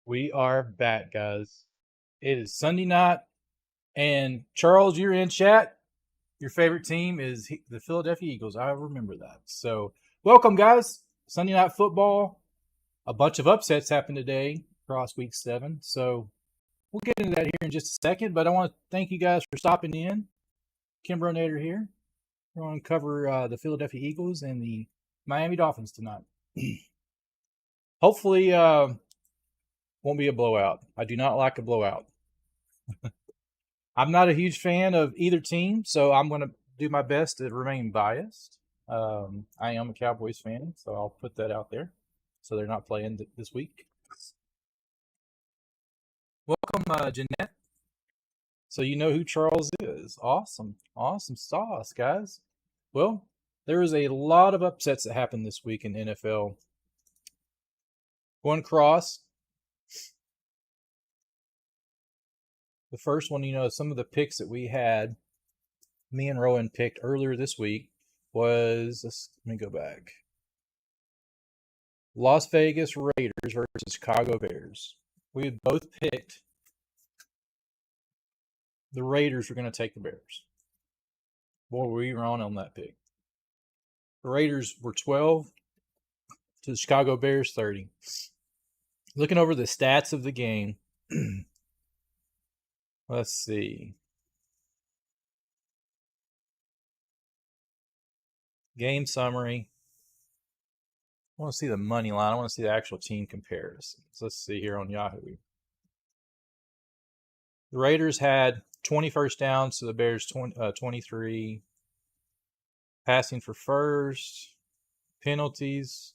We are back, guys. It is Sunday night, and Charles, you're in chat. Your favorite team is the Philadelphia Eagles. I remember that. So, welcome, guys. Sunday night football. A bunch of upsets happened today across week 7. So, we'll get into that here in just a second. But I want to thank you guys for stopping in. KimbroNator here. We're going to cover the Philadelphia Eagles and the Miami Dolphins tonight. Hopefully, won't be a blowout. I do not like a blowout. I'm not a huge fan of either team, so I'm going to do my best to remain biased. I am a Cowboys fan, so I'll put that out there. So they're not playing this week. Welcome, Jeanette. So you know who Charles is. Awesome. Awesome sauce, guys. Well, there was a lot of upsets that happened this week in NFL. Going across. The first one, some of the picks that we had, me and Rowan picked earlier this week was, let me go back. Las Vegas Raiders versus Chicago Bears. We had both picked the Raiders were going to take the Bears. Boy, were we wrong on that pick. The Raiders were 12 to the Chicago Bears 30. Looking over the stats of the game, let's see. Game summary. I want to see the money line. I want to see the actual team comparisons. Let's see here on Yahoo. The Raiders had 20 first downs to the Bears 23. Passing for first. Penalties.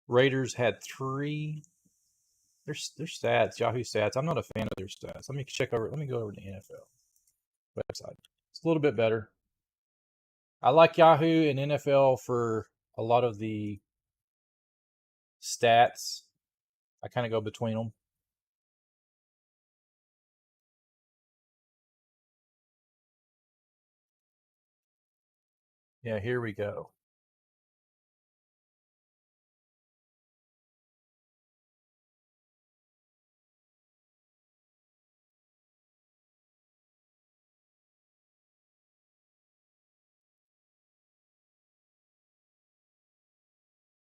Raiders had 3. Their stats, Yahoo stats. I'm not a fan of their stats. Let me go over to the NFL website. It's a little bit better. I like Yahoo and NFL for a lot of the stats. I kind of go between them. Yeah, here we go.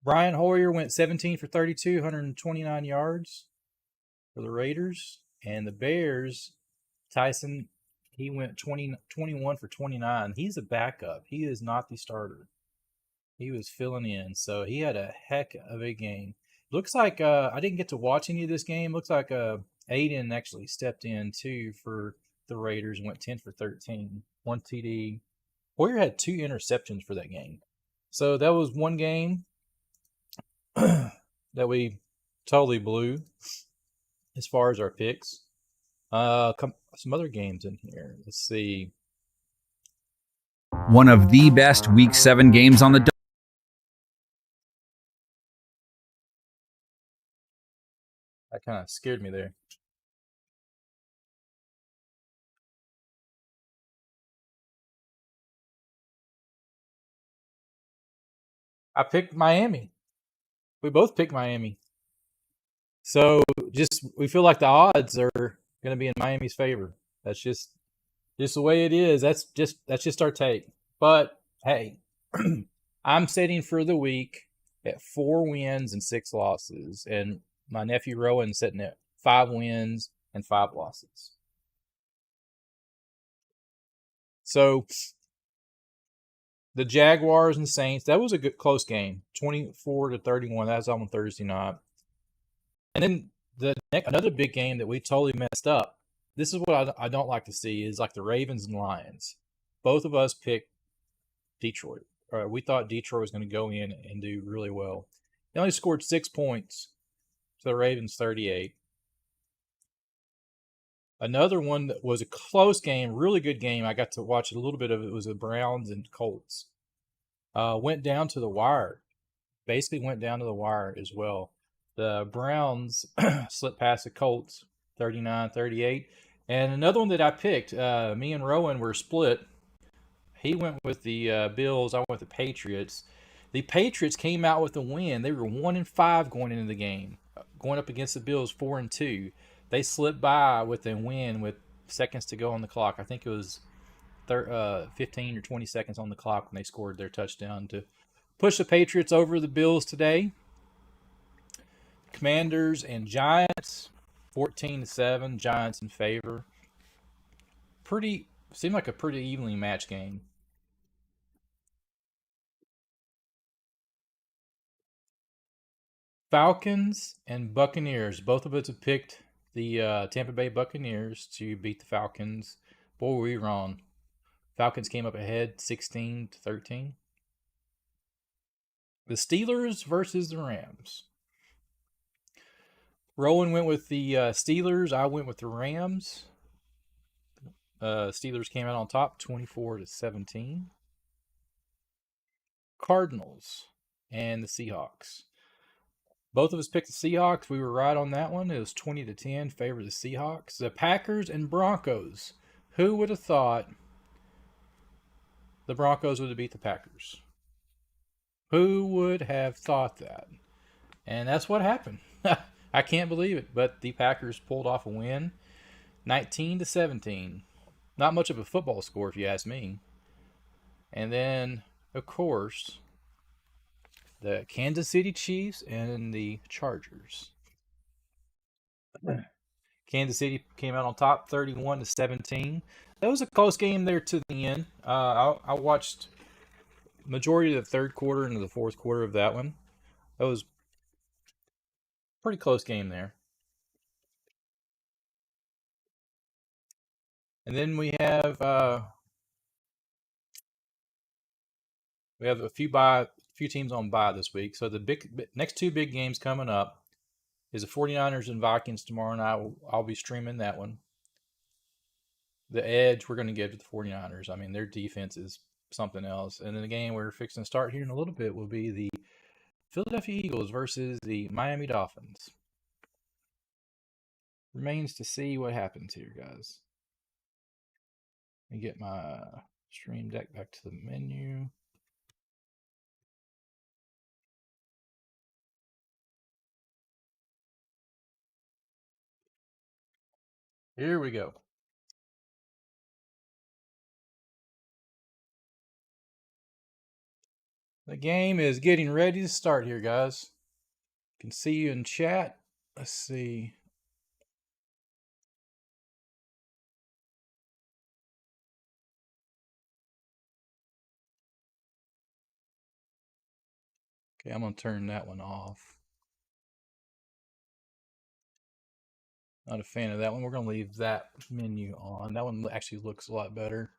Brian Hoyer went 17 for 32, 129 yards for the Raiders. And the Bears, Tyson, he went 21 for 29. He's a backup. He is not the starter. He was filling in. So he had a heck of a game. Looks like I didn't get to watch any of this game. Looks like Aiden actually stepped in too for the Raiders and went 10 for 13. 1 TD. Hoyer had 2 interceptions for that game. So that was one game that we totally blew as far as our picks. Some other games in here. Let's see. One of the best Week 7 games on the That kind of scared me there. I picked Miami. We both picked Miami. So we feel like the odds are going to be in Miami's favor. That's just the way it is. That's just our take. But hey, I'm sitting for the week at 4 wins and 6 losses, and my nephew Rowan's sitting at 5 wins and 5 losses. So the Jaguars and Saints, that was a good close game, 24-31. That was on Thursday night. And then another big game that we totally messed up. This is what I don't like to see is like the Ravens and Lions. Both of us picked Detroit. We thought Detroit was going to go in and do really well. They only scored 6 points to the Ravens 38. Another one that was a close game, really good game. I got to watch a little bit of it. It was the Browns and Colts. Went down to the wire. Basically went down to the wire as well. The Browns slipped past the Colts 39-38. And another one that I picked, me and Rowan were split. He went with the Bills. I went with the Patriots. The Patriots came out with a win. They were 1-5 going into the game, going up against the Bills 4-2. They slipped by with a win with seconds to go on the clock. I think it was 15 or 20 seconds on the clock when they scored their touchdown to push the Patriots over the Bills today. Commanders and Giants, 14-7. Giants in favor. Seemed like a pretty evenly matched game. Falcons and Buccaneers. Both of us have picked the Tampa Bay Buccaneers to beat the Falcons. Boy, were we wrong. Falcons came up ahead 16-13. The Steelers versus the Rams. Rowan went with the Steelers. I went with the Rams. Steelers came out on top 24-17. Cardinals and the Seahawks. Both of us picked the Seahawks. We were right on that one. It was 20-10, favor the Seahawks. The Packers and Broncos. Who would have thought the Broncos would have beat the Packers? Who would have thought that? And that's what happened. I can't believe it, but the Packers pulled off a win, 19-17. Not much of a football score, if you ask me. And then, of course, the Kansas City Chiefs and the Chargers. Kansas City came out on top, 31-17. That was a close game there to the end. I watched majority of the third quarter into the fourth quarter of that one. That was a pretty close game there. And then we have a few teams on bye this week. So the next two big games coming up is the 49ers and Vikings tomorrow night. I'll be streaming that one. The edge we're going to give to the 49ers. I mean, their defense is something else. And then the game we're fixing to start here in a little bit will be the Philadelphia Eagles versus the Miami Dolphins. Remains to see what happens here, guys. Let me get my stream deck back to the menu. Here we go. The game is getting ready to start here, guys. I can see you in chat. Let's see. Okay, I'm going to turn that one off. Not a fan of that one. We're going to leave that menu on. That one actually looks a lot better.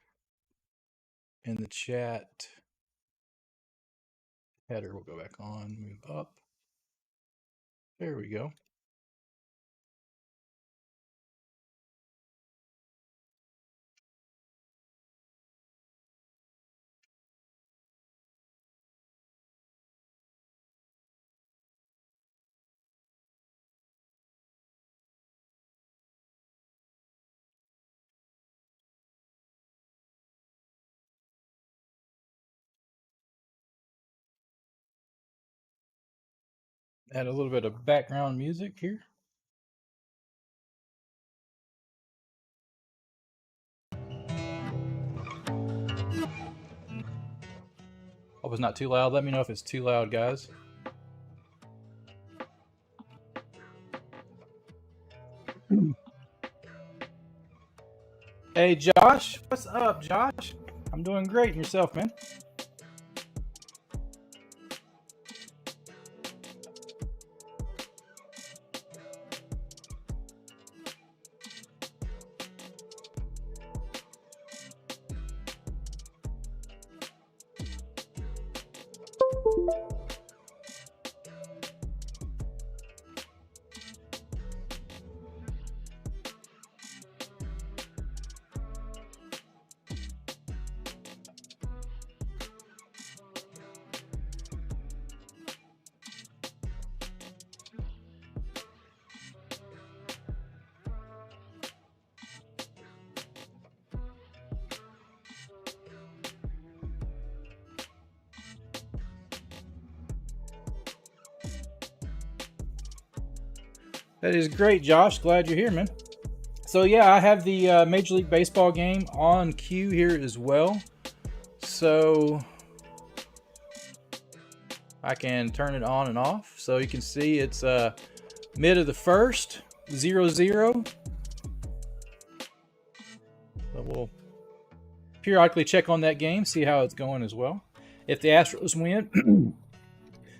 In the chat, header will go back on, move up. There we go. Add a little bit of background music here. Hope it's not too loud. Let me know if it's too loud, guys. Hey, Josh. What's up, Josh? I'm doing great. And yourself, man? That is great, Josh. Glad you're here, man. So yeah, I have the Major League Baseball game on cue here as well. So I can turn it on and off. So you can see it's mid of the first, 0-0. So we'll periodically check on that game, see how it's going as well. If the Astros win,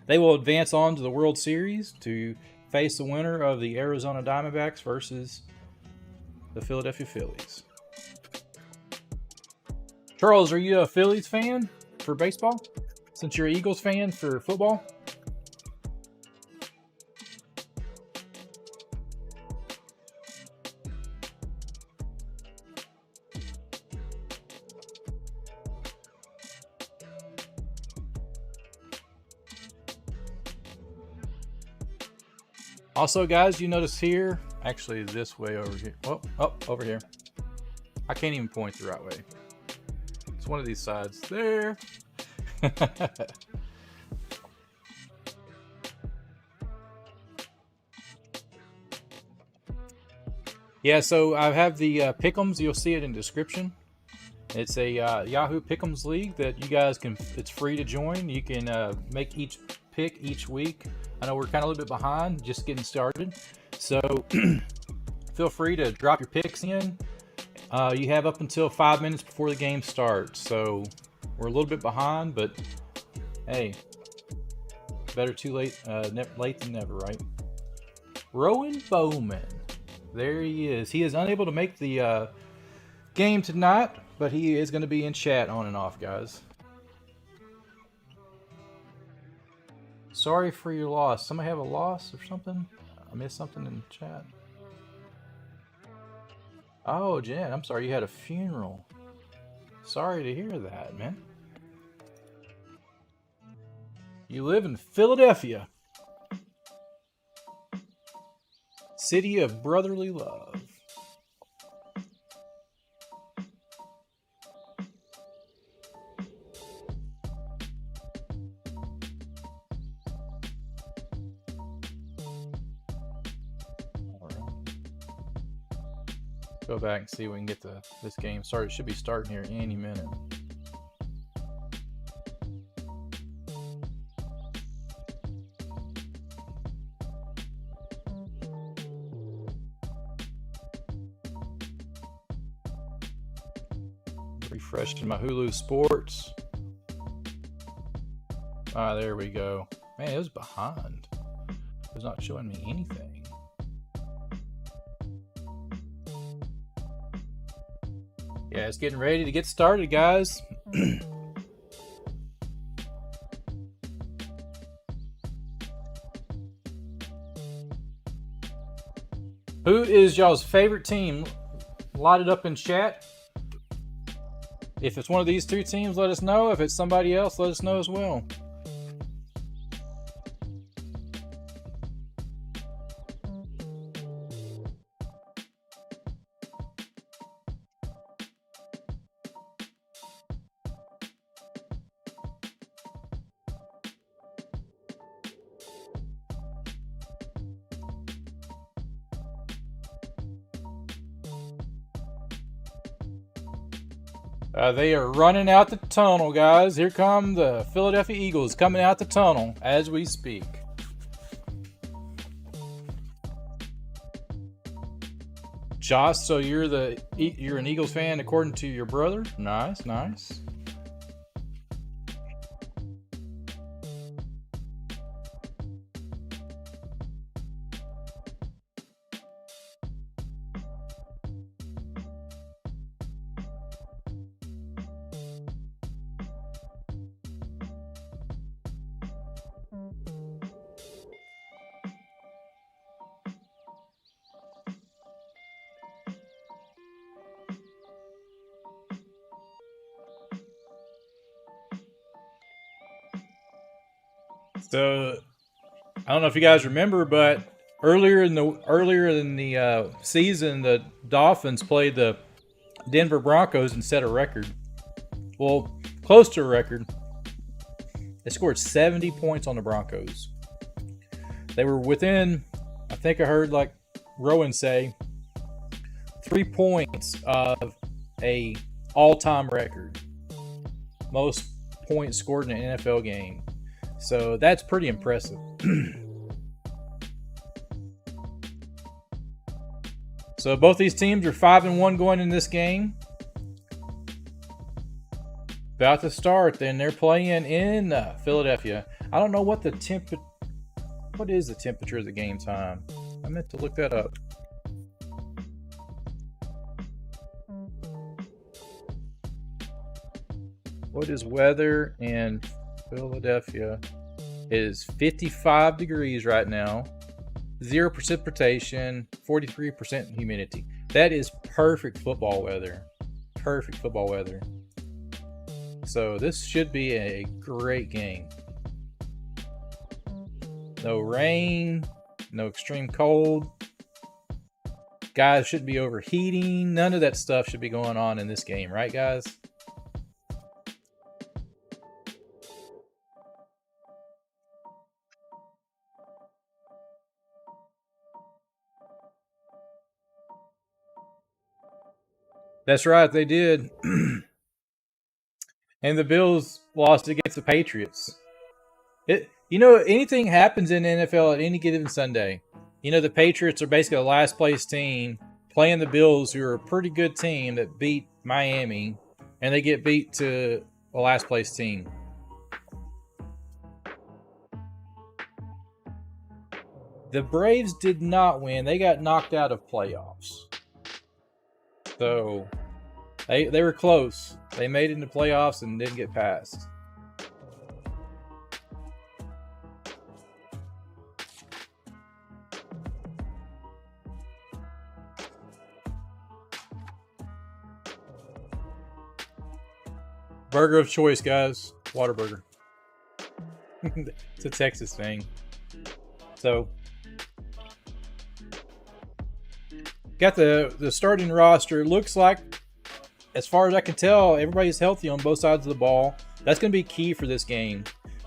they will advance on to the World Series to face the winner of the Arizona Diamondbacks versus the Philadelphia Phillies. Charles, are you a Phillies fan for baseball? Since you're an Eagles fan for football? Also, guys, you notice here, actually this way over here. Oh, over here. I can't even point the right way. It's one of these sides there. Yeah, so I have the Pickems. You'll see it in the description. It's a Yahoo Pickems League that you guys can, it's free to join. You can make each pick each week. I know we're kind of a little bit behind, just getting started. So feel free to drop your picks in. You have up until 5 minutes before the game starts. So we're a little bit behind, but hey, better too late, late than never, right? Rowan Bowman. There he is. He is unable to make the game tonight, but he is going to be in chat on and off, guys. Sorry for your loss. Somebody have a loss or something? I missed something in the chat. Oh, Jen, I'm sorry you had a funeral. Sorry to hear that, man. You live in Philadelphia. City of brotherly love. Go back and see if we can get this game started. It should be starting here any minute. Refreshing my Hulu Sports. Ah, there we go. Man, it was behind. It was not showing me anything. Yeah, it's getting ready to get started, guys. Who is y'all's favorite team? Light it up in chat. If it's one of these two teams, let us know. If it's somebody else, let us know as well. They are running out the tunnel, guys. Here come the Philadelphia Eagles coming out the tunnel as we speak. Josh, so you're an Eagles fan according to your brother? Nice, nice. So I don't know if you guys remember, but earlier in the season, the Dolphins played the Denver Broncos and set a record. Well, close to a record. They scored 70 points on the Broncos. They were within, I think I heard like Rowan say, 3 points of a all-time record. Most points scored in an NFL game. So that's pretty impressive. So both these teams are 5-1 going in this game. About to start, then they're playing in Philadelphia. I don't know what the what is the temperature of the game time. I meant to look that up. What is weather in Philadelphia? It is 55 degrees right now. 0 precipitation, 43% humidity. That is perfect football weather. Perfect football weather. So this should be a great game. No rain, no extreme cold. Guys shouldn't be overheating. None of that stuff should be going on in this game, right, guys? That's right, they did. And the Bills lost against the Patriots. Anything happens in the NFL at any given Sunday. The Patriots are basically the last place team playing the Bills, who are a pretty good team that beat Miami, and they get beat to the last place team. The Braves did not win. They got knocked out of playoffs. So they were close. They made it into playoffs and didn't get past. Burger of choice, guys. Whataburger. It's a Texas thing. So, got the starting roster. It looks like, as far as I can tell, everybody's healthy on both sides of the ball. That's going to be key for this game.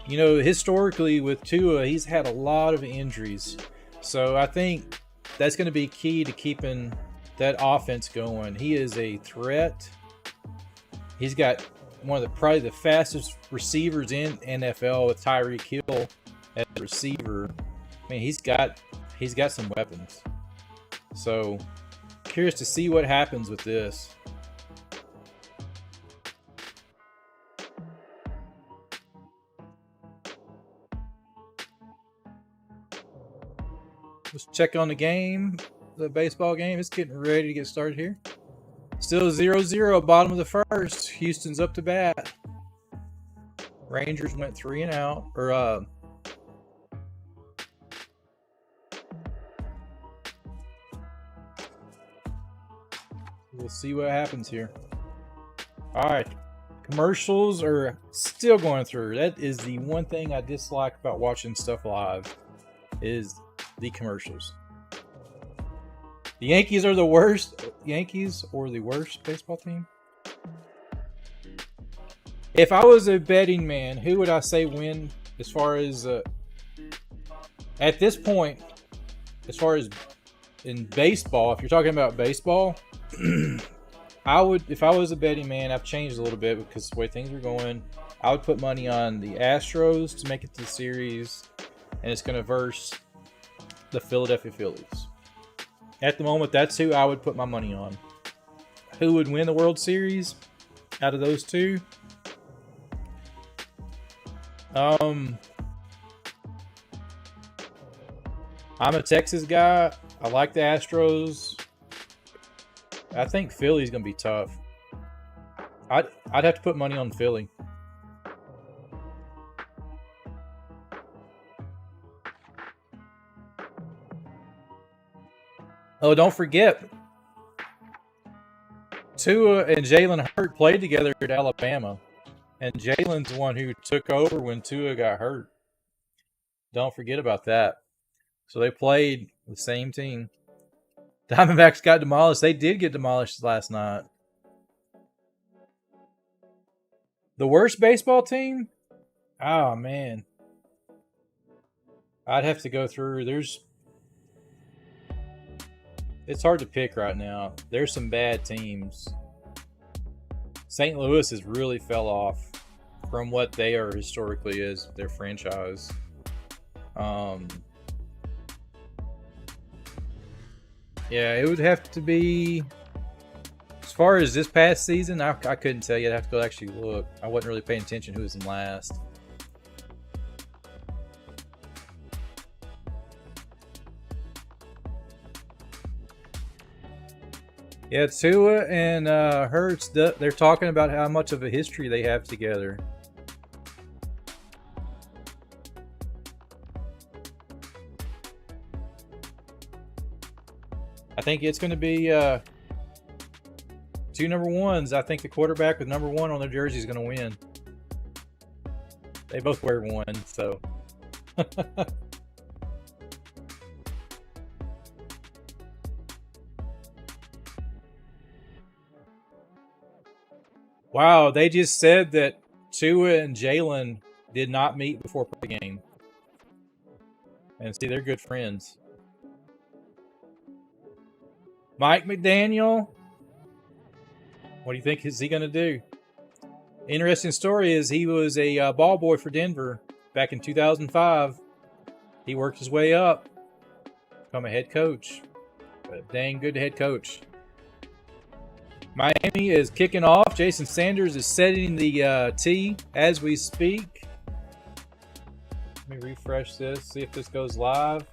Historically with Tua, he's had a lot of injuries. So I think that's going to be key to keeping that offense going. He is a threat. He's got one of probably the fastest receivers in NFL with Tyreek Hill as a receiver. I mean, he's got some weapons. So curious to see what happens with this. Let's check on the game, the baseball game. It's getting ready to get started here. Still 0-0, bottom of the first. Houston's up to bat. Rangers went 3 and out. We'll see what happens here. All right. Commercials are still going through. That is the one thing I dislike about watching stuff live, is the commercials. The Yankees are the worst. Yankees or the worst baseball team? If I was a betting man, who would I say win as far as at this point, as far as in baseball, if you're talking about baseball, if I was a betting man, I've changed a little bit because the way things are going. I would put money on the Astros to make it to the series, and it's going to verse the Philadelphia Phillies. At the moment, that's who I would put my money on. Who would win the World Series out of those two? I'm a Texas guy. I like the Astros. I think Philly's going to be tough. I'd have to put money on Philly. Oh, don't forget, Tua and Jalen Hurts played together at Alabama. And Jalen's the one who took over when Tua got hurt. Don't forget about that. So they played the same team. Diamondbacks got demolished. They did get demolished last night. The worst baseball team? Oh, man. I'd have to go through. It's hard to pick right now. There's some bad teams. St. Louis has really fell off from what they are historically as their franchise. Yeah, it would have to be. As far as this past season, I couldn't tell you. I'd have to go actually look. I wasn't really paying attention who was in last. Yeah, Tua and Hurts, they're talking about how much of a history they have together. I think it's going to be two number ones. I think the quarterback with number 1 on their jersey is going to win. They both wear 1, so. Wow, they just said that Tua and Jalen did not meet before the game. And see, they're good friends. Mike McDaniel, what do you think is he going to do? Interesting story is he was a ball boy for Denver back in 2005. He worked his way up, become a head coach. A dang good head coach. Miami is kicking off. Jason Sanders is setting the tee as we speak. Let me refresh this, see if this goes live.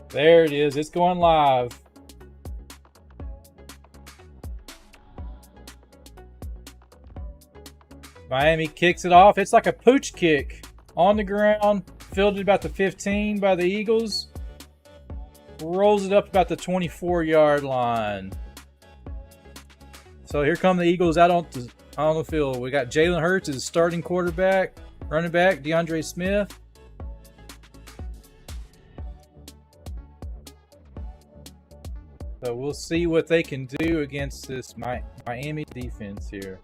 There it is. It's going live. Miami kicks it off. It's like a pooch kick on the ground. Fielded about the 15 by the Eagles. Rolls it up about the 24-yard line. So here come the Eagles out on the field. We got Jalen Hurts as starting quarterback. Running back, DeAndre Smith. So we'll see what they can do against this Miami defense here.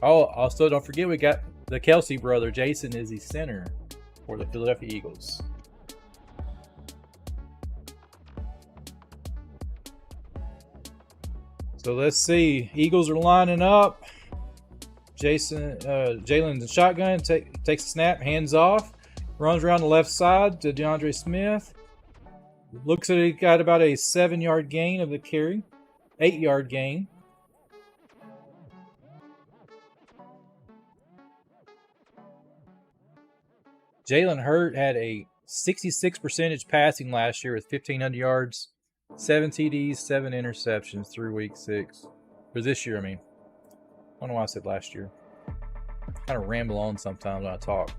Oh, also don't forget we got the Kelsey brother. Jason is the center for the Philadelphia Eagles. So let's see. Eagles are lining up. Jalen's in shotgun. Takes a snap, hands off. Runs around the left side to DeAndre Smith. Looks like he got about a 7-yard gain of the carry. 8-yard gain. Jalen Hurts had a 66% passing last year with 1,500 yards, 7 TDs, 7 interceptions through week 6. Or this year, I mean. I don't know why I said last year. Kind of ramble on sometimes when I talk.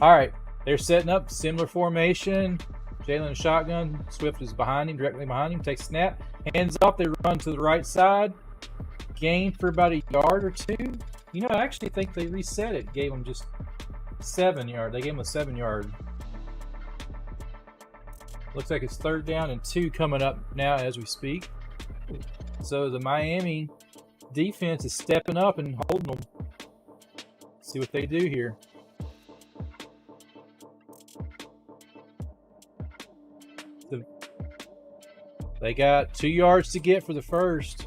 All right. They're setting up similar formation. Jalen shotgun. Swift is behind him, directly behind him. Takes a snap. Hands off. They run to the right side. Gain for about a yard or 2. You know, I actually think they reset it. Gave them just 7 yard. They gave him a 7-yard. Looks like it's 3rd down and 2 coming up now as we speak. So the Miami defense is stepping up and holding them. See what they do here. They got 2 yards to get for the first.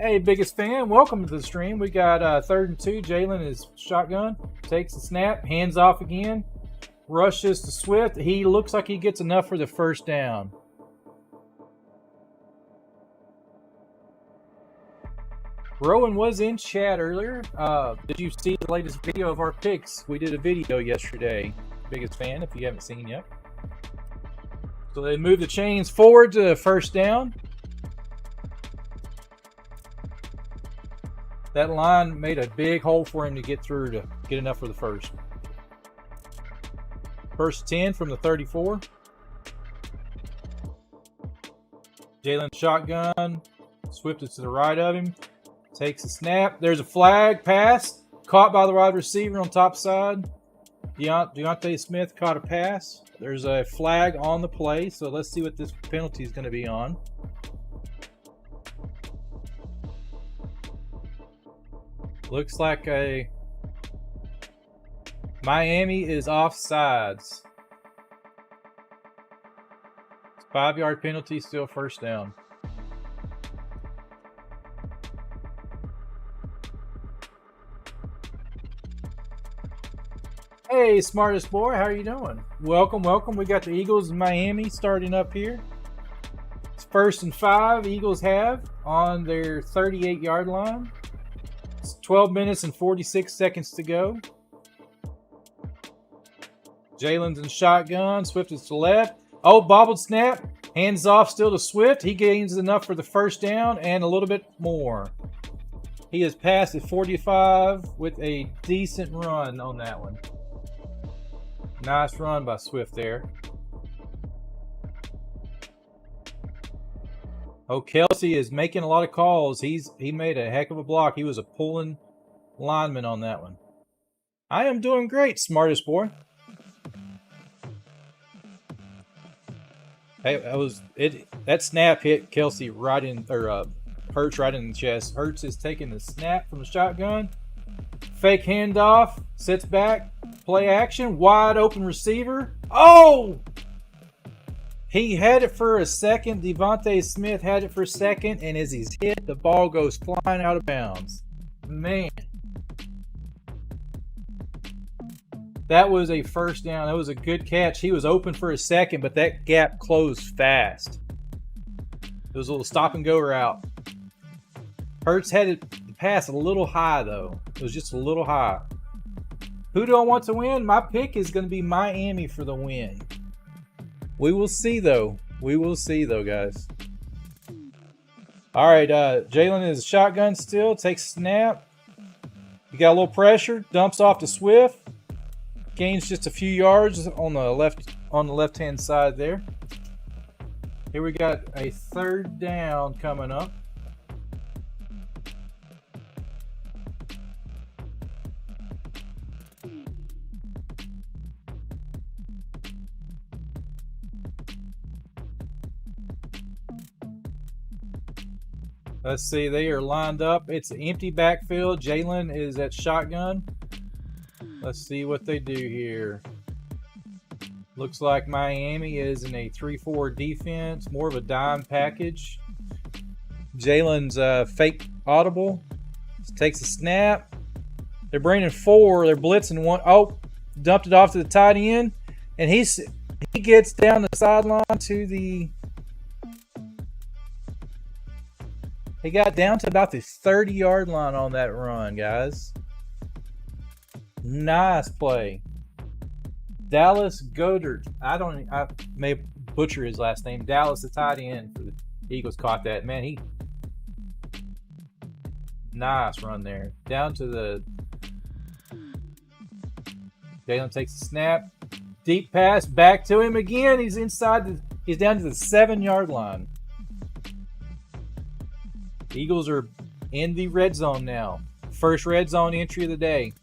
Hey, biggest fan, welcome to the stream. We got 3rd and 2. Jalen is shotgun. Takes the snap. Hands off again. Rushes to Swift. He looks like he gets enough for the first down. Rowan was in chat earlier. Did you see the latest video of our picks? We did a video yesterday. Biggest fan, if you haven't seen yet. So they move the chains forward to the first down. That line made a big hole for him to get through to get enough for the first. First 10 from the 34. Jalen shotgun. Swift is to the right of him. Takes a snap. There's a flag pass. Caught by the wide receiver on top side. Deontay Smith caught a pass. There's a flag on the play. So let's see what this penalty is going to be on. Looks like a Miami is offsides. 5-yard penalty, still first down. Hey, smartest boy, how are you doing? Welcome, welcome. We got the Eagles in Miami starting up here. It's 1st and 5. Eagles have on their 38-yard line. It's 12 minutes and 46 seconds to go. Jalen's in shotgun. Swift is to left. Oh, bobbled snap. Hands off still to Swift. He gains enough for the first down and a little bit more. He has passed at 45 with a decent run on that one. Nice run by Swift there. Oh, Kelsey is making a lot of calls. He made a heck of a block. He was a pulling lineman on that one. I am doing great, smartest boy. Hey, that snap hit Kelsey right in, or Hurts right in the chest. Hurts is taking the snap from the shotgun. Fake handoff, sits back, play action, wide open receiver. Oh! He had it for a second. Devontae Smith had it for a second, and as he's hit, the ball goes flying out of bounds. Man. That was a first down. That was a good catch. He was open for a second, but that gap closed fast. It was a little stop and go route. Hurts had it pass a little high, though. It was just a little high. Who do I want to win? My pick is going to be Miami for the win. We will see, though. We will see, though, guys. All right, Jalen is shotgun still. Takes snap. You got a little pressure. Dumps off to Swift. Gains just a few yards on the left-hand side there. Here we got a third down coming up. Let's see, they are lined up. It's an empty backfield. Jalen is at shotgun. Let's see what they do here. Looks like Miami is in a 3-4 defense, more of a dime package. Jalen's fake audible. Takes a snap. They're bringing 4. They're blitzing 1. Oh, dumped it off to the tight end. And he gets down the sideline to the... He got down to about the 30-yard line on that run, guys. Nice play. Dallas Goddard. I may butcher his last name. Dallas, the tight end for the Eagles, caught that. Man, nice run there. Down to the... Jalen takes a snap. Deep pass back to him again. He's down to the 7-yard line. Eagles are in the red zone now. First red zone entry of the day.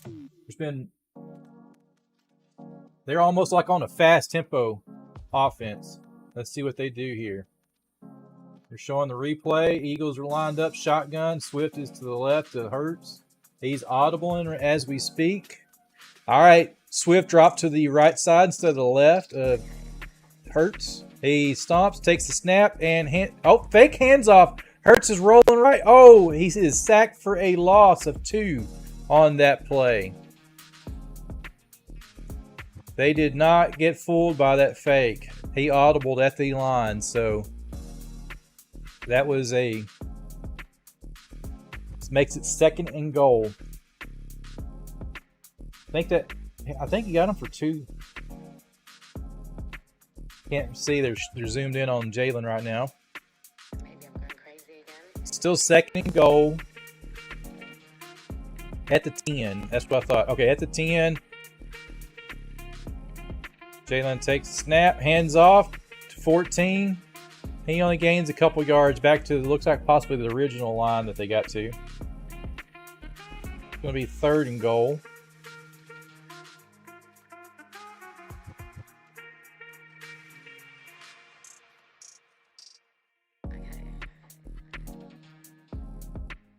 They're almost like on a fast tempo offense. Let's see what they do here. They're showing the replay. Eagles are lined up, shotgun. Swift is to the left of Hurts. He's audible as we speak. All right, Swift dropped to the right side instead of the left of Hurts. He stomps, takes the snap, and fake hands off. Hurts is rolling right. Oh, he is sacked for a loss of 2 on that play. They did not get fooled by that fake. He audibled at the line, so that was this makes it 2nd and goal. I think he got him for 2. Can't see. They're zoomed in on Jalen right now. Still 2nd and goal. At the 10. That's what I thought. Okay, at the 10. Jalen takes a snap. Hands off to 14. He only gains a couple yards back to, looks like possibly the original line that they got to. It's going to be 3rd and goal.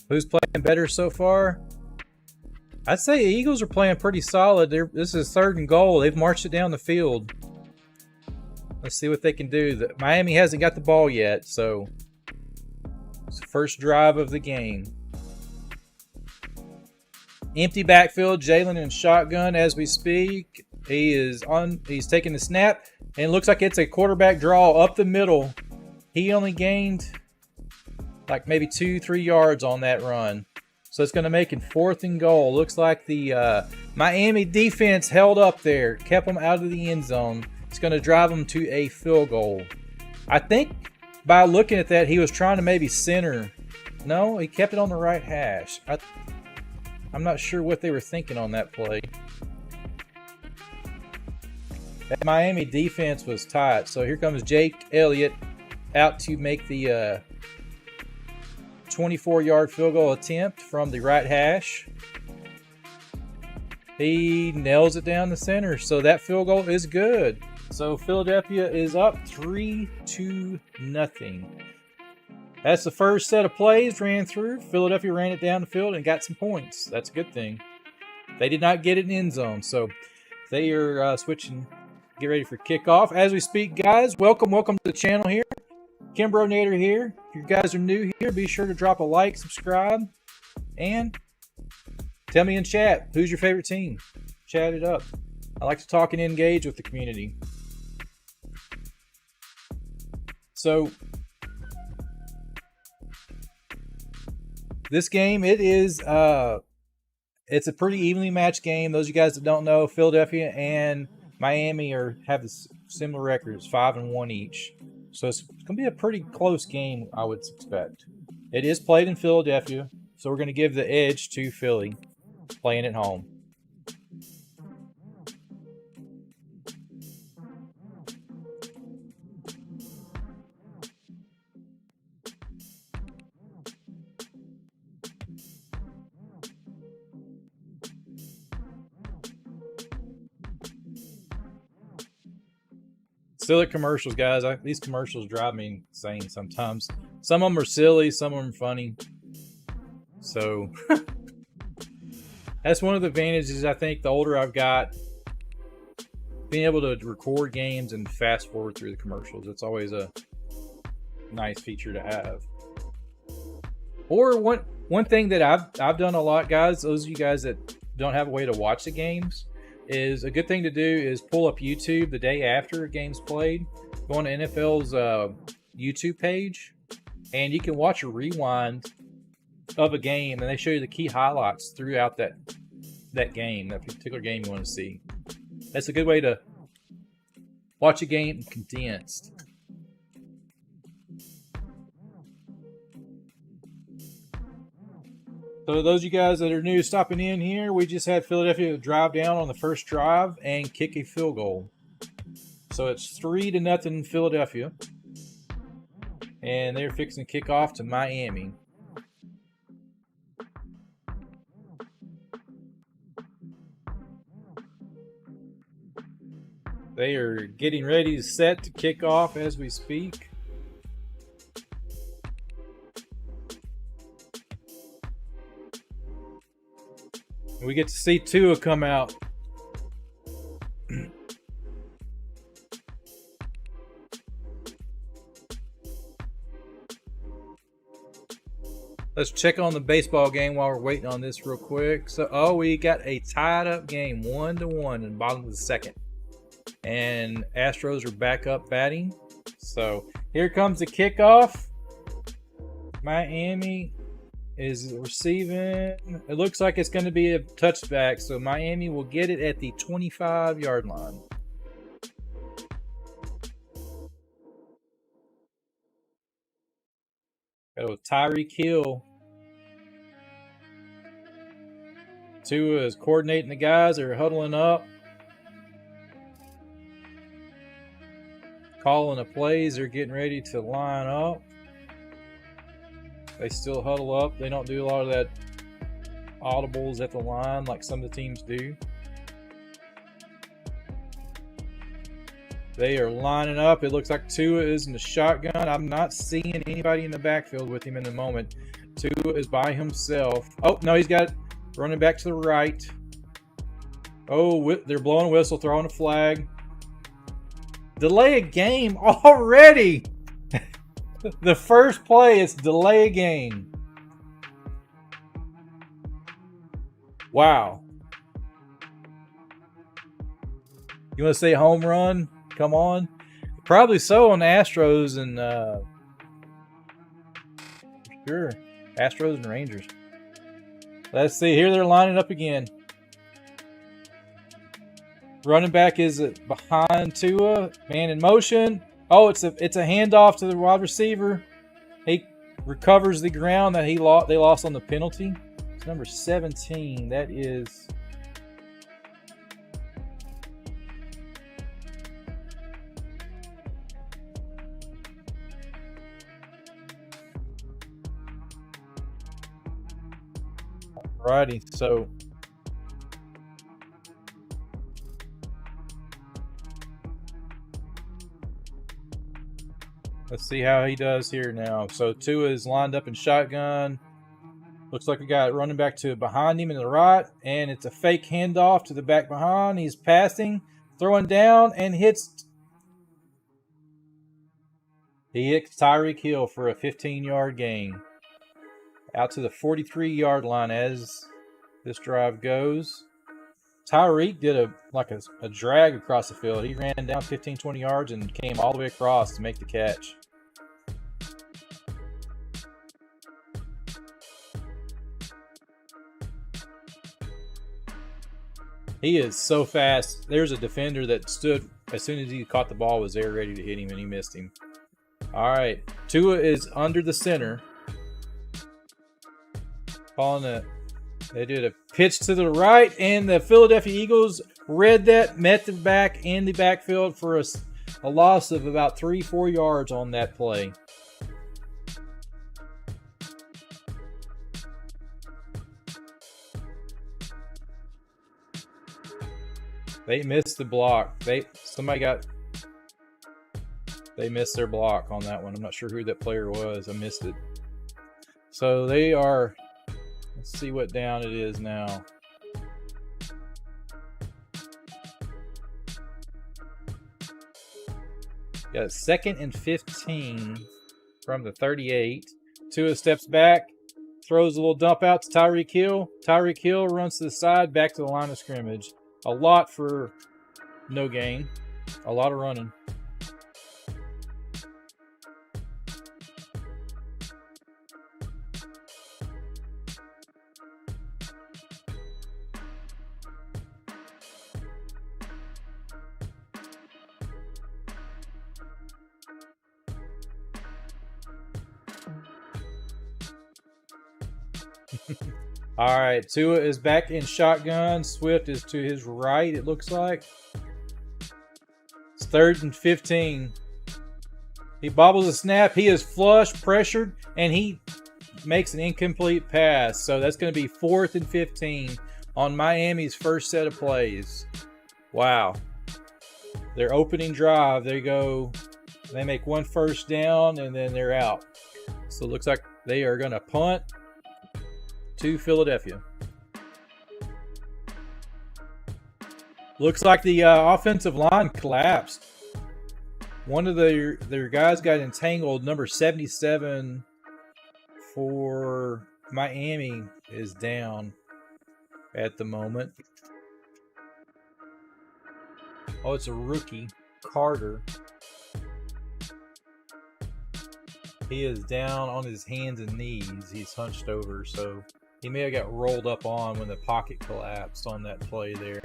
Who's playing better so far? I'd say the Eagles are playing pretty solid. This is 3rd and goal. They've marched it down the field. Let's see what they can do. Miami hasn't got the ball yet, so it's the first drive of the game. Empty backfield. Jalen in shotgun as we speak. He's taking the snap, and it looks like it's a quarterback draw up the middle. He only gained like maybe 2-3 yards on that run. So it's going to make it 4th and goal. Looks like the Miami defense held up there, kept them out of the end zone. It's going to drive them to a field goal. I think by looking at that, he was trying to maybe center. No, he kept it on the right hash. I'm not sure what they were thinking on that play. That Miami defense was tight. So here comes Jake Elliott out to make the 24-yard field goal attempt from the right hash. He nails it down the center, so that field goal is good. So Philadelphia is up 3-0. That's the first set of plays ran through. Philadelphia ran it down the field and got some points. That's a good thing. They did not get it in end zone, so they are switching. Get ready for kickoff. As we speak, guys, welcome to the channel here. KimbroNator here. If you guys are new here, be sure to drop a like, subscribe, and tell me in chat, who's your favorite team? Chat it up. I like to talk and engage with the community. So, this game, it's a pretty evenly matched game. Those of you guys that don't know, Philadelphia and Miami have similar records, 5-1 each. So it's going to be a pretty close game, I would expect. It is played in Philadelphia, so we're going to give the edge to Philly, playing at home. Still at commercials, guys. These commercials drive me insane sometimes. Some of them are silly, some of them are funny. So that's one of the advantages, I think, the older I've got, being able to record games and fast forward through the commercials. It's always a nice feature to have. Or one thing that I've done a lot, guys, those of you guys that don't have a way to watch the games, is a good thing to do is pull up YouTube the day after a game's played. Go on to NFL's YouTube page, and you can watch a rewind of a game, and they show you the key highlights throughout that game, that particular game you want to see. That's a good way to watch a game condensed. So those of you guys that are new stopping in here, we just had Philadelphia drive down on the first drive and kick a field goal. So it's 3-0 Philadelphia. And they're fixing to kick off to Miami. They are getting ready to set to kick off as we speak. We get to see Tua come out. Let's check on the baseball game while we're waiting on this real quick. So, we got a tied up game, 1-1 in the bottom of the second. And Astros are back up batting. So, here comes the kickoff. Miami is receiving. It looks like it's going to be a touchback, so Miami will get it at the 25-yard line. Got with Tyreek Hill. Tua is coordinating the guys. They're huddling up. Calling the plays. They're getting ready to line up. They still huddle up. They don't do a lot of that audibles at the line like some of the teams do. They are lining up. It looks like Tua is in the shotgun. I'm not seeing anybody in the backfield with him in the moment. Tua is by himself. Oh, no, he's got Running back to the right. Oh, they're blowing a whistle, throwing a flag. Delay a game already. The first play is delay a game. Wow. You want to say home run? Come on. Probably so on the Astros and sure. Astros and Rangers. Let's see. Here they're lining up again. Running back is behind Tua. Man in motion. Oh, it's a handoff to the wide receiver. He recovers the ground that they lost on the penalty. It's number 17. That is righty. So let's see how he does here now. So Tua is lined up in shotgun. Looks like we got running back to behind him in the right, and it's a fake handoff to the back behind. He's passing, throwing down, and hits. He hits Tyreek Hill for a 15-yard gain. Out to the 43-yard line as this drive goes. Tyreek did a drag across the field. He ran down 15, 20 yards and came all the way across to make the catch. He is so fast. There's a defender that stood as soon as he caught the ball, was there ready to hit him, and he missed him. All right. Tua is under the center. They did a pitch to the right, and the Philadelphia Eagles read that, met the back in the backfield for a loss of about 3-4 yards on that play. They missed the block. They missed their block on that one. I'm not sure who that player was. I missed it. So they are. Let's see what down it is now. Got 2nd and 15 from the 38. Tua steps back, throws a little dump out to Tyreek Hill. Tyreek Hill runs to the side, back to the line of scrimmage. A lot for no gain. A lot of running. All right, Tua is back in shotgun. Swift is to his right, it looks like. It's 3rd and 15. He bobbles a snap. He is flush, pressured, and he makes an incomplete pass. So that's going to be 4th and 15 on Miami's first set of plays. Wow. Their opening drive, they make one first down, and then they're out. So it looks like they are going to punt to Philadelphia. Looks like the offensive line collapsed. One of their guys got entangled. Number 77 for Miami is down at the moment. Oh, it's a rookie, Carter. He is down on his hands and knees. He's hunched over, so he may have got rolled up on when the pocket collapsed on that play there.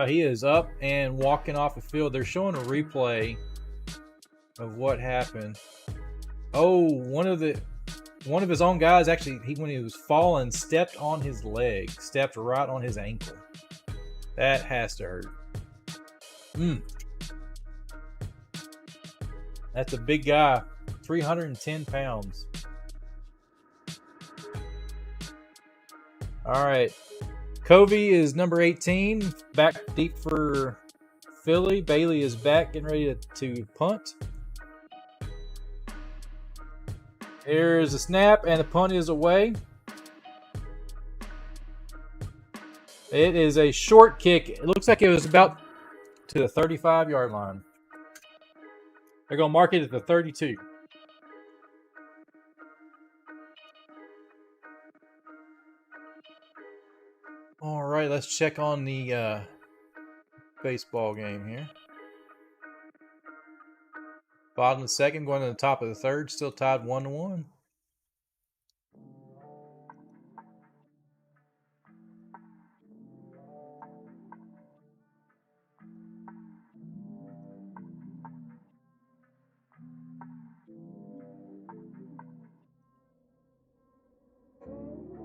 He is up and walking off the field. They're showing a replay of what happened. Oh, one of his own guys actually, when he was falling, stepped on his leg, stepped right on his ankle. That has to hurt. That's a big guy, 310 pounds. All right. Covey is number 18, back deep for Philly. Bailey is back, getting ready to punt. Here is the snap, and the punt is away. It is a short kick. It looks like it was about to the 35-yard line. They're going to mark it at the 32. All right, let's check on the baseball game here. Bottom of the second, going to the top of the third, still tied 1-1.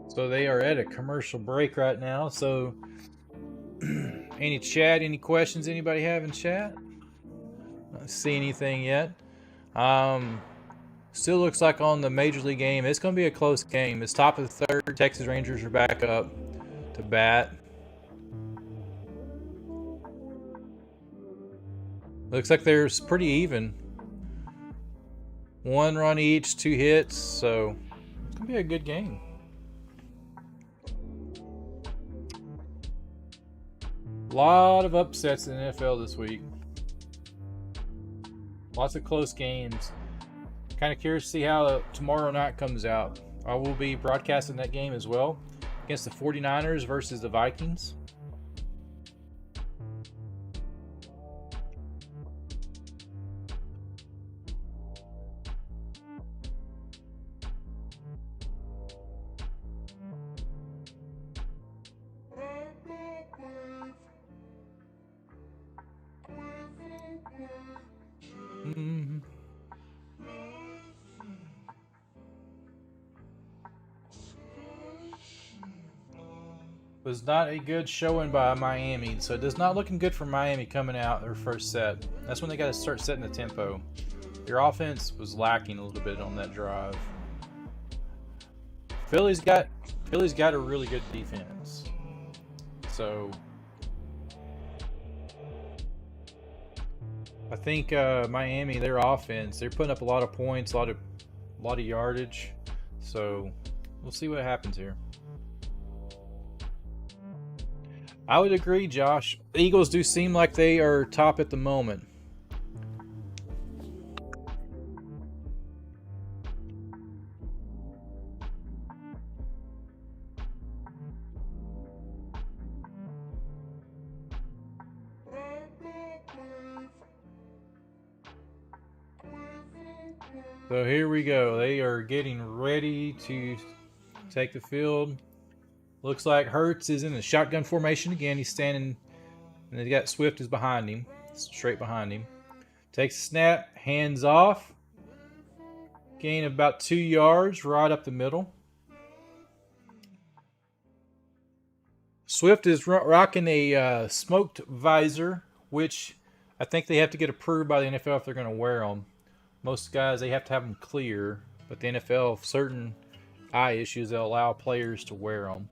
So they are at a commercial break right now. So any chat, any questions anybody have in chat? Not see anything yet. Still looks like on the Major League game, it's going to be a close game. It's top of the third. Texas Rangers are back up to bat. Looks like there's pretty even. 1 run each, 2 hits. So it's going to be a good game. A lot of upsets in the NFL this week. Lots of close games. Kind of curious to see how tomorrow night comes out. I will be broadcasting that game as well against the 49ers versus the Vikings. Was not a good showing by Miami, so it is not looking good for Miami coming out their first set. That's when they got to start setting the tempo. Their offense was lacking a little bit on that drive. Philly's got a really good defense, so I think Miami, their offense, they're putting up a lot of points, a lot of yardage. So we'll see what happens here. I would agree, Josh. The Eagles do seem like they are top at the moment. So here we go. They are getting ready to take the field. Looks like Hurts is in the shotgun formation again. He's standing, and they got Swift is behind him, straight behind him. Takes a snap, hands off. Gain of about 2 yards, right up the middle. Swift is rocking a smoked visor, which I think they have to get approved by the NFL if they're going to wear them. Most guys, they have to have them clear, but the NFL, certain eye issues, they'll allow players to wear them.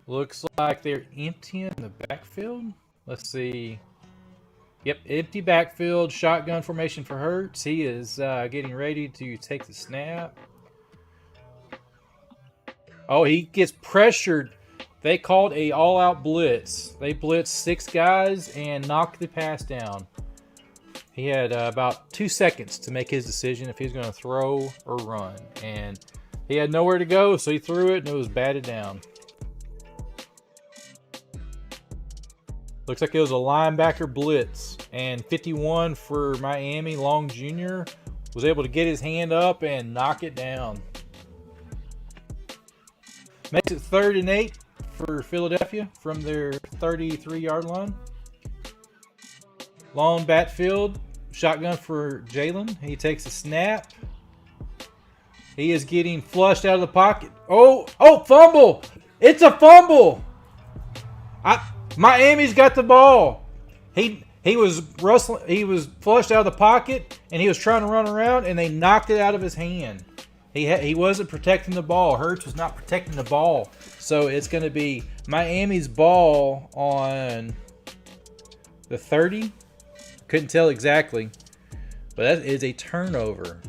Looks like they're emptying the backfield. Let's see. Yep, empty backfield, shotgun formation for Hurts. He is getting ready to take the snap. Oh, he gets pressured. They called a all-out blitz. They blitzed 6 guys and knocked the pass down. He had about 2 seconds to make his decision if he was going to throw or run. And he had nowhere to go, so he threw it and it was batted down. Looks like it was a linebacker blitz. And 51 for Miami, Long Jr. was able to get his hand up and knock it down. Makes it 3rd and 8 for Philadelphia from their 33-yard line. Long backfield, shotgun for Jalen. He takes a snap. He is getting flushed out of the pocket. Oh, fumble! It's a fumble! Miami's got the ball. He was rustling. He was flushed out of the pocket, and he was trying to run around, and they knocked it out of his hand. He wasn't protecting the ball. Hurts was not protecting the ball. So it's going to be Miami's ball on the 30. Couldn't tell exactly, but that is a turnover.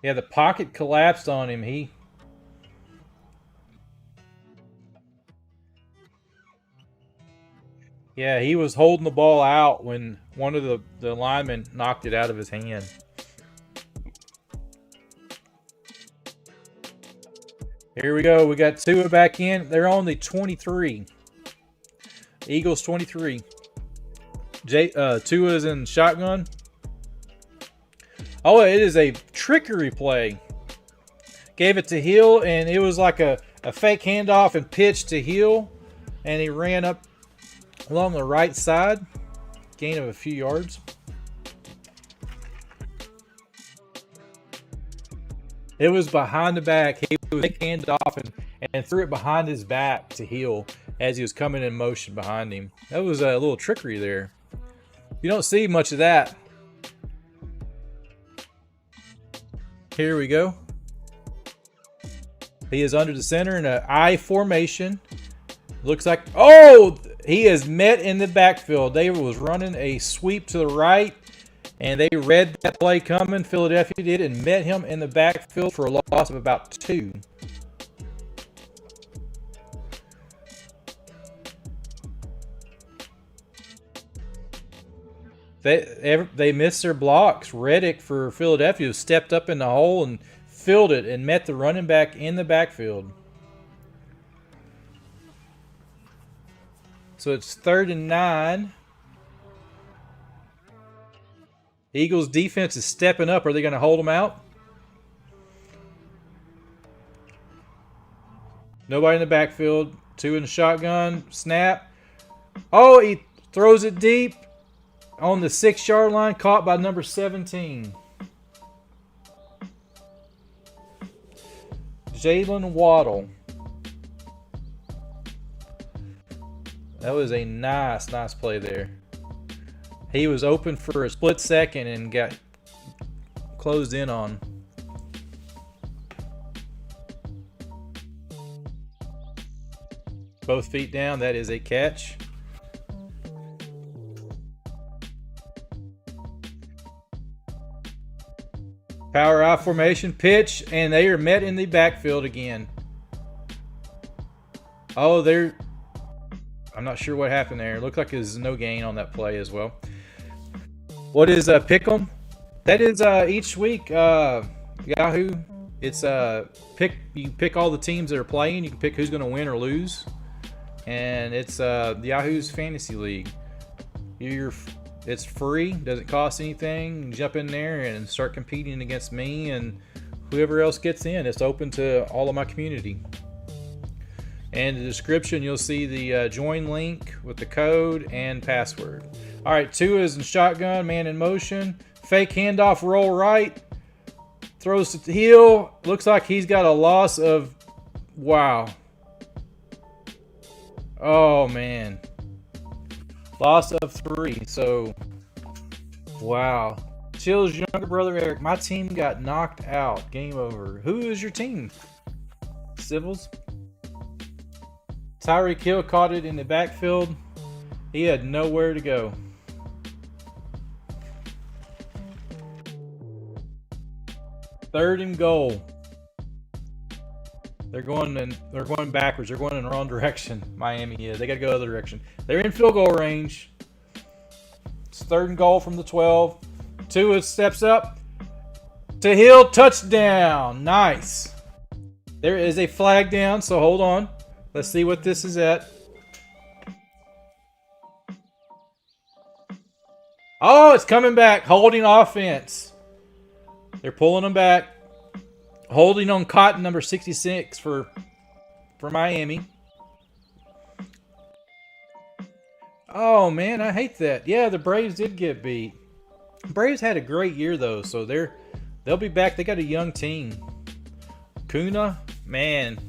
Yeah, the pocket collapsed on him. Yeah, he was holding the ball out when one of the linemen knocked it out of his hand. Here we go. We got Tua back in. They're on the 23. Eagles 23. Tua's in shotgun. Oh, it is a trickery play. Gave it to Hill, and it was like a fake handoff and pitch to Hill, and he ran up along the right side. Gain of a few yards. It was behind the back. He was fake handoff and threw it behind his back to Hill as he was coming in motion behind him. That was a little trickery there. You don't see much of that. Here we go. He is under the center in an I formation. Looks like, oh, he is met in the backfield. They was running a sweep to the right, and they read that play coming. Philadelphia did, and met him in the backfield for a loss of about 2. They missed their blocks. Reddick for Philadelphia stepped up in the hole and filled it and met the running back in the backfield. So it's 3rd and 9. Eagles defense is stepping up. Are they going to hold them out? Nobody in the backfield. 2 in the shotgun. Snap. Oh, he throws it deep on the 6-yard line. Caught by number 17. Jalen Waddle. That was a nice play there. He was open for a split second and got closed in on. Both feet down. That is a catch. Power I formation, pitch, and they are met in the backfield again. Oh, I'm not sure what happened there. It looked like there's no gain on that play as well. What is Pickem? That is each week Yahoo. It's you pick all the teams that are playing. You can pick who's going to win or lose, and it's Yahoo's Fantasy League. It's free, doesn't cost anything. You jump in there and start competing against me and whoever else gets in. It's open to all of my community. And in the description, you'll see the join link with the code and password. All right, Tua is in shotgun, man in motion. Fake handoff, roll right. Throws to Hill. Looks like he's got a loss of, wow. Oh, man. Loss of 3. So, wow. Chill's younger brother, Eric. My team got knocked out. Game over. Who is your team? Civils? Tyreek Hill caught it in the backfield. He had nowhere to go. Third and goal. They're going backwards. They're going in the wrong direction. Miami is. They got to go the other direction. They're in field goal range. It's 3rd and goal from the 12. Tua steps up to Hill. Touchdown. Nice. There is a flag down, so hold on. Let's see what this is at. Oh, it's coming back. Holding offense. They're pulling them back. Holding on Cotton, number 66 for Miami. Oh, man, I hate that. Yeah, the Braves did get beat. Braves had a great year, though, so they'll be back. They got a young team. Kuna, man,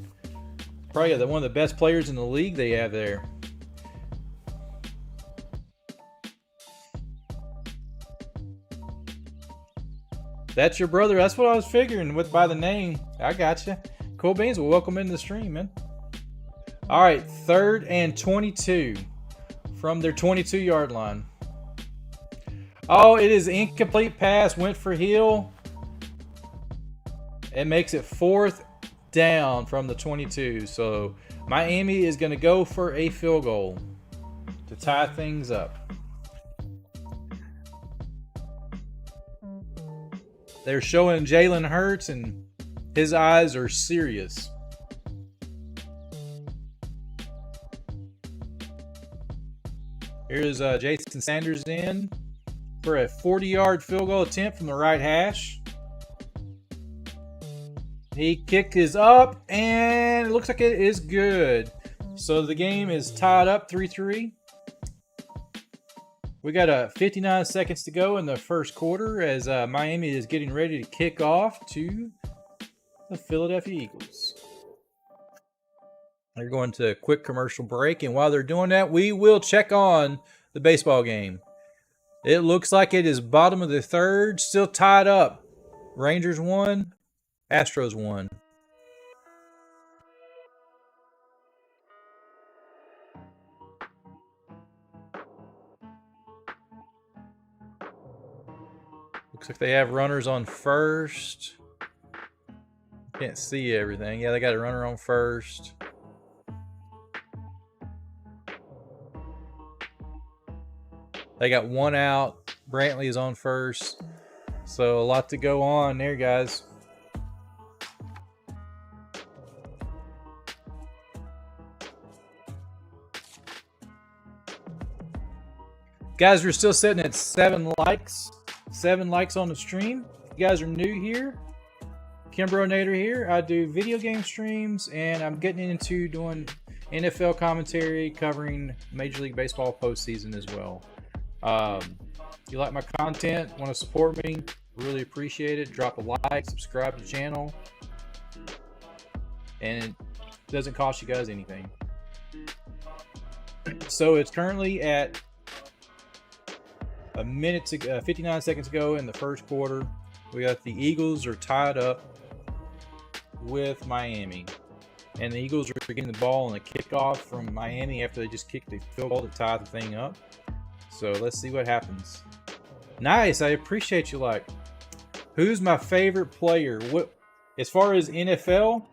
probably one of the best players in the league they have there. That's your brother. That's what I was figuring by the name. I got you. Cool beans. Well, welcome into the stream, man. All right, 3rd and 22 from their 22-yard line. Oh, it is incomplete pass. Went for Hill. It makes it 4th down from the 22. So Miami is going to go for a field goal to tie things up. They're showing Jalen Hurts, and his eyes are serious. Here's Jason Sanders in for a 40-yard field goal attempt from the right hash. He kick is up, and it looks like it is good. So the game is tied up 3-3. We got 59 seconds to go in the first quarter as Miami is getting ready to kick off to the Philadelphia Eagles. They're going to a quick commercial break, and while they're doing that, we will check on the baseball game. It looks like it is bottom of the third, still tied up. Rangers won, Astros won. Looks like they have runners on first. Can't see everything. Yeah, they got a runner on first. They got one out. Brantley is on first. So a lot to go on there, guys. Guys, we're still sitting at 7 likes. 7 likes on the stream. If you guys are new here, KimbroNator here. I do video game streams, and I'm getting into doing NFL commentary, covering Major League Baseball postseason as well. If you like my content, want to support me, really appreciate it. Drop a like, subscribe to the channel, and it doesn't cost you guys anything. So it's currently at a minute to 59 seconds ago in the first quarter. We got the Eagles are tied up with Miami, and the Eagles are getting the ball on a kickoff from Miami after they just kicked the field goal to tie the thing up. So let's see what happens. Nice, I appreciate you. Like, who's my favorite player? What, as far as NFL,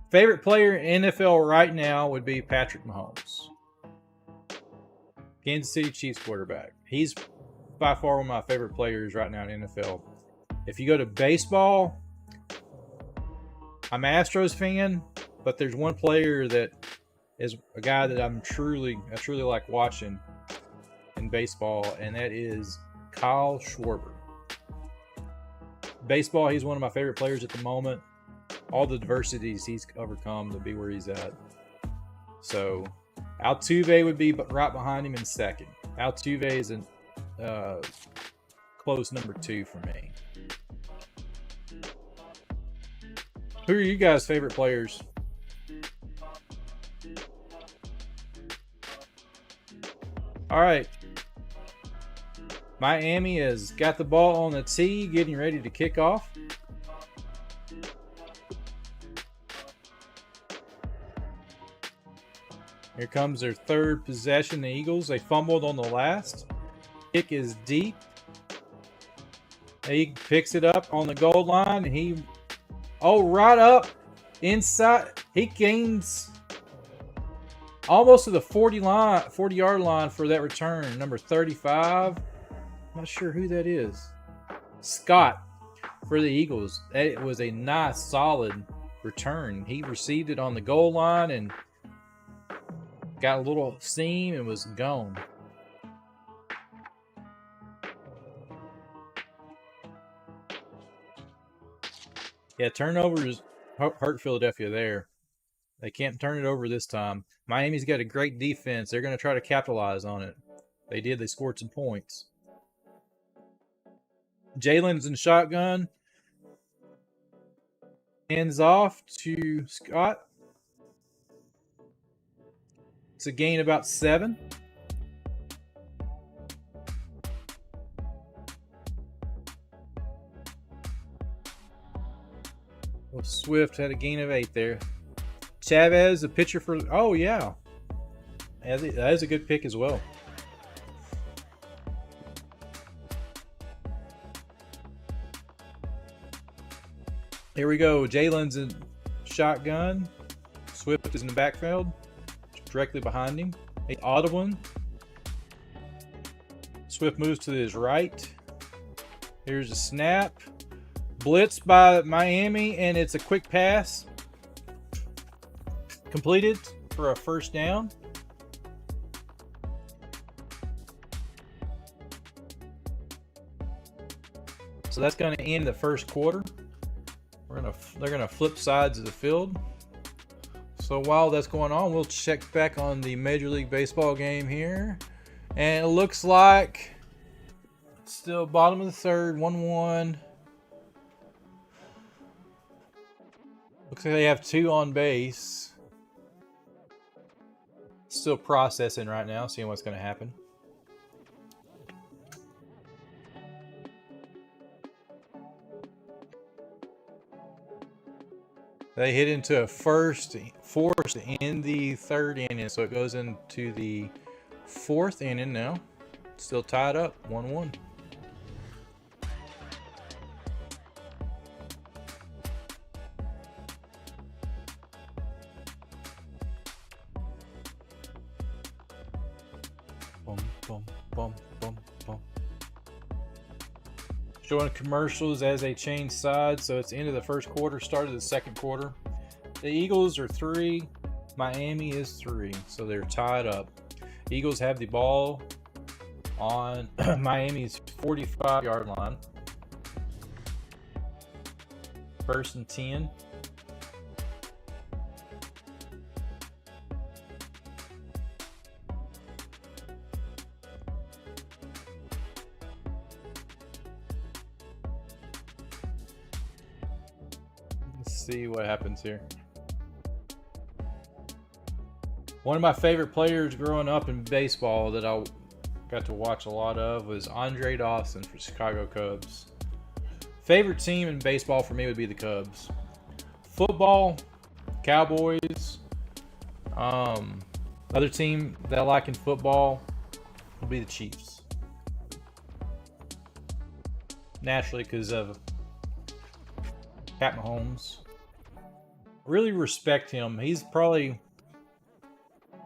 favorite player in NFL right now would be Patrick Mahomes, Kansas City Chiefs quarterback. He's by far one of my favorite players right now in NFL. If you go to baseball, I'm an Astros fan, but there's one player that is a guy that I truly like watching in baseball, and that is Kyle Schwarber. Baseball, he's one of my favorite players at the moment. All the adversities he's overcome to be where he's at. So Altuve would be right behind him in second. Altuve is a close number 2 for me. Who are you guys' favorite players? All right. Miami has got the ball on the tee, getting ready to kick off. Here comes their third possession, the Eagles. They fumbled on the last. Kick is deep. He picks it up on the goal line, and right up inside. He gains almost to the 40-yard line for that return. Number 35. Not sure who that is. Scott for the Eagles. It was a nice, solid return. He received it on the goal line and got a little seam and was gone. Yeah, turnovers hurt Philadelphia there. They can't turn it over this time. Miami's got a great defense. They're going to try to capitalize on it. They did. They scored some points. Jalen's in shotgun. Hands off to Scott. It's a gain about 7. Well, Swift had a gain of 8 there. Chavez, a pitcher for... Oh, yeah. That is a good pick as well. Here we go. Jalen's in shotgun. Swift is in the backfield, directly behind him. A audible. Swift moves to his right. Here's a snap. Blitz by Miami, and it's a quick pass. Completed for a first down. So that's going to end the first quarter. They're gonna flip sides of the field. So while that's going on, we'll check back on the Major League Baseball game here, and it looks like still bottom of the third, 1-1. Looks like they have 2 on base. Still processing right now, seeing what's going to happen. They hit into a fourth in the third inning, so it goes into the 4th inning now. Still tied up, 1-1. Boom, boom, boom, boom, boom. Showing commercials as they change sides, so it's the end of the first quarter, start of the second quarter. The Eagles are 3, Miami is 3, so they're tied up. Eagles have the ball on Miami's 45-yard line. 1st and 10. See what happens here. One of my favorite players growing up in baseball that I got to watch a lot of was Andre Dawson for Chicago Cubs. Favorite team in baseball for me would be the Cubs. Football, Cowboys. Other team that I like in football would be the Chiefs. Naturally, because of Pat Mahomes. Really respect him. He's probably, I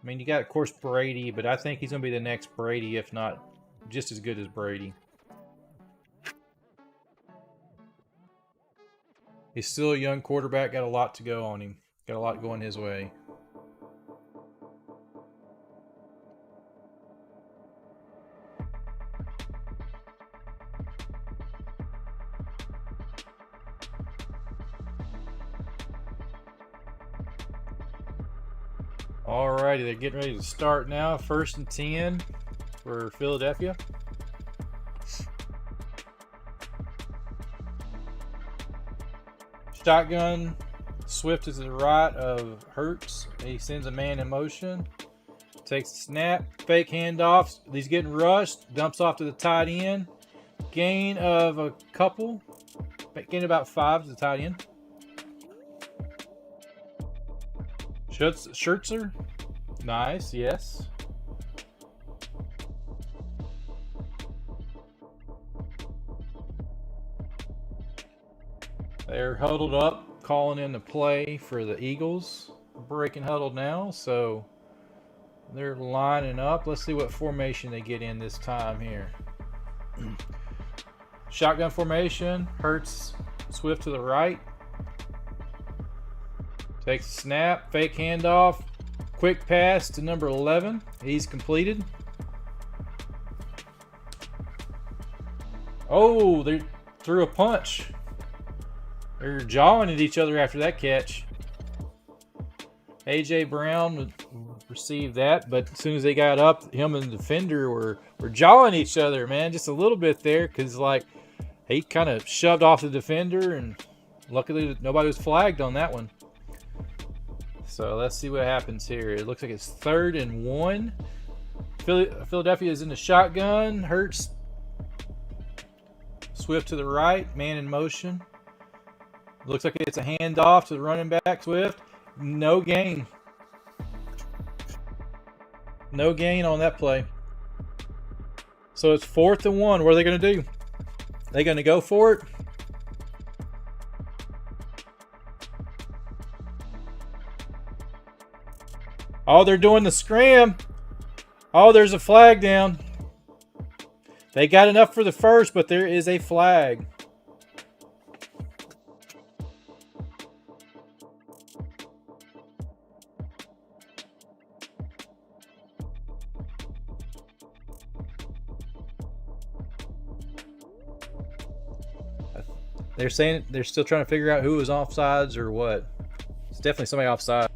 mean, you got, of course, Brady, but I think he's going to be the next Brady, if not just as good as Brady. He's still a young quarterback, got a lot to go on him. Got a lot going his way. Alrighty, they're getting ready to start now. 1st and 10 for Philadelphia. Shotgun. Swift is to the right of Hurts. He sends a man in motion. Takes the snap. Fake handoffs. He's getting rushed. Dumps off to the tight end. Gain of a couple. Gain about 5 to the tight end. Scherzer. Nice, yes. They're huddled up, calling in the play for the Eagles. Breaking huddle now, so they're lining up. Let's see what formation they get in this time here. Shotgun formation. Hurts, Swift to the right. Takes a snap, fake handoff, quick pass to number 11. He's completed. Oh, they threw a punch. They're jawing at each other after that catch. A.J. Brown received that, but as soon as they got up, him and the defender were jawing each other, man, just a little bit there, because like he kind of shoved off the defender, and luckily nobody was flagged on that one. So let's see what happens here. It looks like it's 3rd and 1. Philadelphia is in the shotgun. Hurts. Swift to the right. Man in motion. Looks like it's a handoff to the running back. Swift. No gain. No gain on that play. So it's 4th and 1. What are they going to do? Are they going to go for it? Oh, they're doing the scram. Oh, there's a flag down. They got enough for the first, but there is a flag. They're saying they're still trying to figure out who was offsides or what. It's definitely somebody offside.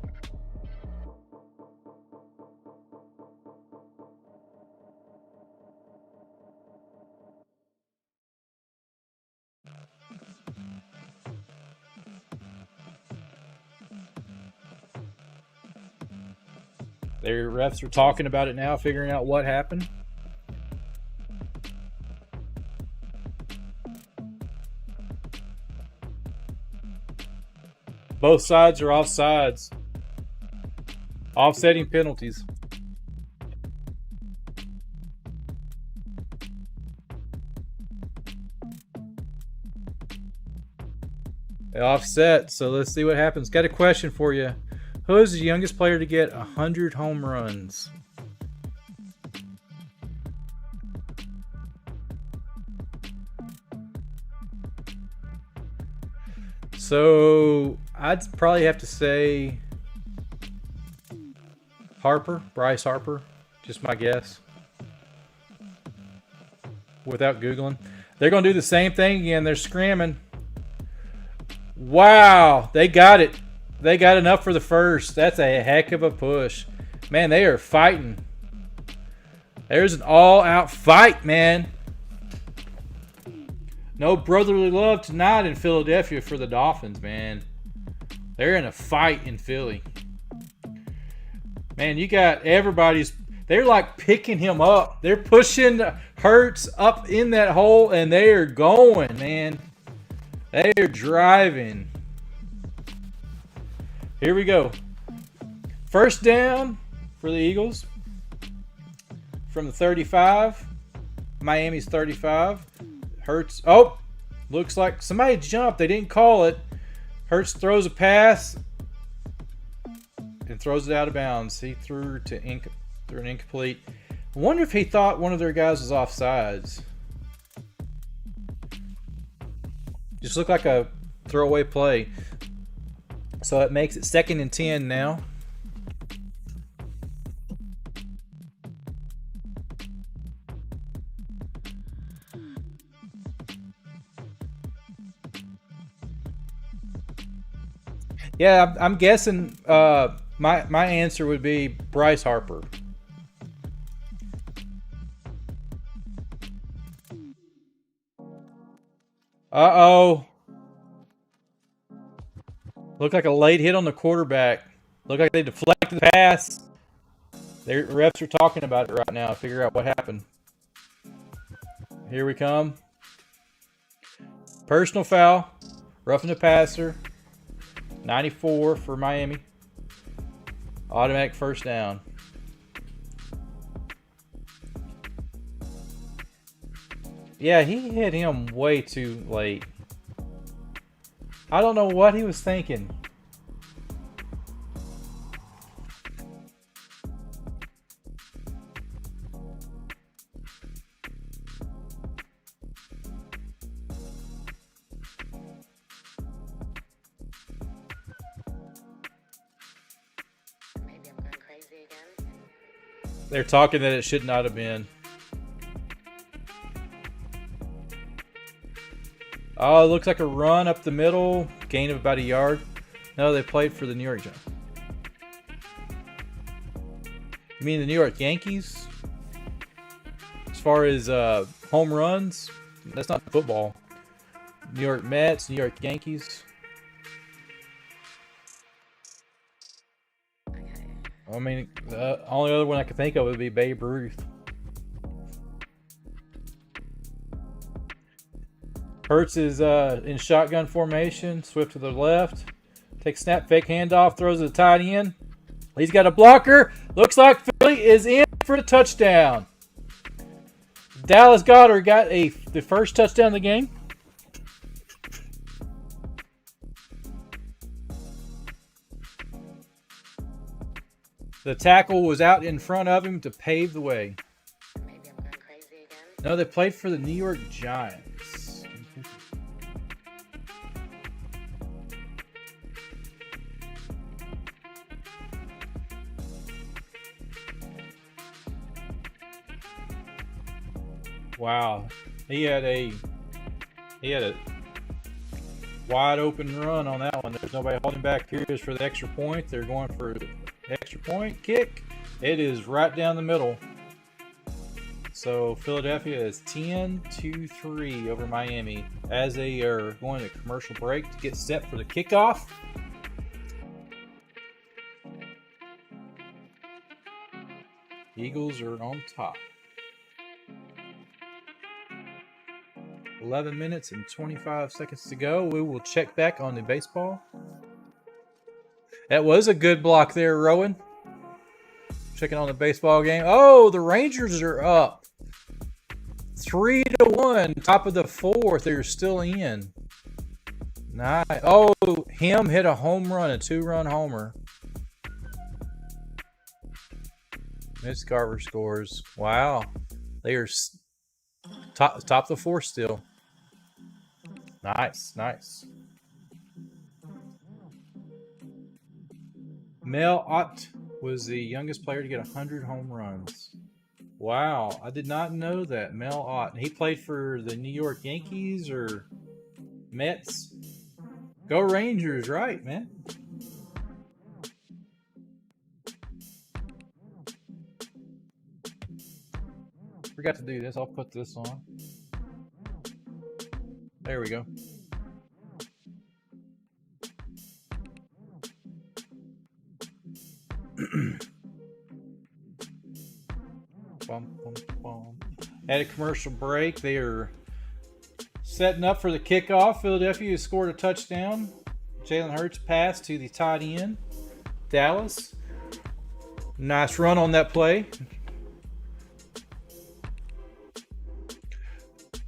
Their refs are talking about it now, figuring out what happened. Both sides are offsides. Offsetting penalties. They offset, so let's see what happens. Got a question for you. Who is the youngest player to get 100 home runs? So I'd probably have to say Harper, Bryce Harper. Just my guess. Without Googling. They're going to do the same thing again. They're scramming. Wow, they got it. They got enough for the first. That's a heck of a push. Man, they are fighting. There's an all-out fight, man. No brotherly love tonight in Philadelphia for the Dolphins, man. They're in a fight in Philly. Man, you got everybody's... They're like picking him up. They're pushing Hurts up in that hole, and they are going, man. They are driving. Here we go. First down for the Eagles. From the 35. Miami's 35. Hurts. Oh, looks like somebody jumped. They didn't call it. Hurts throws a pass and throws it out of bounds. He threw an incomplete. I wonder if he thought one of their guys was offsides. Just looked like a throwaway play. So it makes it 2nd and 10 now. Yeah, I'm guessing my answer would be Bryce Harper. Uh-oh. Looked like a late hit on the quarterback. Looked like they deflected the pass. Their refs are talking about it right now to figure out what happened. Here we come. Personal foul. Roughing the passer. 94 for Miami. Automatic first down. Yeah, he hit him way too late. I don't know what he was thinking. Maybe I'm going crazy again. They're talking that it should not have been. Oh, it looks like a run up the middle. Gain of about a yard. No, they played for the New York Giants. You mean the New York Yankees? As far as home runs, that's not football. New York Mets, New York Yankees. Okay. I mean, the only other one I could think of would be Babe Ruth. Hurts is in shotgun formation. Swift to the left. Takes snap, fake handoff, throws it to tight end. He's got a blocker. Looks like Philly is in for the touchdown. Dallas Goedert got the first touchdown of the game. The tackle was out in front of him to pave the way. Maybe I'm going crazy again. No, they played for the New York Giants. Wow, he had a wide open run on that one. There's nobody holding back. Here is for the extra point. They're going for the extra point kick. It is right down the middle. So Philadelphia is 10-3 over Miami as they are going to commercial break to get set for the kickoff. Eagles are on top. 11 minutes and 25 seconds to go. We will check back on the baseball. That was a good block there, Rowan. Checking on the baseball game. Oh, the Rangers are up 3-1. Top of the fourth. They're still in. Nice. Oh, him hit a home run, a 2-run homer. Miss Carver scores. Wow. They are top of the fourth still. Nice, nice. Mel Ott was the youngest player to get 100 home runs. Wow, I did not know that. Mel Ott. He played for the New York Yankees or Mets. Go Rangers, right, man? Forgot to do this. I'll put this on. There we go. Bum, bum, bum. At a commercial break, they are setting up for the kickoff. Philadelphia has scored a touchdown. Jalen Hurts pass to the tight end. Dallas. Nice run on that play.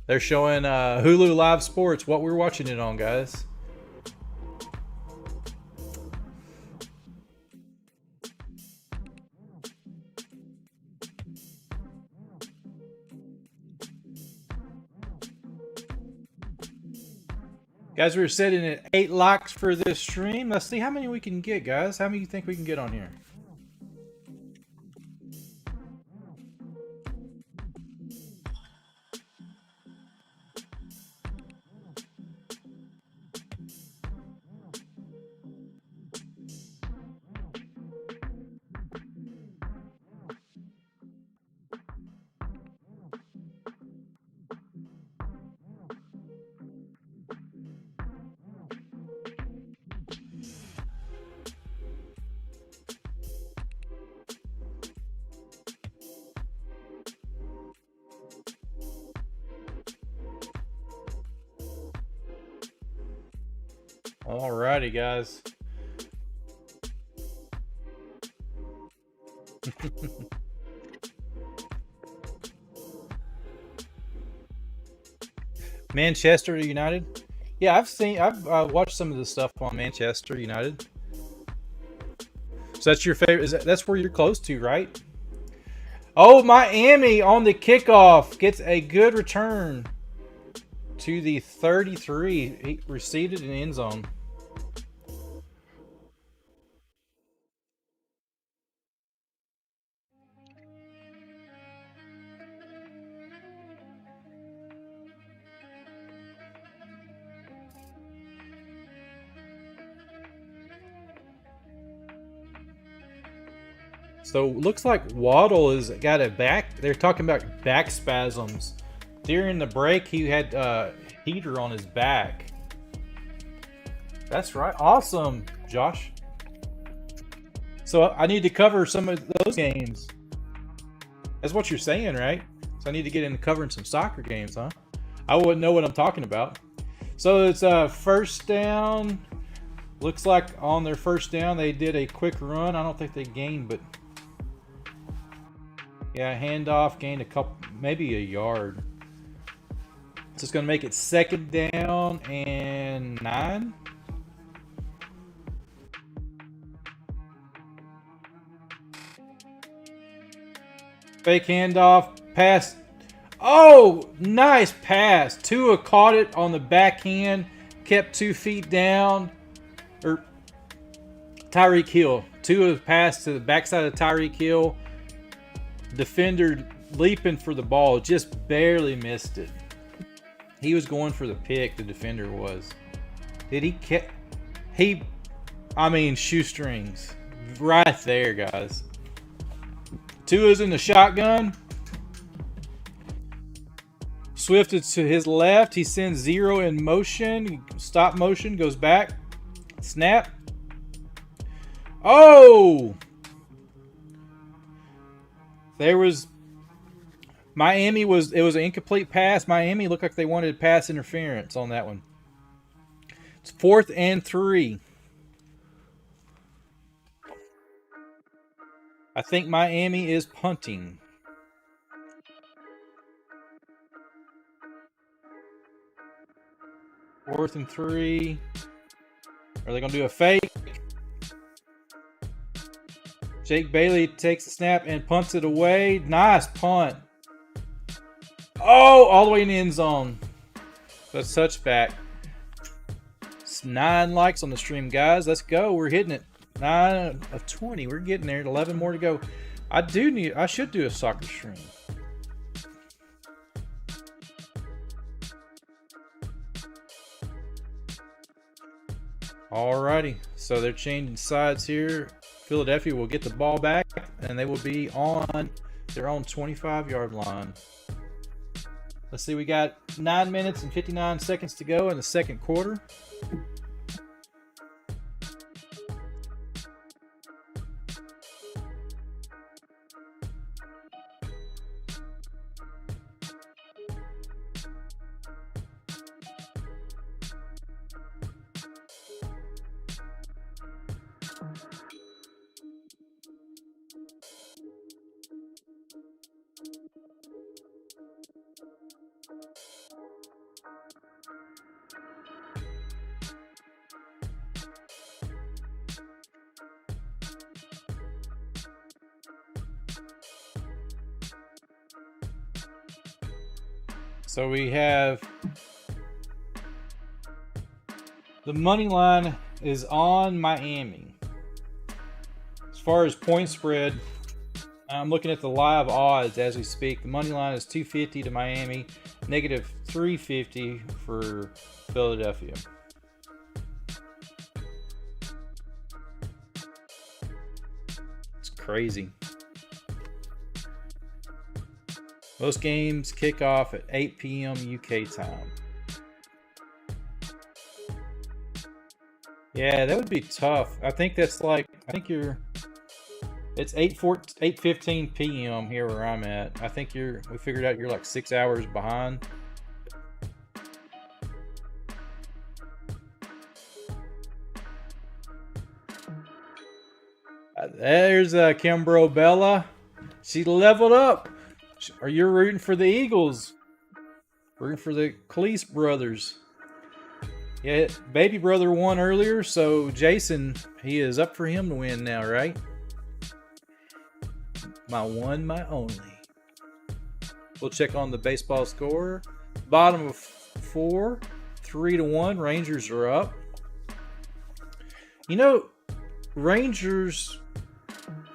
They're showing Hulu Live Sports, what we're watching it on, guys. Guys, we're sitting at 8 likes for this stream. Let's see how many we can get, guys. How many do you think we can get on here? Alrighty, guys. Manchester United. Yeah, I've watched some of the stuff on Manchester United. So that's your favorite? That's where you're close to, right? Oh, Miami on the kickoff gets a good return to the 33. He received it in the end zone. So looks like Waddle has got a back. They're talking about back spasms. During the break, he had heater on his back. That's right. Awesome, Josh. So I need to cover some of those games. That's what you're saying, right? So I need to get into covering some soccer games, huh? I wouldn't know what I'm talking about. So it's first down. Looks like on their first down, they did a quick run. I don't think they gained, but yeah, handoff, gained a couple, maybe a yard. So it's going to make it second down and 9. Fake handoff. Pass. Oh, nice pass. Tua caught it on the backhand. Kept 2 feet down. Or Tyreek Hill. Tua passed to the backside of Tyreek Hill. Defender leaping for the ball. Just barely missed it. He was going for the pick, the defender was. Did he catch? I mean, shoestrings. Right there, guys. Tua's in the shotgun. Swift is to his left. He sends 0 in motion. Stop motion, goes back. Snap. Oh! There was... Miami was... It was an incomplete pass. Miami looked like they wanted pass interference on that one. It's 4th and 3. I think Miami is punting. Fourth and 3. Are they going to do a fake? Jake Bailey takes the snap and punts it away. Nice punt. Oh, all the way in the end zone. That's touchback. It's 9 likes on the stream, guys. Let's go. We're hitting it. 9 of 20. We're getting there. 11 more to go. I should do a soccer stream. Alrighty, so they're changing sides here. Philadelphia will get the ball back, and they will be on their own 25-yard line. Let's see, we got 9 minutes and 59 seconds to go in the second quarter. So we have the money line is on Miami. As far as point spread, I'm looking at the live odds as we speak. The money line is 250 to Miami, negative 350 for Philadelphia. It's crazy. Most games kick off at 8 p.m. UK time. Yeah, that would be tough. I think that's like, it's 8:15 p.m. here where I'm at. I think we figured out you're like 6 hours behind. There's Kimbro Bella. She leveled up. Are you rooting for the Eagles? Rooting for the Cleese brothers. Yeah, baby brother won earlier, so Jason, he is up for him to win now, right? My one, my only. We'll check on the baseball score. Bottom of 4, 3-1. Rangers are up. You know, Rangers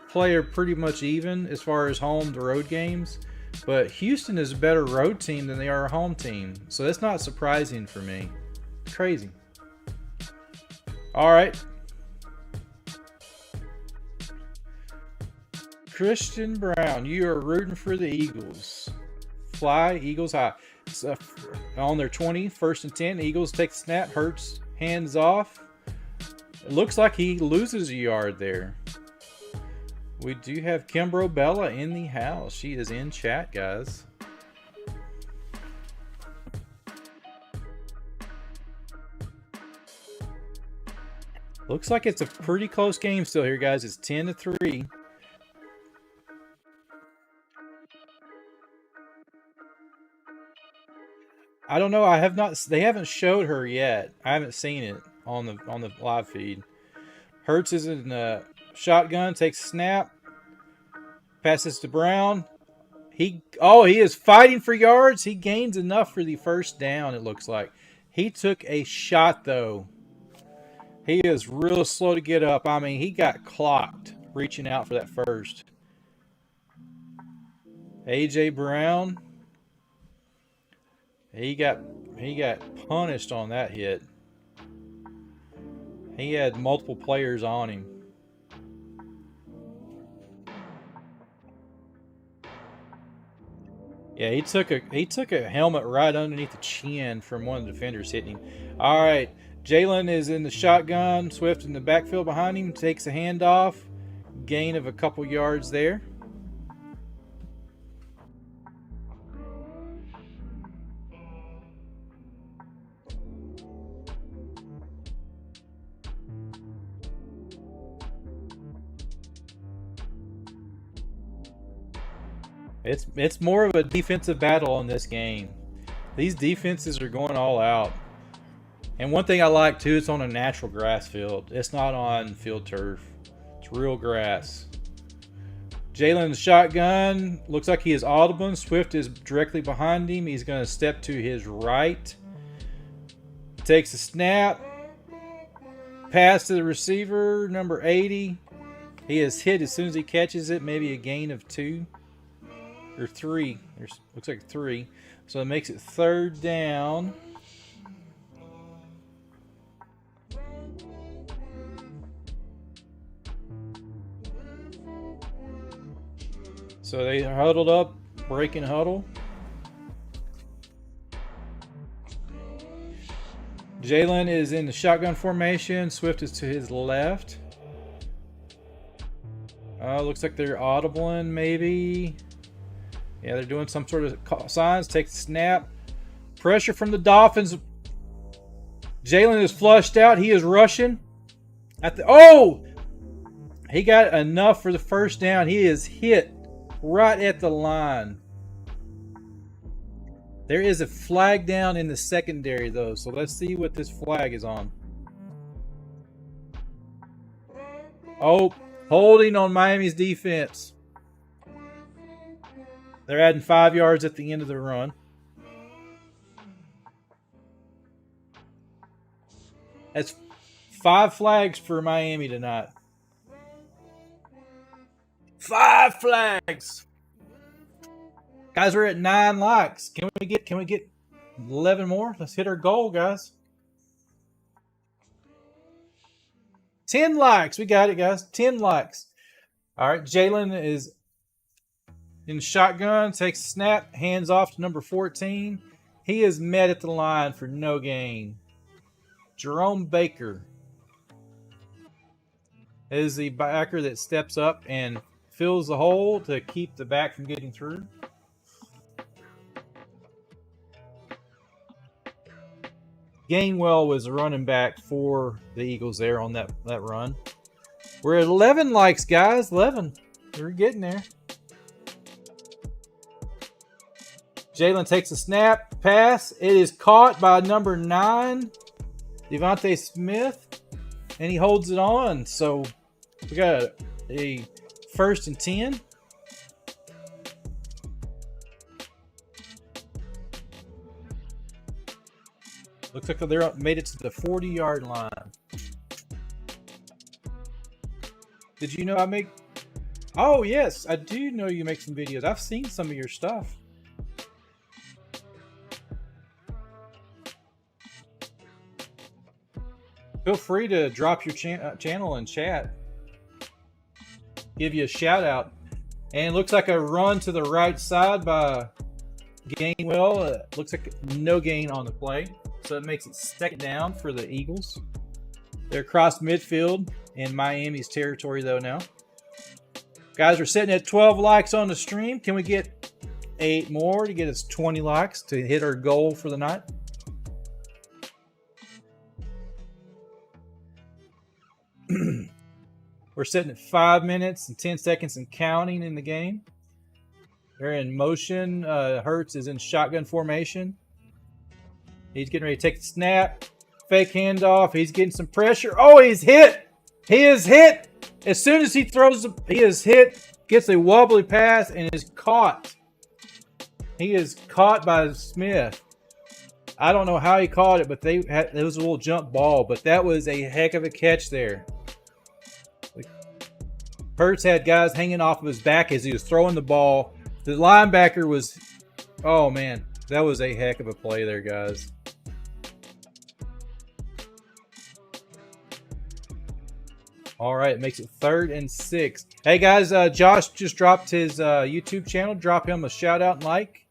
play are pretty much even as far as home to road games. But Houston is a better road team than they are a home team. So that's not surprising for me. It's crazy. All right. Christian Brown, you are rooting for the Eagles. Fly, Eagles high. So on their 20, 1st and 10, Eagles take the snap. Hurts, hands off. It looks like he loses a yard there. We do have Kimbro Bella in the house. She is in chat, guys. Looks like it's a pretty close game still here, guys. It's 10-3. I don't know. I have not. They haven't showed her yet. I haven't seen it on the live feed. Hurts is in shotgun, takes snap, passes to Brown. He is fighting for yards. He gains enough for the first down, it looks like. He took a shot, though. He is real slow to get up. I mean, he got clocked reaching out for that first. A.J. Brown. He got punished on that hit. He had multiple players on him. Yeah, he took a helmet right underneath the chin from one of the defenders hitting him. All right, Jalen is in the shotgun. Swift in the backfield behind him. Takes a handoff. Gain of a couple yards there. It's more of a defensive battle in this game. These defenses are going all out. And one thing I like too, it's on a natural grass field. It's not on field turf. It's real grass. Jalen's shotgun. Looks like he is audible. Swift is directly behind him. He's going to step to his right. Takes a snap. Pass to the receiver, number 80. He is hit as soon as he catches it. Maybe a gain of 2. Or 3. Looks like 3. So it makes it third down. So they huddled up, breaking huddle. Jalen is in the shotgun formation. Swift is to his left. Looks like they're audibling, maybe. Yeah, they're doing some sort of signs. Take the snap. Pressure from the Dolphins. Jalen is flushed out. He is rushing. He got enough for the first down. He is hit right at the line. There is a flag down in the secondary, though. So let's see what this flag is on. Oh, holding on Miami's defense. They're adding 5 yards at the end of the run. That's 5 flags for Miami tonight. 5 flags. Guys, we're at 9 likes. Can we get 11 more? Let's hit our goal, guys. 10 likes. We got it, guys. 10 likes. All right, Jalen is in shotgun, takes a snap, hands off to number 14. He is met at the line for no gain. Jerome Baker is the backer that steps up and fills the hole to keep the back from getting through. Gainwell was a running back for the Eagles there on that run. We're at 11 likes, guys. 11. We're getting there. Jalen takes a snap, pass. It is caught by number 9, Devontae Smith, and he holds it on. So we got a first and 10. Looks like they made it to the 40-yard line. Did you know I make... Oh, yes, I do know you make some videos. I've seen some of your stuff. Feel free to drop your channel in chat. Give you a shout out. And it looks like a run to the right side by Gainwell. Looks like no gain on the play. So it makes it second down for the Eagles. They're across midfield in Miami's territory though now. Guys, we're sitting at 12 likes on the stream. Can we get 8 more to get us 20 likes to hit our goal for the night? We're sitting at 5 minutes and 10 seconds and counting in the game. They're in motion. Hurts is in shotgun formation. He's getting ready to take the snap. Fake handoff. He's getting some pressure. Oh, he's hit. He is hit. As soon as he throws, he is hit. Gets a wobbly pass and is caught He is caught by Smith. I don't know how he caught it, but it was a little jump ball, but that was a heck of a catch there. Hurts had guys hanging off of his back as he was throwing the ball. The linebacker was, oh man, that was a heck of a play there, guys. All right, it makes it 3rd and 6. Hey guys, Josh just dropped his YouTube channel. Drop him a shout out and like.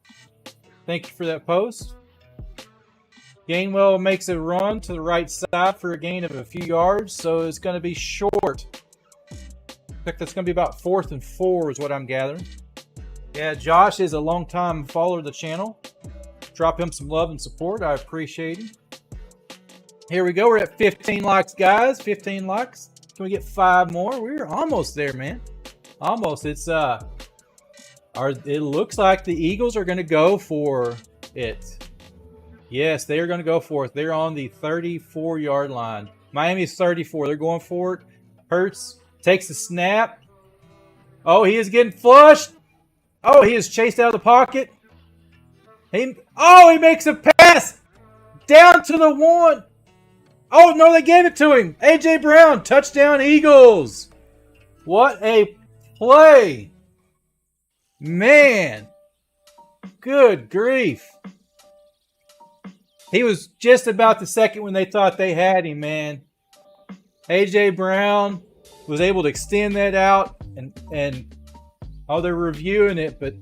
Thank you for that post. Gainwell makes a run to the right side for a gain of a few yards, so it's going to be short. I think that's going to be about 4th and 4 is what I'm gathering. Yeah, Josh is a long-time follower of the channel. Drop him some love and support. I appreciate him. Here we go. We're at 15 likes, guys. 15 likes. Can we get 5 more? We're almost there, man. Almost. It looks like the Eagles are going to go for it. Yes, they are going to go for it. They're on the 34-yard line. Miami's 34. They're going for it. Hurts takes the snap. Oh, he is getting flushed. Oh, he is chased out of the pocket. He makes a pass down to the 1. Oh, no, they gave it to him. A.J. Brown, touchdown Eagles. What a play. Man, good grief. He was just about the second when they thought they had him, man. A.J. Brown was able to extend that out, and they're reviewing it, but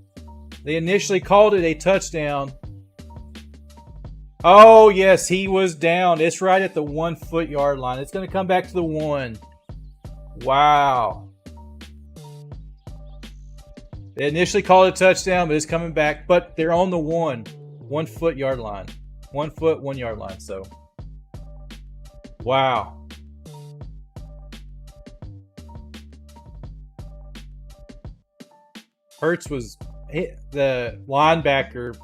they initially called it a touchdown. Oh, yes, he was down. It's right at the 1-foot-yard line. It's going to come back to the 1. Wow. They initially called it a touchdown, but it's coming back. But they're on the 1-foot-yard line. 1 foot, 1 yard line. So, wow. Hurts was the linebacker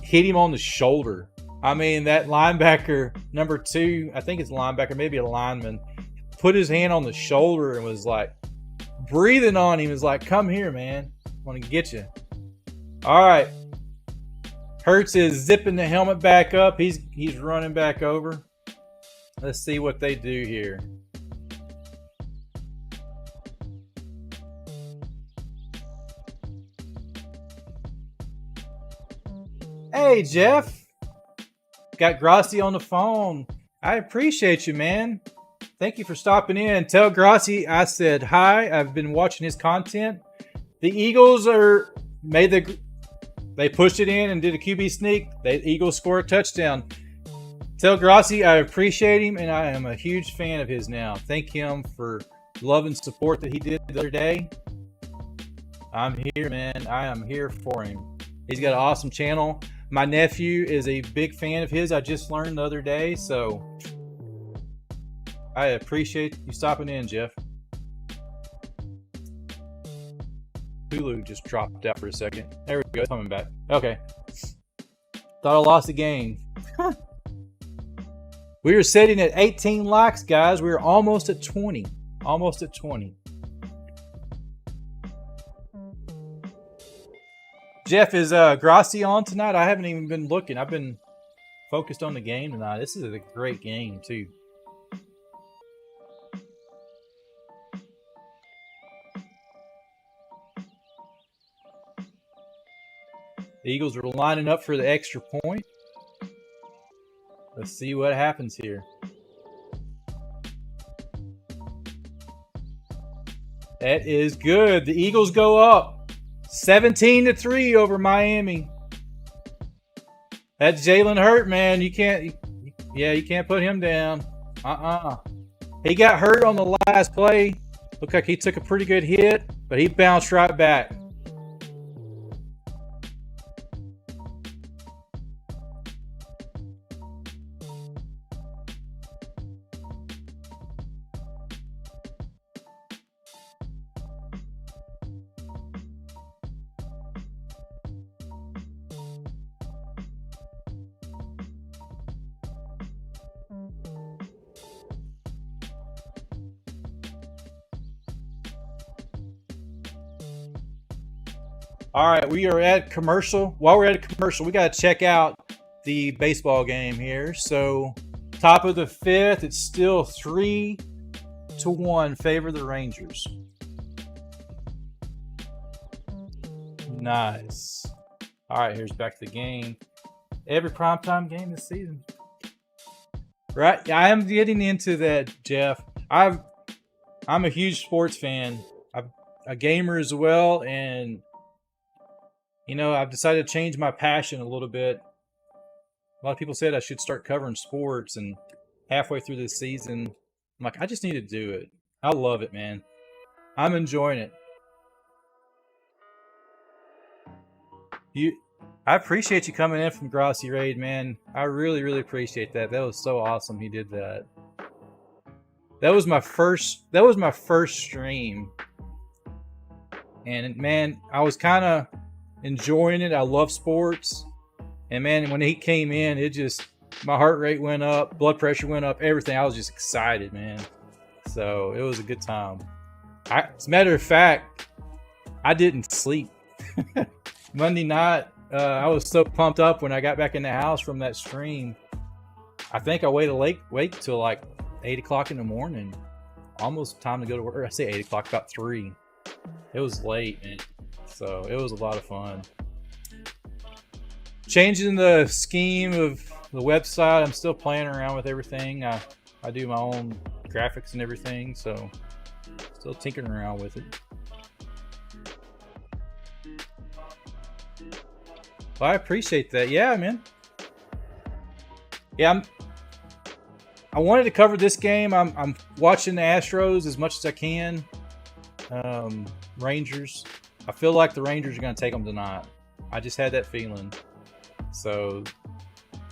hit him on the shoulder. I mean, that linebacker, number 2, I think it's a linebacker, maybe a lineman, put his hand on the shoulder and was like breathing on him. Was like, come here, man. I want to get you. All right. Hurts is zipping the helmet back up. He's running back over. Let's see what they do here. Hey, Jeff. Got Grassi on the phone. I appreciate you, man. Thank you for stopping in. Tell Grassi I said hi. I've been watching his content. The Eagles they pushed it in and did a QB sneak. The Eagles scored a touchdown. Tell Grassi I appreciate him, and I am a huge fan of his now. Thank him for love and support that he did the other day. I'm here, man. I am here for him. He's got an awesome channel. My nephew is a big fan of his. I just learned the other day, so I appreciate you stopping in, Jeff. Hulu just dropped out for a second. There we go. It's coming back. Okay. Thought I lost the game. We were sitting at 18 likes, guys. We were almost at 20. Almost at 20. Jeff, is Grassi on tonight? I haven't even been looking. I've been focused on the game tonight. This is a great game, too. The Eagles are lining up for the extra point. Let's see what happens here. That is good. The Eagles go up 17-3 over Miami. That's Jalen Hurt, man. You can't put him down. He got hurt on the last play. Looked like he took a pretty good hit, but he bounced right back. All right, we are at commercial. While we're at a commercial, we got to check out the baseball game here. So, top of the fifth, it's still 3-1 favor the Rangers. Nice. All right, here's back to the game. Every primetime game this season. Right, I am getting into that, Jeff. I'm a huge sports fan. I'm a gamer as well, and you know, I've decided to change my passion a little bit. A lot of people said I should start covering sports, and halfway through this season, I'm like, I just need to do it. I love it, man. I'm enjoying it. I appreciate you coming in from Grassy Raid, man. I really, really appreciate that. That was so awesome. He did that. That was my first stream, and man, I was kind of enjoying it. I love sports, and man, when he came in, it just, my heart rate went up, blood pressure went up, everything. I was just excited, man. So it was a good time. As a matter of fact, I didn't sleep Monday night. I was so pumped up when I got back in the house from that stream. I think I wait till like 8 o'clock in the morning. Almost time to go to work. I say 8 o'clock, about 3. It was late, man. So it was a lot of fun. Changing the scheme of the website. I'm still playing around with everything. I do my own graphics and everything. So still tinkering around with it. Well, I appreciate that. Yeah, man. Yeah, I wanted to cover this game. I'm watching the Astros as much as I can. Rangers. I feel like the Rangers are going to take them tonight. I just had that feeling. So,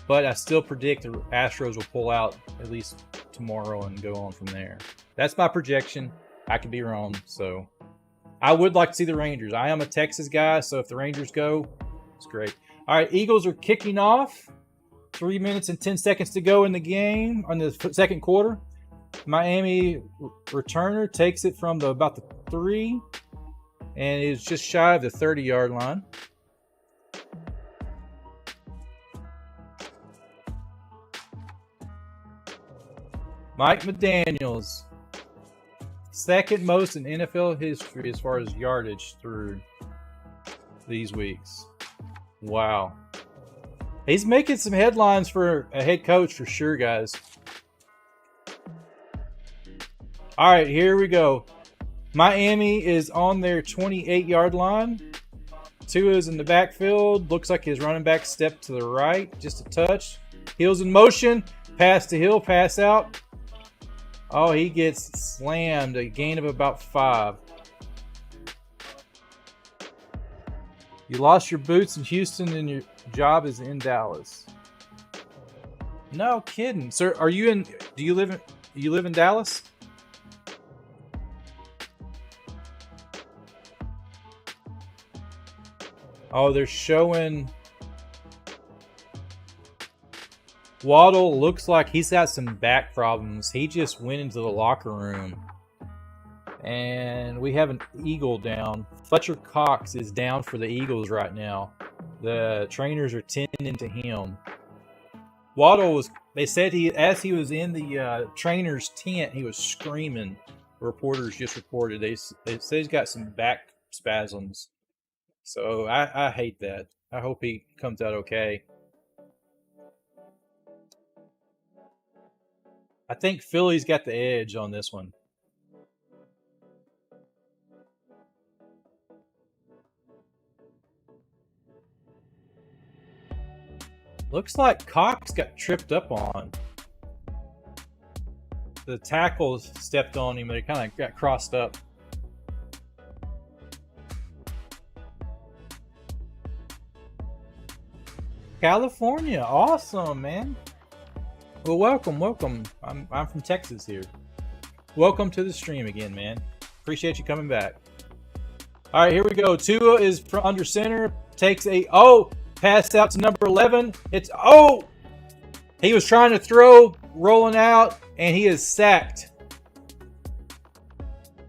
but I still predict the Astros will pull out at least tomorrow and go on from there. That's my projection. I could be wrong. So, I would like to see the Rangers. I am a Texas guy, so if the Rangers go, it's great. All right, Eagles are kicking off. 3 minutes and 10 seconds to go in the game on the second quarter. Miami returner takes it from about the 3, and is just shy of the 30-yard line. Mike McDaniels, second most in NFL history as far as yardage through these weeks. Wow. He's making some headlines for a head coach for sure, guys. All right, here we go. Miami is on their 28-yard line. Tua is in the backfield. Looks like his running back stepped to the right, just a touch. Hill's in motion. Pass to Hill, pass out. Oh, he gets slammed. A gain of about 5. You lost your boots in Houston and your job is in Dallas. No kidding. Sir, do you live in Dallas? Oh, they're showing Waddle looks like he's got some back problems. He just went into the locker room. And we have an Eagle down. Fletcher Cox is down for the Eagles right now. The trainers are tending to him. Waddle they said as he was in the trainer's tent, he was screaming. Reporters just reported. They said he's got some back spasms. So I hate that. I hope he comes out okay. I think Philly's got the edge on this one. Looks like Cox got tripped up on. The tackles stepped on him, but it kind of got crossed up. California, awesome, man. Well, welcome. I'm from Texas here. Welcome to the stream again, man. Appreciate you coming back. All right, here we go. Tua is from under center, takes pass out to number 11. He was trying to throw, rolling out, and he is sacked.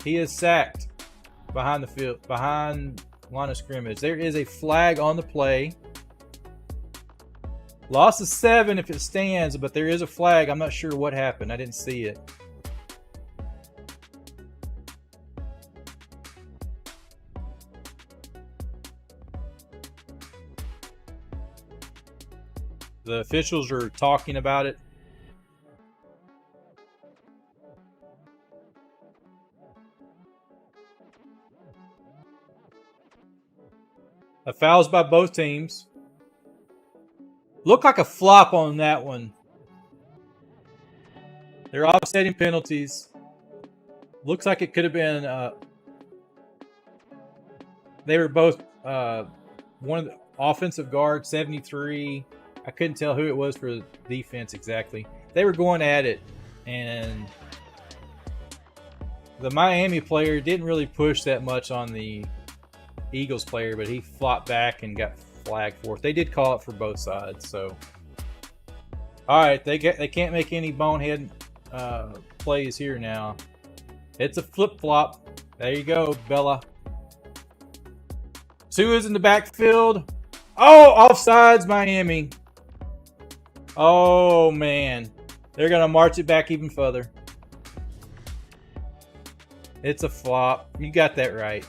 He is sacked behind the field, behind line of scrimmage. There is a flag on the play. Loss of 7 if it stands, but there is a flag. I'm not sure what happened. I didn't see it. The officials are talking about it. A fouls by both teams. Looked like a flop on that one. They're offsetting penalties. Looks like it could have been. They were both one of the offensive guards, 73. I couldn't tell who it was for defense exactly. They were going at it, and the Miami player didn't really push that much on the Eagles player, but he flopped back and got flagged for it. They did call it for both sides, so all right, they can't make any bonehead plays here now. It's a flip flop. There you go, Bella. Two is in the backfield. Oh, offsides, Miami. Oh man, they're gonna march it back even further. It's a flop. You got that right.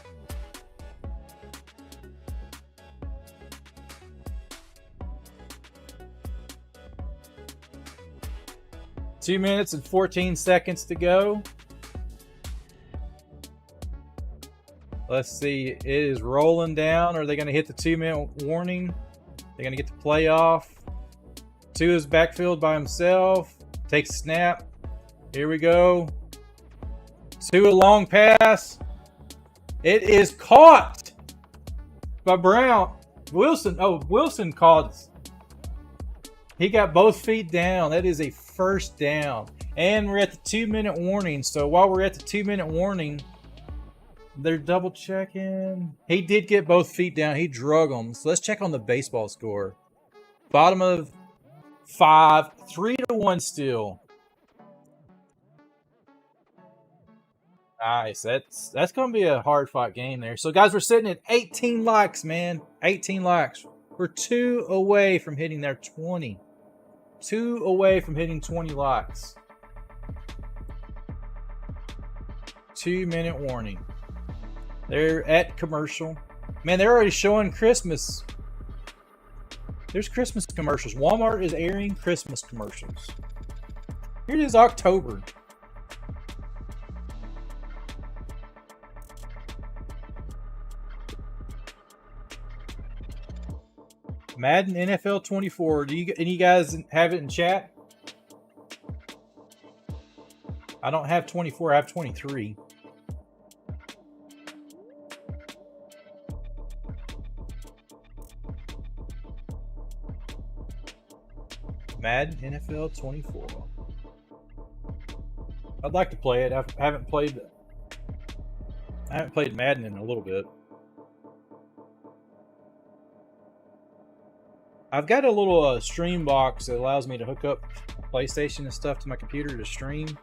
Two minutes and 14 seconds to go. Let's see. It is rolling down. Are they going to hit the 2-minute warning? They're going to get the playoff. Two is backfield by himself. Takes a snap. Here we go. Two, a long pass. It is caught by Brown. Wilson. Oh, Wilson caught it. He got both feet down. That is a first down. And we're at the 2-minute warning. So while we're at the 2-minute warning, they're double checking. He did get both feet down. He drug them. So let's check on the baseball score. Bottom of 5, 3-1 still. Nice. That's going to be a hard fought game there. So guys, we're sitting at 18 likes, man. 18 likes. We're 2 away from hitting their 20. 2 away from hitting 20 likes. 2-minute warning. They're at commercial. Man, they're already showing Christmas. There's Christmas commercials. Walmart is airing Christmas commercials. Here it is, October. Madden NFL 24. Do you any guys have it in chat? I don't have 24. I have 23. Madden NFL 24. I'd like to play it. I haven't played Madden in a little bit. I've got a little stream box that allows me to hook up PlayStation and stuff to my computer to stream,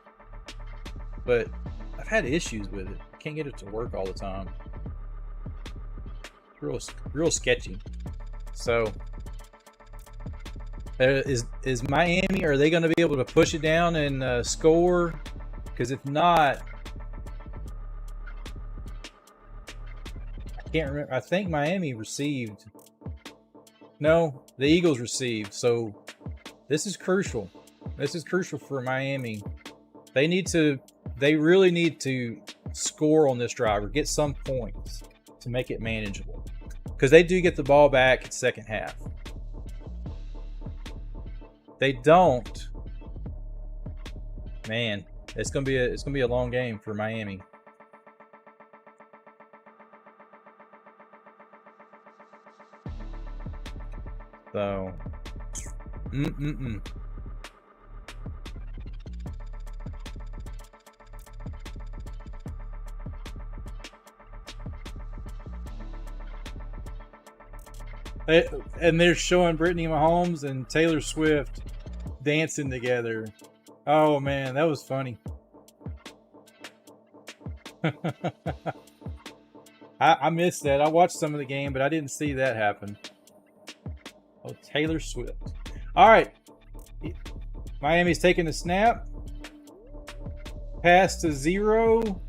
but I've had issues with it. I can't get it to work all the time. It's real sketchy. So, is Miami? Are they going to be able to push it down and score? Because if not, I can't remember. I think Miami received. No, the Eagles received. So this is crucial. This is crucial for Miami. They really need to score on this drive or get some points to make it manageable. Because they do get the ball back in second half. They don't. Man, it's gonna be a long game for Miami. So, And they're showing Brittany Mahomes and Taylor Swift dancing together. Oh man, that was funny. I missed that. I watched some of the game, but I didn't see that happen. Oh, Taylor Swift. All right. Miami's taking the snap. Pass to 0.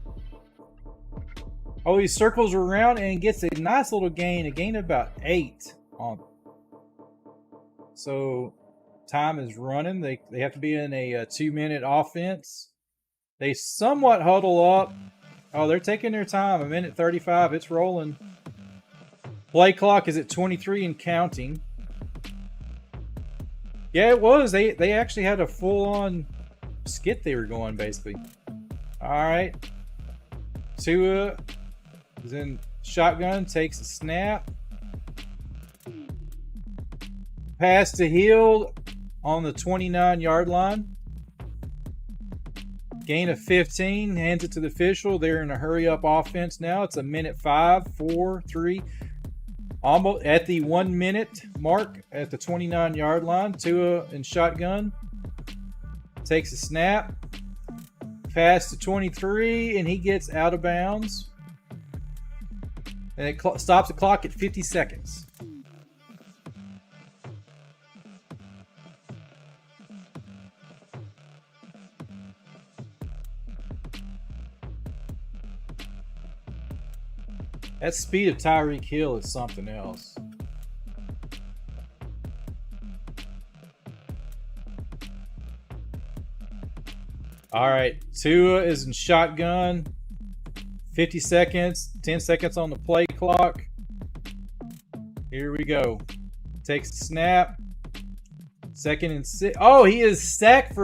Oh, he circles around and gets a nice little gain. A gain of about 8 on it. So time is running. They have to be in a 2-minute offense. They somewhat huddle up. Oh, they're taking their time. 1:35. It's rolling. Play clock is at 23 and counting. Yeah, it was. They actually had a full-on skit they were going, basically. All right. Tua is in shotgun, takes a snap. Pass to Hill on the 29-yard line. Gain of 15, hands it to the official. They're in a hurry-up offense now. It's 1:05, 4, 3. Almost at the 1-minute mark at the 29-yard line. Tua in shotgun. Takes a snap. Pass to 23, and he gets out of bounds. And it stops the clock at 50 seconds. That speed of Tyreek Hill is something else. All right, Tua is in shotgun. 50 seconds, 10 seconds on the play clock. Here we go. Takes the snap. 2nd and 6. Oh, he is sacked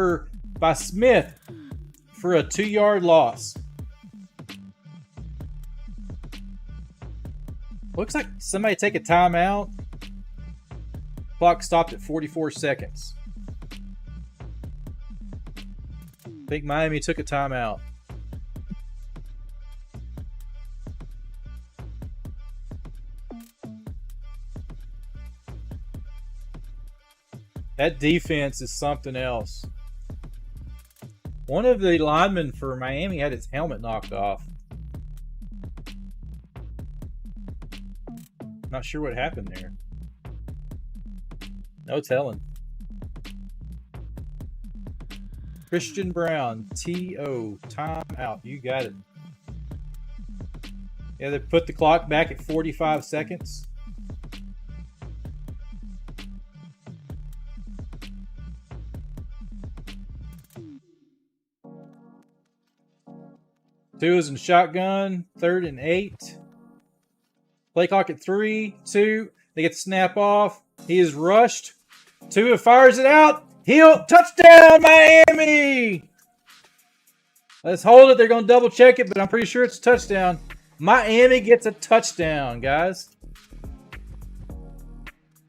by Smith for a 2-yard loss. Looks like somebody take a timeout. Clock stopped at 44 seconds. I think Miami took a timeout. That defense is something else. One of the linemen for Miami had his helmet knocked off. Not sure what happened there. No telling. Christian Brown, TO, timeout. You got it. Yeah, they put the clock back at 45 seconds. Tua's in shotgun, 3rd and 8. Play clock at 3, 2. They get the snap off. He is rushed. Tua fires it out. Hill, touchdown, Miami! Let's hold it. They're going to double check it, but I'm pretty sure it's a touchdown. Miami gets a touchdown, guys.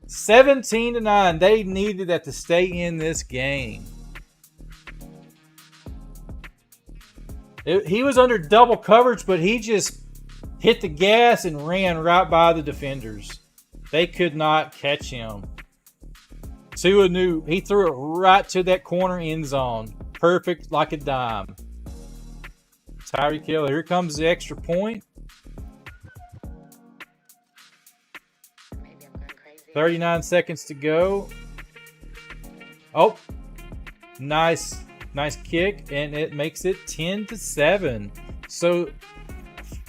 17-9. They needed that to stay in this game. He was under double coverage, but he just hit the gas and ran right by the defenders. They could not catch him. Tua knew. He threw it right to that corner end zone. Perfect like a dime. Tyreek Hill. Here comes the extra point. 39 seconds to go. Oh, nice kick, and it makes it 10-7. So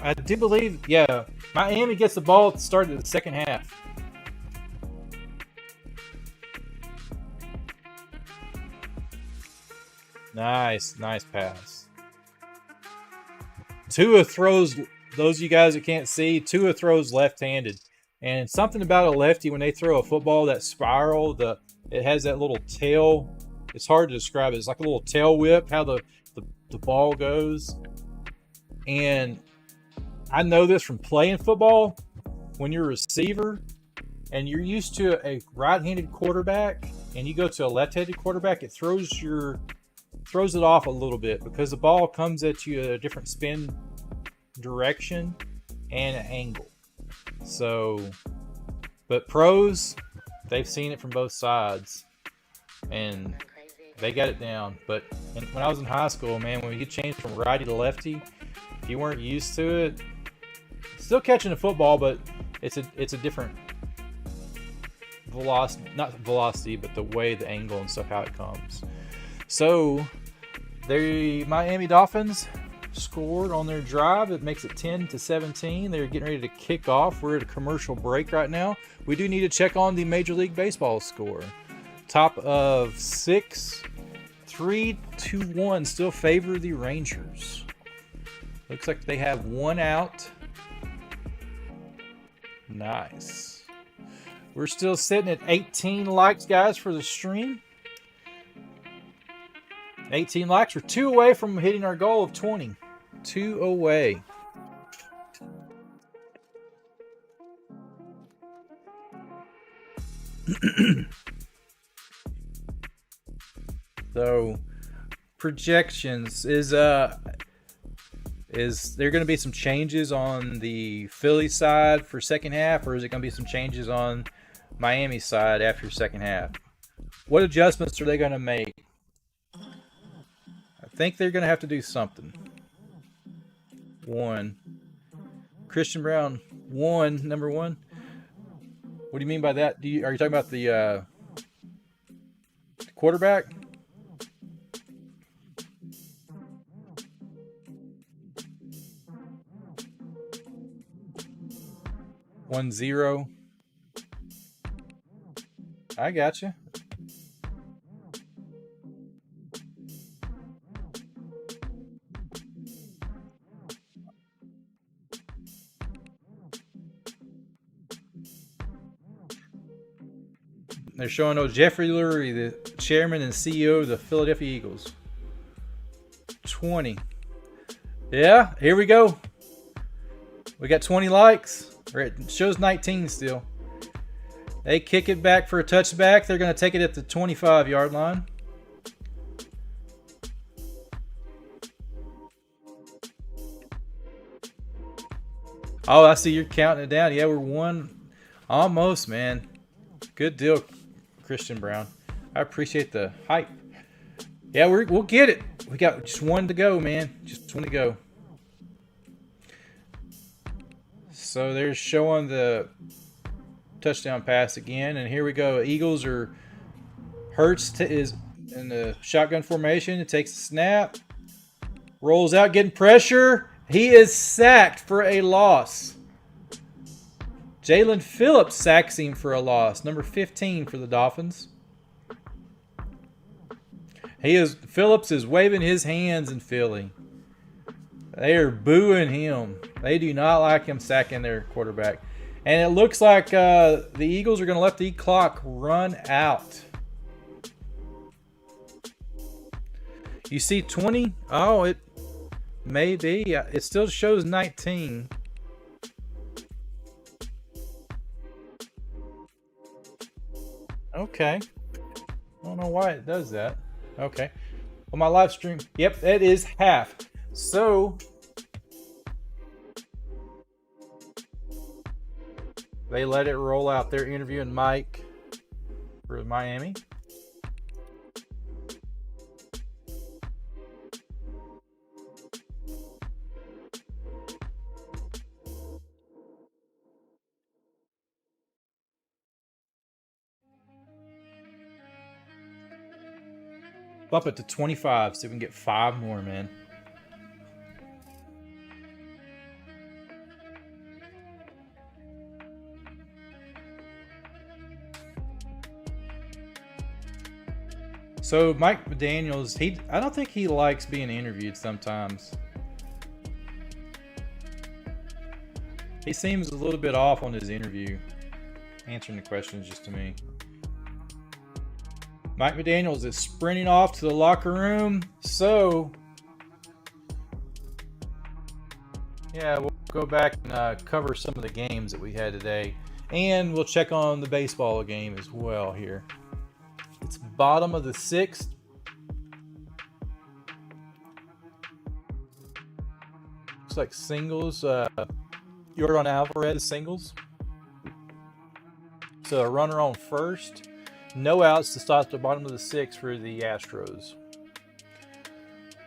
I do believe, yeah, Miami gets the ball at the start of the second half. Nice pass. Tua throws, those of you guys that can't see, Tua throws left-handed. And something about a lefty, when they throw a football, that spiral, it has that little tail. It's hard to describe it. It's like a little tail whip, how the ball goes. And I know this from playing football. When you're a receiver and you're used to a right-handed quarterback and you go to a left-handed quarterback, it throws it off a little bit because the ball comes at you at a different spin direction and an angle. So, but pros, they've seen it from both sides and they got it down. But when I was in high school, man, when you change from righty to lefty, if you weren't used to it, Still catching the football, but it's a different velocity, not velocity, but the way, the angle and stuff, how it comes. So the Miami Dolphins scored on their drive. It makes it 10-17. They're getting ready to kick off. We're at a commercial break right now. We do need to check on the Major League Baseball score. Top of 6, 3-1 still favor the Rangers. Looks like they have one out. Nice. We're still sitting at 18 likes, guys, for the stream. 18 likes. We're 2 away from hitting our goal of 20. 2 away. So, projections is there going to be some changes on the Philly side for second half, or is it going to be some changes on Miami side after second half? What adjustments are they going to make? I think they're going to have to do something. One. Christian Brown, number one. What do you mean by that? Are you talking about the quarterback? One zero. I got you. They're showing Jeffrey Lurie, the chairman and CEO of the Philadelphia Eagles. 20. Yeah, here we go. We got 20 likes. It shows 19 still. They kick it back for a touchback. They're going to take it at the 25-yard line. Oh, I see you're counting it down. Yeah, we're one. Almost, man. Good deal, Christian Brown. I appreciate the hype. Yeah, we'll get it. We got just one to go, man. Just one to go. So they're showing the touchdown pass again, and here we go. Eagles are Hurts is in the shotgun formation. It takes a snap, rolls out, getting pressure. He is sacked for a loss. Jalen Phillips sacks him for a loss. Number 15 for the Dolphins. Phillips is waving his hands in Philly. They are booing him. They do not like him sacking their quarterback. And it looks like the Eagles are going to let the clock run out. You see 20? Oh, it may be. It still shows 19. Okay. I don't know why it does that. Okay. Well, my live stream. Yep, it is half. So they let it roll out. They're interviewing Mike for Miami. Bump it to 25 so we can get 5 more, man. So Mike McDaniels, I don't think he likes being interviewed sometimes. He seems a little bit off on his interview, answering the questions just to me. Mike McDaniels is sprinting off to the locker room. So, yeah, we'll go back and cover some of the games that we had today. And we'll check on the baseball game as well here. It's bottom of the 6th. Looks like singles. Yordan Alvarez singles. So a runner on first. No outs to start the bottom of the 6th for the Astros.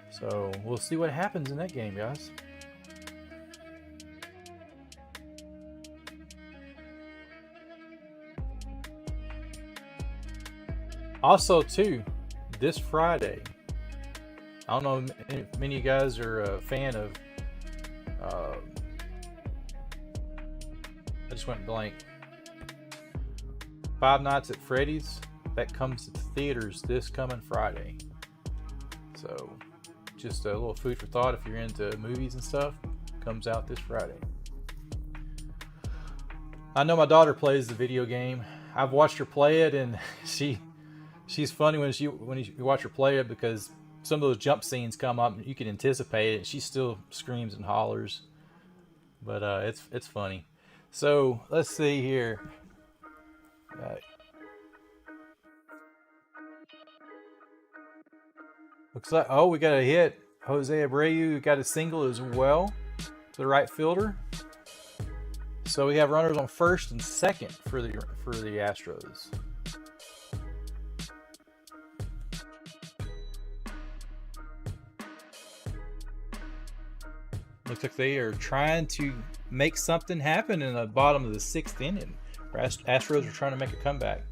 So we'll see what happens in that game, guys. Also, too, this Friday, I don't know if many of you guys are a fan of. I just went blank. Five Nights at Freddy's. That comes to theaters this coming Friday. So, just a little food for thought if you're into movies and stuff. Comes out this Friday. I know my daughter plays the video game. I've watched her play it, and she's funny when you watch her play it, because some of those jump scenes come up and you can anticipate it. She still screams and hollers, but it's funny. So let's see here. Looks like, we got a hit. Jose Abreu got a single as well to the right fielder. So we have runners on first and second for the Astros. Looks like they are trying to make something happen in the bottom of the sixth inning. Astros are trying to make a comeback.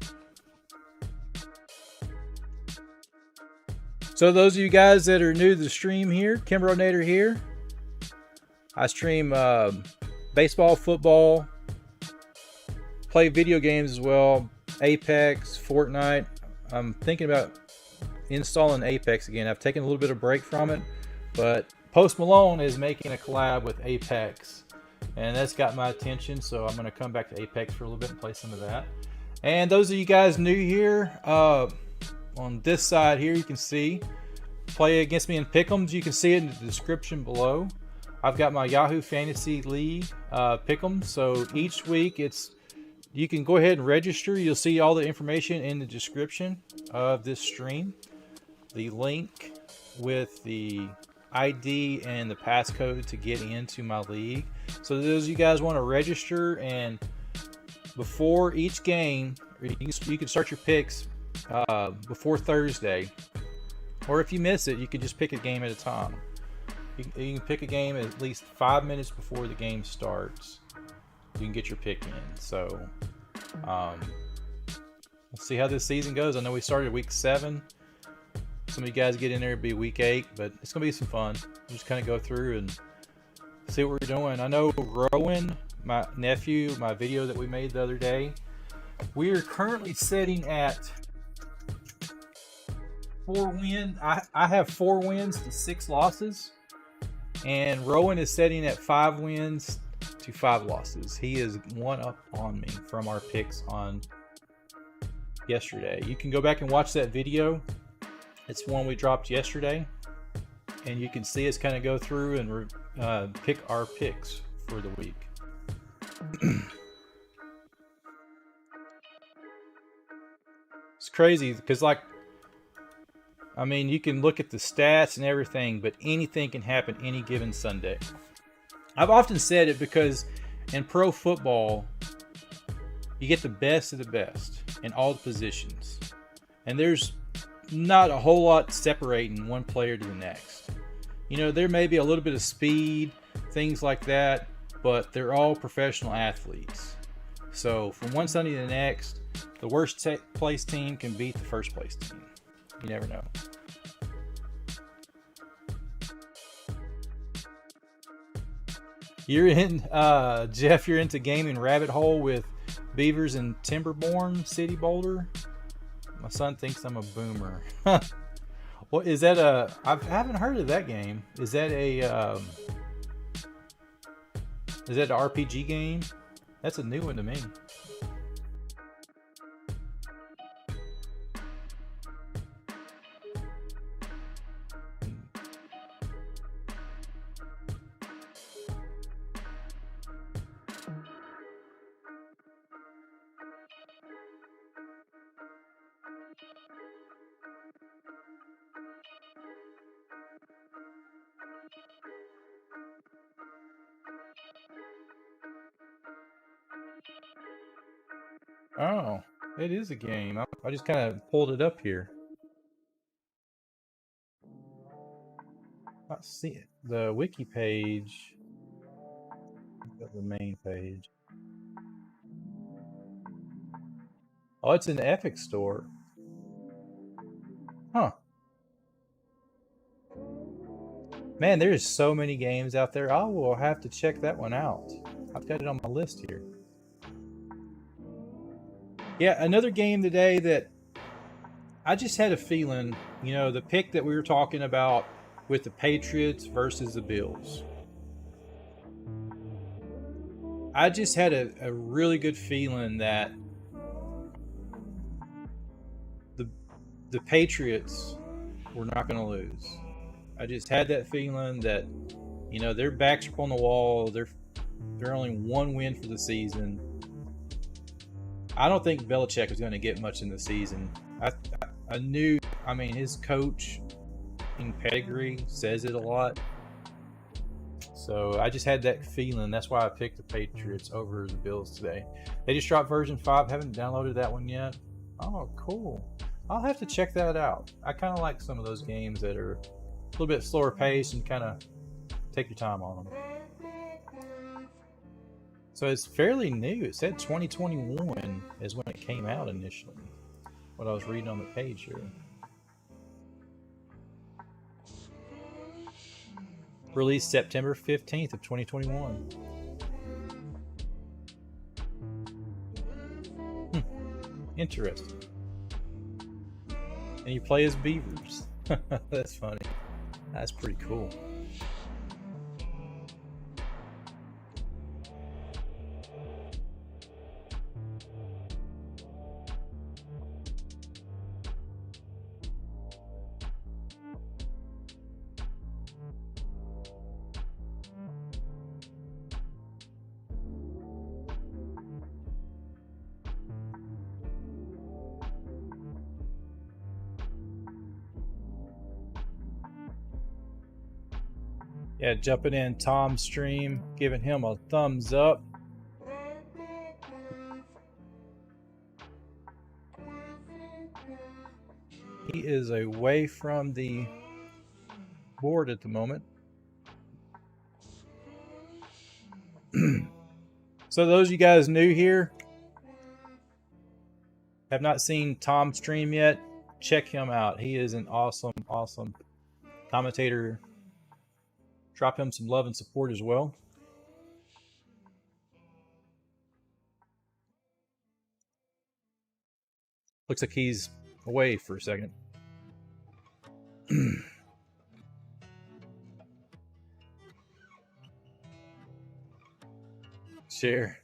So those of you guys that are new to the stream here, KimbroNator here. I stream baseball, football, play video games as well. Apex, Fortnite. I'm thinking about installing Apex again. I've taken a little bit of break from it, but Post Malone is making a collab with Apex, and that's got my attention, so I'm going to come back to Apex for a little bit and play some of that. And those of you guys new here, on this side here, you can see play against me in Pickems. You can see it in the description below. I've got my Yahoo Fantasy League Pickem. So each week you can go ahead and register. You'll see all the information in the description of this stream. The link with the ID and the passcode to get into my league. So those of you guys want to register, and before each game, you can start your picks before Thursday, or if you miss it, you can just pick a game at a time. You can pick a game at least 5 minutes before the game starts. You can get your pick in. So we'll see how this season goes. I know we started week 7. Some of you guys get in there, it'll be week 8, but it's gonna be some fun. We'll just kind of go through and see what we're doing. I know Rowan, my nephew, my video that we made the other day, we are currently sitting at 4 wins. I have 4 wins to 6 losses, and Rowan is sitting at 5 wins to 5 losses. He is one up on me from our picks on yesterday. You can go back and watch that video. It's one we dropped yesterday, and you can see us kind of go through and pick our picks for the week. It's crazy because, you can look at the stats and everything, but anything can happen any given Sunday. I've often said it because in pro football, you get the best of the best in all the positions, and there's not a whole lot separating one player to the next. There may be a little bit of speed, things like that, but they're all professional athletes. So from one Sunday to the next, the worst place team can beat the first place team. You never know. You're in, Jeff, you're into gaming rabbit hole with Beavers and Timberborn City Boulder. My son thinks I'm a boomer. What is that? I haven't heard of that game. Is that an RPG game? That's a new one to me. Oh, it is a game. I just kind of pulled it up here. I see it. The wiki page. The main page. Oh, it's in the Epic Store. Huh. Man, there's so many games out there. I will have to check that one out. I've got it on my list here. Yeah, another game today that I just had a feeling, you know, the pick that we were talking about with the Patriots versus the Bills. I just had a really good feeling that the Patriots were not going to lose. I just had that feeling that, you know, their backs are on the wall. They're only one win for the season. I don't think Belichick was going to get much in the season. I knew, I mean, his coach in pedigree says it a lot. So I just had that feeling. That's why I picked the Patriots over the Bills today. They just dropped version 5. Haven't downloaded that one yet. Oh, cool. I'll have to check that out. I kind of like some of those games that are a little bit slower paced and kind of take your time on them. So it's fairly new. It said 2021 is when it came out initially. What I was reading on the page here. Released September 15th of 2021. Interesting. And you play as beavers. That's funny. That's pretty cool. Yeah, jumping in Tom's stream, giving him a thumbs up. He is away from the board at the moment. So those of you guys new here, have not seen Tom stream yet, check him out. He is an awesome commentator. Drop him some love and support as well. Looks like he's away for a second. Share.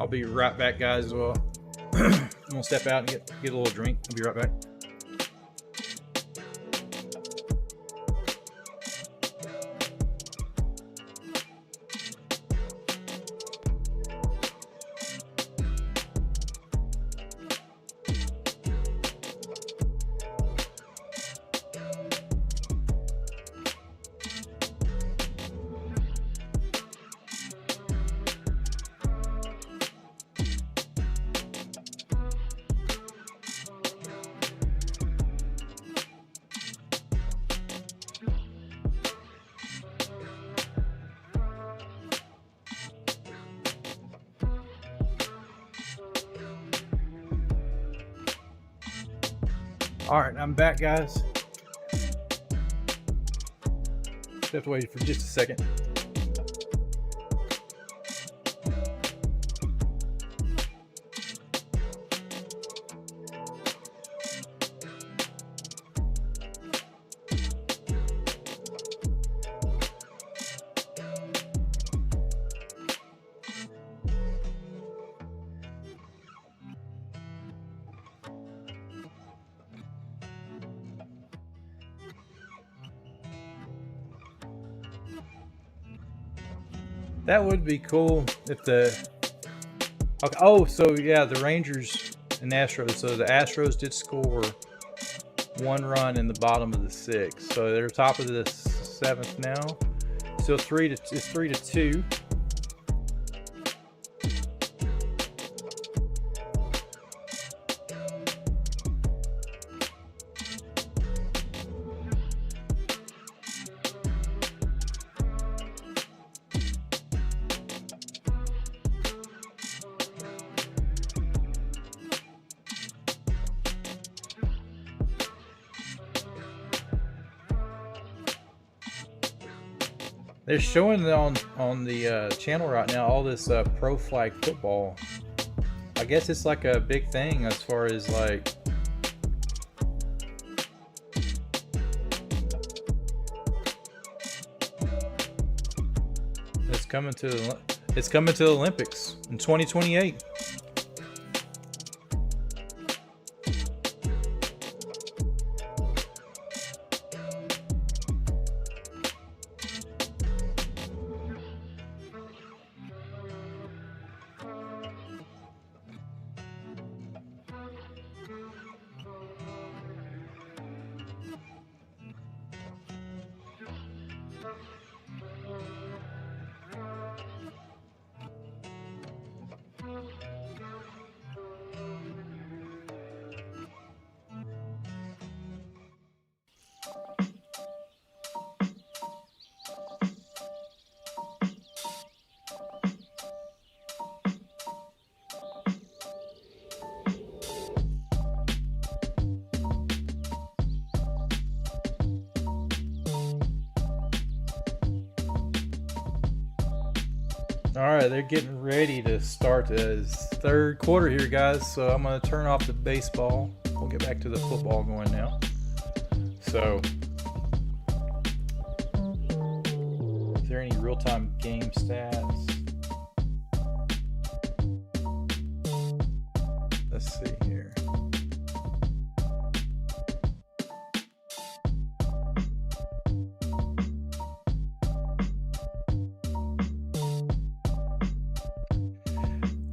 I'll be right back, guys, as well. I'm gonna step out and get a little drink. I'll be right back. All right, I'm back, guys. Just have to wait for just a second. That would be cool if the... Okay. Oh, so yeah, the Rangers and Astros. So the Astros did score one run in the bottom of the sixth. So they're top of the seventh now. Still 3-2. They're showing on the channel right now all this pro flag football. I guess it's like a big thing as far as like it's coming to the Olympics in 2028. All right, they're getting ready to start the third quarter here, guys. So I'm going to turn off the baseball. We'll get back to the football going now. So, is there any real-time game stats? Let's see here.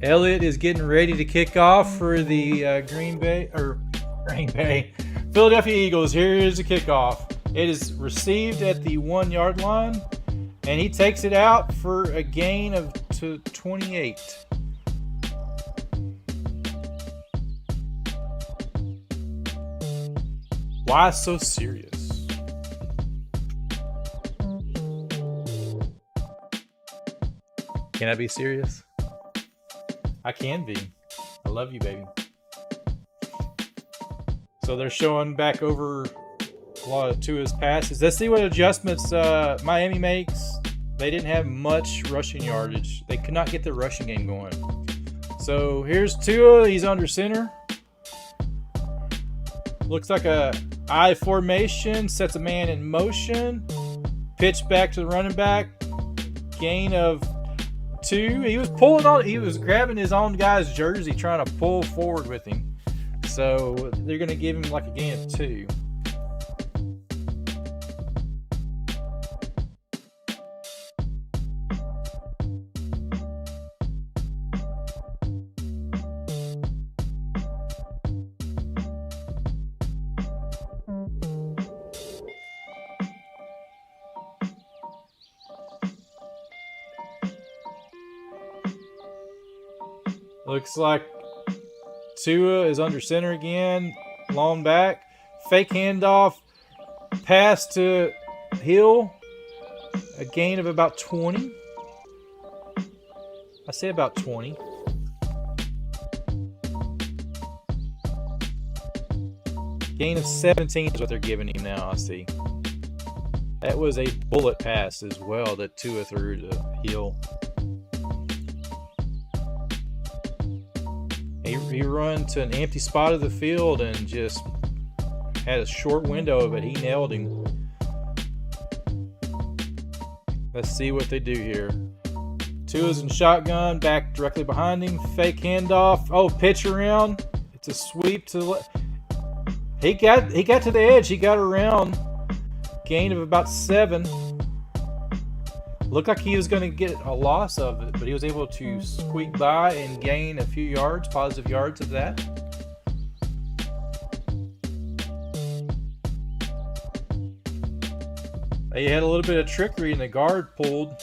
Elliott is getting ready to kick off for the Philadelphia Eagles. Here is the kickoff. It is received at the 1 yard line, and he takes it out for a gain of 28. Why so serious? Can I be serious? I can be. I love you, baby. So they're showing back over a lot of Tua's passes. Let's see what adjustments Miami makes. They didn't have much rushing yardage. They could not get the rushing game going. So here's Tua. He's under center. Looks like a I formation. Sets a man in motion. Pitch back to the running back. Gain of 2. He was pulling on. He was grabbing his own guy's jersey, trying to pull forward with him. So they're going to give him like a gain of 2. Looks like Tua is under center again. Long back. Fake handoff. Pass to Hill. A gain of about 20. I say about 20. Gain of 17 is what they're giving him now, I see. That was a bullet pass as well that Tua threw to Hill. He run to an empty spot of the field and just had a short window of it. He nailed him. Let's see what they do here. Tua's in shotgun, back directly behind him. Fake handoff. Oh, pitch around. It's a sweep to the he got to the edge. He got around. Gain of about 7. Looked like he was going to get a loss of it, but he was able to squeak by and gain a few yards, positive yards of that. They had a little bit of trickery and the guard pulled.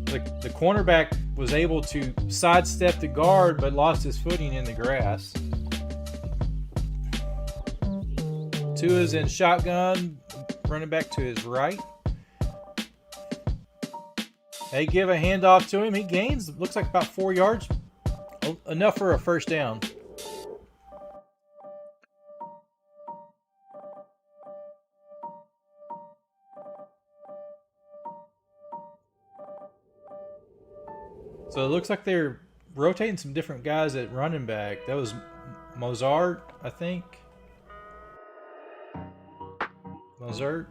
The cornerback was able to sidestep the guard but lost his footing in the grass. Tua's in shotgun, running back to his right. They give a handoff to him. He gains, looks like about 4 yards. Enough for a first down. So it looks like they're rotating some different guys at running back. That was Mozart, I think. Mozart.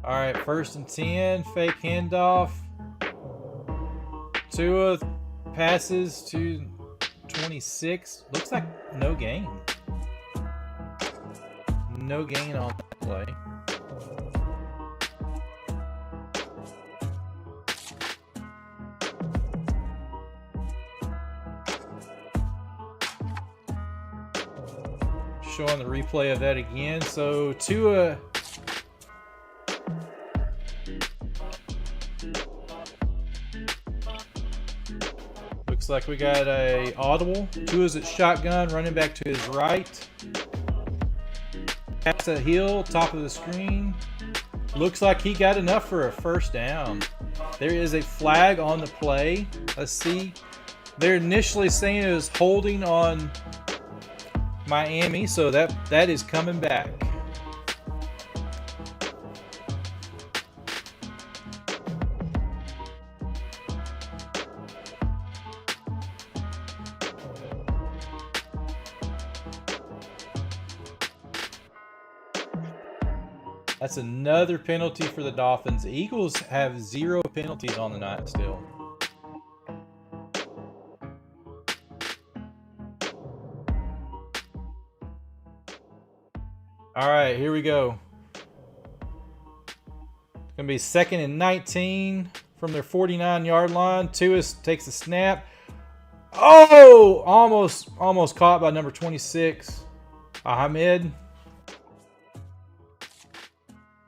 All right, 1st and 10, fake handoff. Tua passes to 26. Looks like no gain. No gain on that play. Showing the replay of that again. So Tua looks like we got a audible. Tua's at shotgun, running back to his right. Pass a heel, top of the screen. Looks like he got enough for a 1st down. There is a flag on the play. Let's see. They're initially saying it was holding on Miami, so that is coming back. That's another penalty for the Dolphins. The Eagles have 0 penalties on the night still. All right, here we go. It's going to be 2nd and 19 from their 49-yard line. Tua takes the snap. Oh, almost caught by number 26, Ahmed.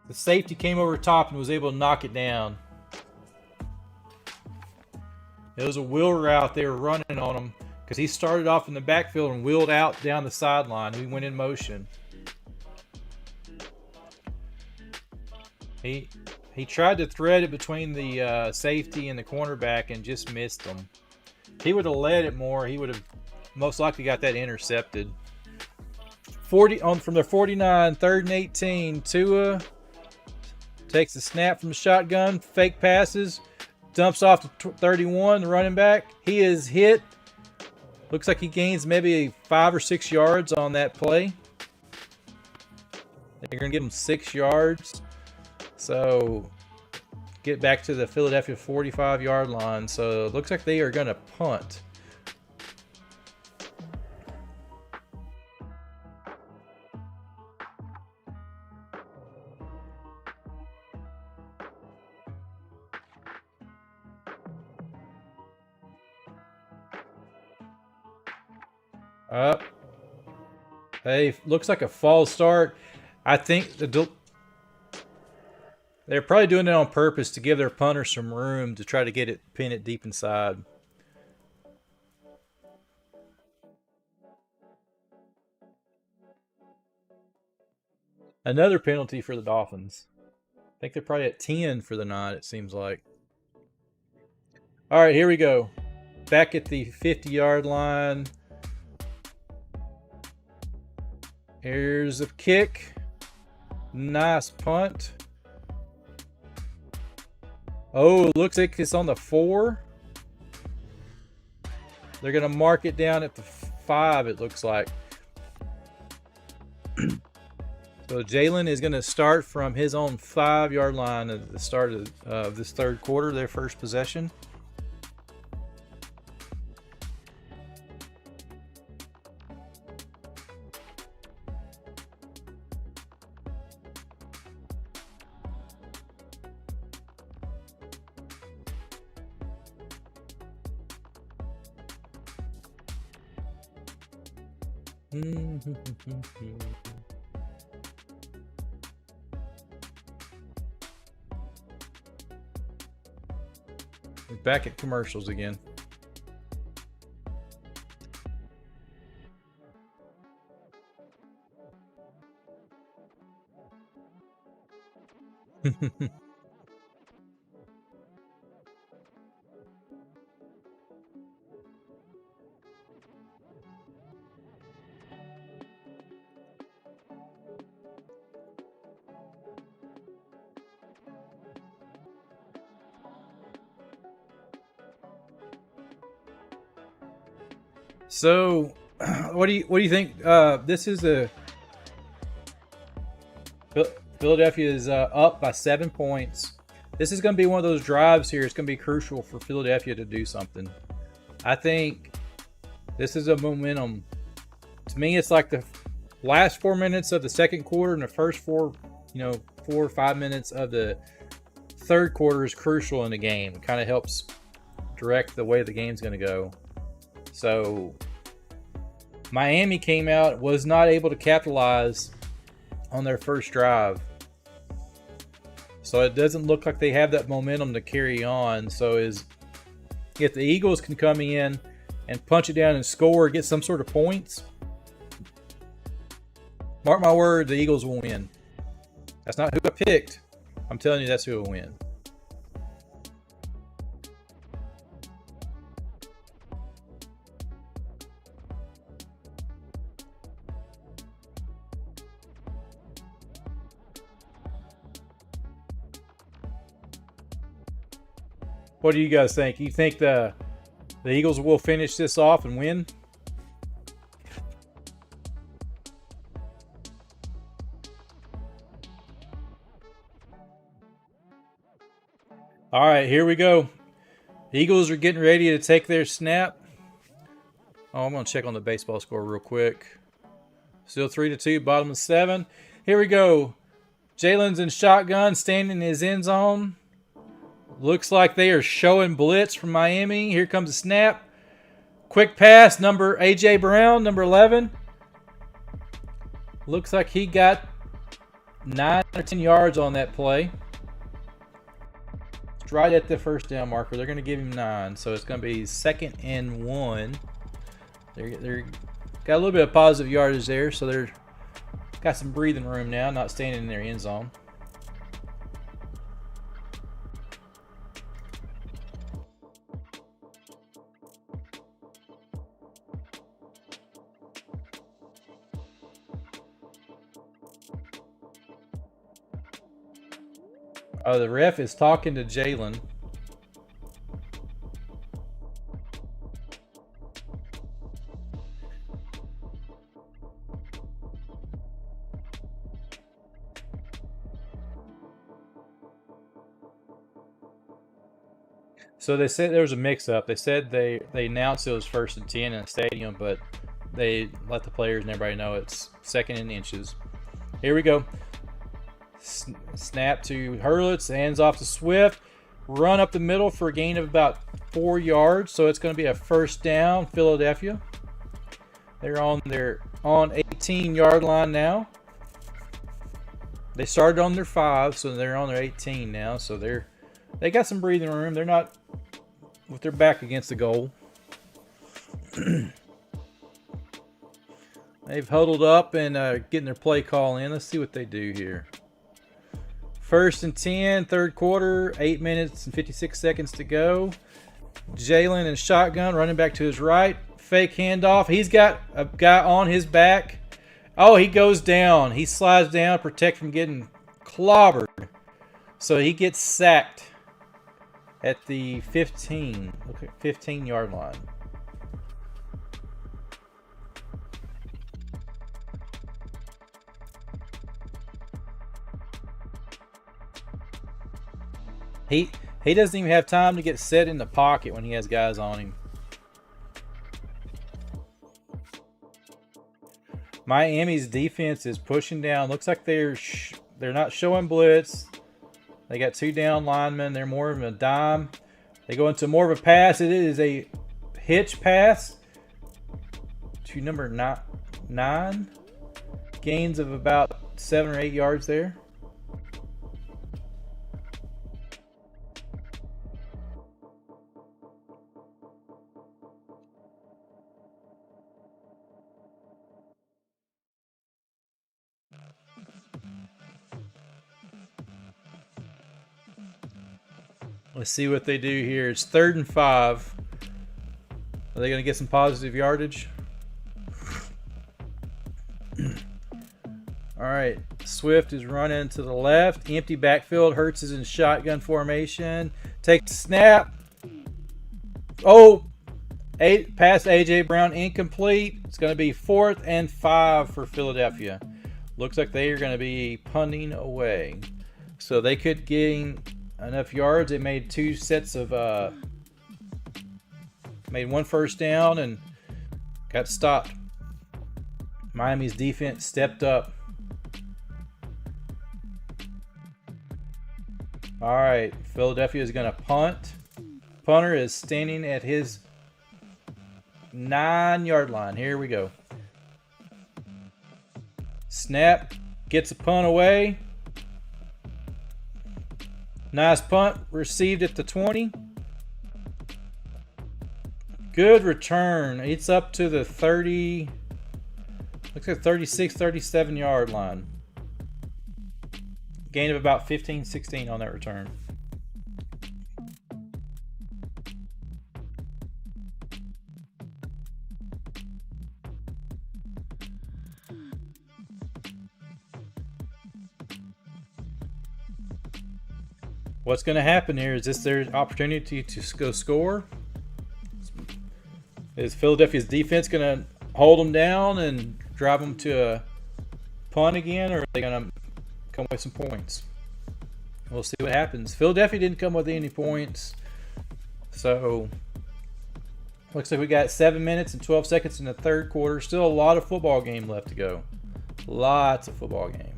The safety came over top and was able to knock it down. It was a wheel route they were running on him because he started off in the backfield and wheeled out down the sideline. He went in motion. He tried to thread it between the safety and the cornerback and just missed them. If he would have led it more, he would have most likely got that intercepted. From their 49, 3rd and 18, Tua takes the snap from the shotgun, fake passes, dumps off to 31, the running back. He is hit. Looks like he gains maybe 5 or 6 yards on that play. They're going to give him 6 yards. So get back to the Philadelphia 45-yard line. So it looks like they are going to punt. Up. Hey, looks like a false start. I think they're probably doing it on purpose to give their punter some room to try to pin it deep inside. Another penalty for the Dolphins. I think they're probably at 10 for the night, it seems like. All right, here we go. Back at the 50-yard line. Here's a kick. Nice punt. Oh, looks like it's on the 4. They're going to mark it down at the 5, it looks like. So Jalen is going to start from his own 5-yard line at the start of this 3rd quarter, their first possession. We're back at commercials again. So, what do you think? This is Philadelphia is up by 7 points. This is going to be one of those drives here. It's going to be crucial for Philadelphia to do something. I think this is a momentum. To me, it's like the last 4 minutes of the second quarter and the first 4 or 5 minutes of the third quarter is crucial in the game. It kind of helps direct the way the game's going to go. So Miami came out, was not able to capitalize on their first drive. So it doesn't look like they have that momentum to carry on. So if the Eagles can come in and punch it down and score, get some sort of points, mark my word, the Eagles will win. That's not who I picked. I'm telling you, that's who will win. What do you guys think? You think the Eagles will finish this off and win? All right, here we go. The Eagles are getting ready to take their snap. Oh, I'm going to check on the baseball score real quick. Still 3-2, bottom of 7. Here we go. Jalen's in shotgun, standing in his end zone. Looks like they are showing blitz from Miami. Here comes the snap. Quick pass, A.J. Brown, number 11. Looks like he got 9 or 10 yards on that play. It's right at the first down marker. They're going to give him 9, so it's going to be 2nd and 1. They're got a little bit of positive yardage there, so they're got some breathing room now, not standing in their end zone. Oh, the ref is talking to Jalen. So they said there was a mix-up. They said they announced it was 1st and 10 in the stadium, but they let the players and everybody know it's 2nd and inches. Here we go. Snap to Hurlitz, hands off to Swift. Run up the middle for a gain of about 4 yards. So it's going to be a first down, Philadelphia. They're on their 18-yard line now. They started on their 5, so they're on their 18 now. So they got some breathing room. They're not with their back against the goal. They've huddled up and getting their play call in. Let's see what they do here. 1st and 10, third quarter, 8 minutes and 56 seconds to go. Jalen in shotgun, running back to his right. Fake handoff. He's got a guy on his back. Oh, he goes down. He slides down, protect from getting clobbered. So he gets sacked at the 15-yard line. He doesn't even have time to get set in the pocket when he has guys on him. Miami's defense is pushing down. Looks like they're not showing blitz. They got 2 down linemen. They're more of a dime. They go into more of a pass. It is a hitch pass to number 9. Gains of about 7 or 8 yards there. Let's see what they do here. It's 3rd and 5. Are they going to get some positive yardage? All right. Swift is running to the left. Empty backfield. Hurts is in shotgun formation. Take the snap. Oh, Pass A.J. Brown incomplete. It's going to be 4th and 5 for Philadelphia. Looks like they are going to be punting away. So they could gain enough yards. They made 2 sets of made 1 first down and got stopped. Miami's defense stepped up. All right, Philadelphia is going to punt. Punter is standing at his 9-yard line. Here we go. Snap, gets a punt away. Nice punt, received at the 20. Good return. It's up to the 30, looks like 36, 37 yard line. Gain of about 15, 16 on that return. What's going to happen here? Is this their opportunity to go score? Is Philadelphia's defense going to hold them down and drive them to a punt again, or are they going to come with some points? We'll see what happens. Philadelphia didn't come with any points, so looks like we got 7 minutes and 12 seconds in the third quarter. Still a lot of football game left to go. Lots of football game.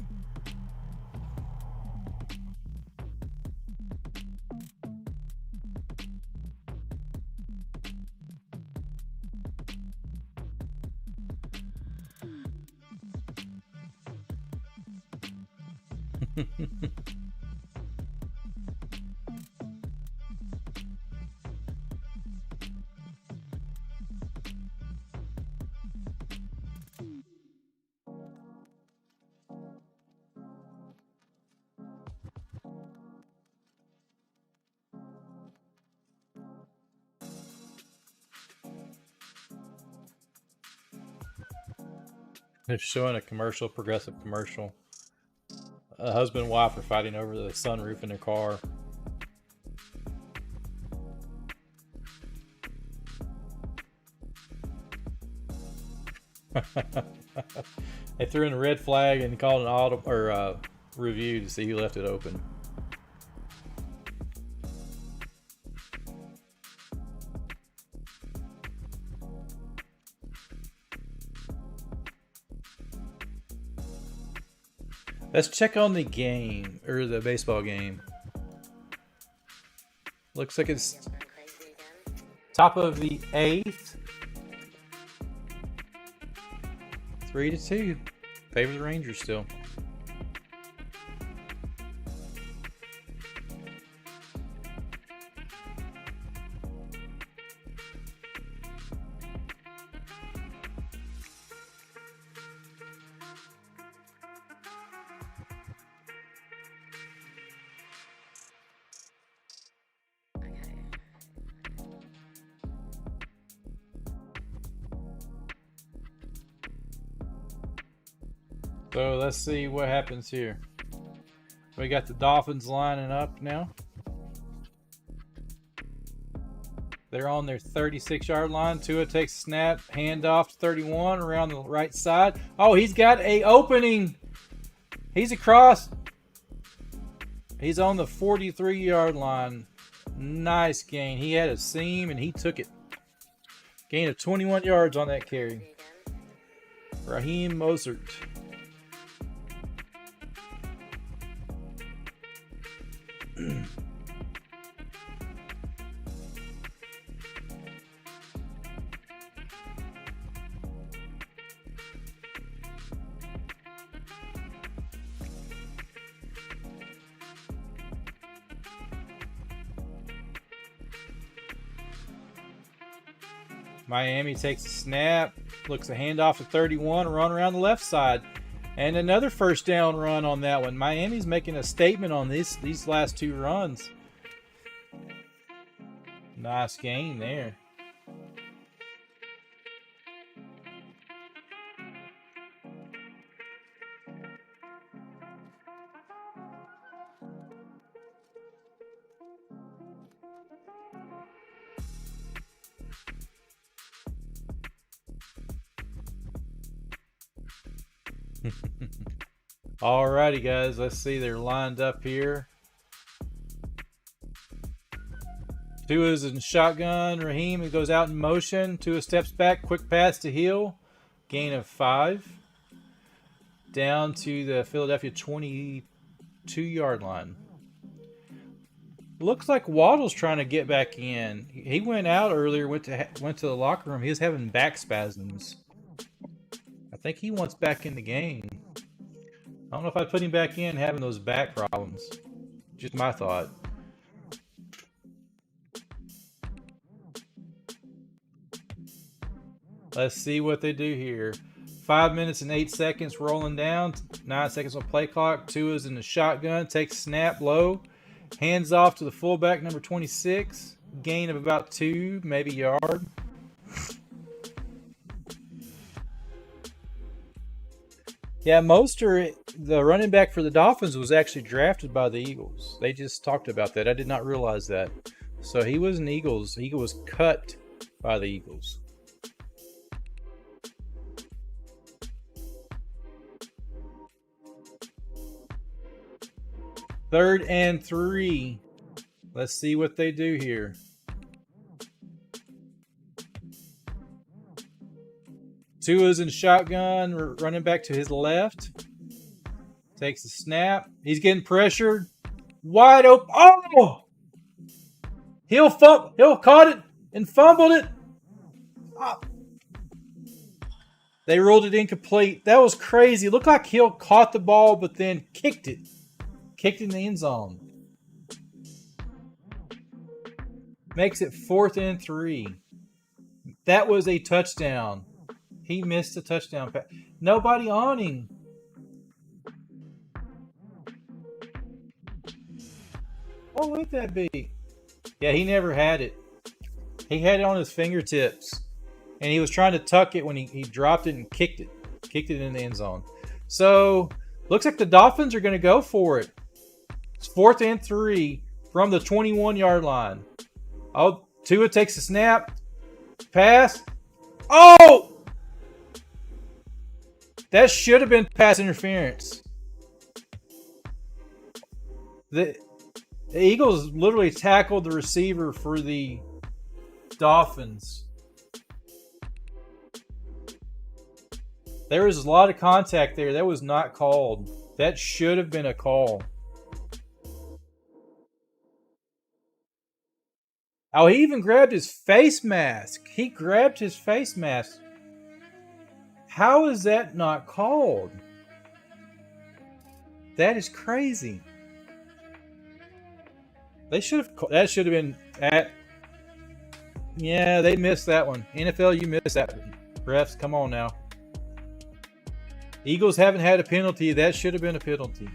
They're showing a commercial, Progressive commercial. A husband and wife are fighting over the sunroof in their car. They threw in a red flag and called an auto or review to see who left it open. Let's check on the game, or the baseball game. Looks like it's top of the 8th. 3-2. Favor the Rangers still. So let's see what happens here. We got the Dolphins lining up now. They're on their 36-yard line. Tua takes a snap, handoff to 31 around the right side. Oh, he's got a opening. He's across. He's on the 43-yard line. Nice gain. He had a seam and he took it. Gain of 21 yards on that carry. Raheem Mostert. Miami takes a snap, looks a handoff to 31, run around the left side, and another first down run on that one. Miami's making a statement on these last 2 runs. Nice gain there. Alrighty, guys. Let's see. They're lined up here. Tua's in shotgun. Raheem goes out in motion. Tua steps back. Quick pass to Hill. Gain of 5. Down to the Philadelphia 22-yard line. Looks like Waddle's trying to get back in. He went out earlier. Went to the locker room. He was having back spasms. I think he wants back in the game. I don't know if I'd put him back in having those back problems. Just my thought. Let's see what they do here. 5 minutes and 8 seconds rolling down. 9 seconds on play clock. Tua's in the shotgun. Takes snap low. Hands off to the fullback, number 26. Gain of about 2, maybe yard. Yeah, Mostert, the running back for the Dolphins, was actually drafted by the Eagles. They just talked about that. I did not realize that. So he was an Eagles. He was cut by the Eagles. Third and 3. Let's see what they do here. Tua's in shotgun, running back to his left. Takes the snap. He's getting pressured. Wide open. Oh! Hill caught it and fumbled it. Oh. They ruled it incomplete. That was crazy. It looked like Hill caught the ball but then kicked it. Kicked in the end zone. Makes it 4th and 3. That was a touchdown. He missed a touchdown pass. Nobody on him. What would that be? Yeah, he never had it. He had it on his fingertips. And he was trying to tuck it when he dropped it and kicked it. Kicked it in the end zone. So, looks like the Dolphins are going to go for it. It's 4th and 3 from the 21-yard line. Oh, Tua takes a snap. Pass. Oh! That should have been pass interference. The Eagles literally tackled the receiver for the Dolphins. There was a lot of contact there. That was not called. That should have been a call. Oh, he even grabbed his face mask. He grabbed his face mask. How is that not called? That is crazy. They should have. That should have been at. Yeah, they missed that one. NFL, you missed that one. Refs, come on now. Eagles haven't had a penalty. That should have been a penalty.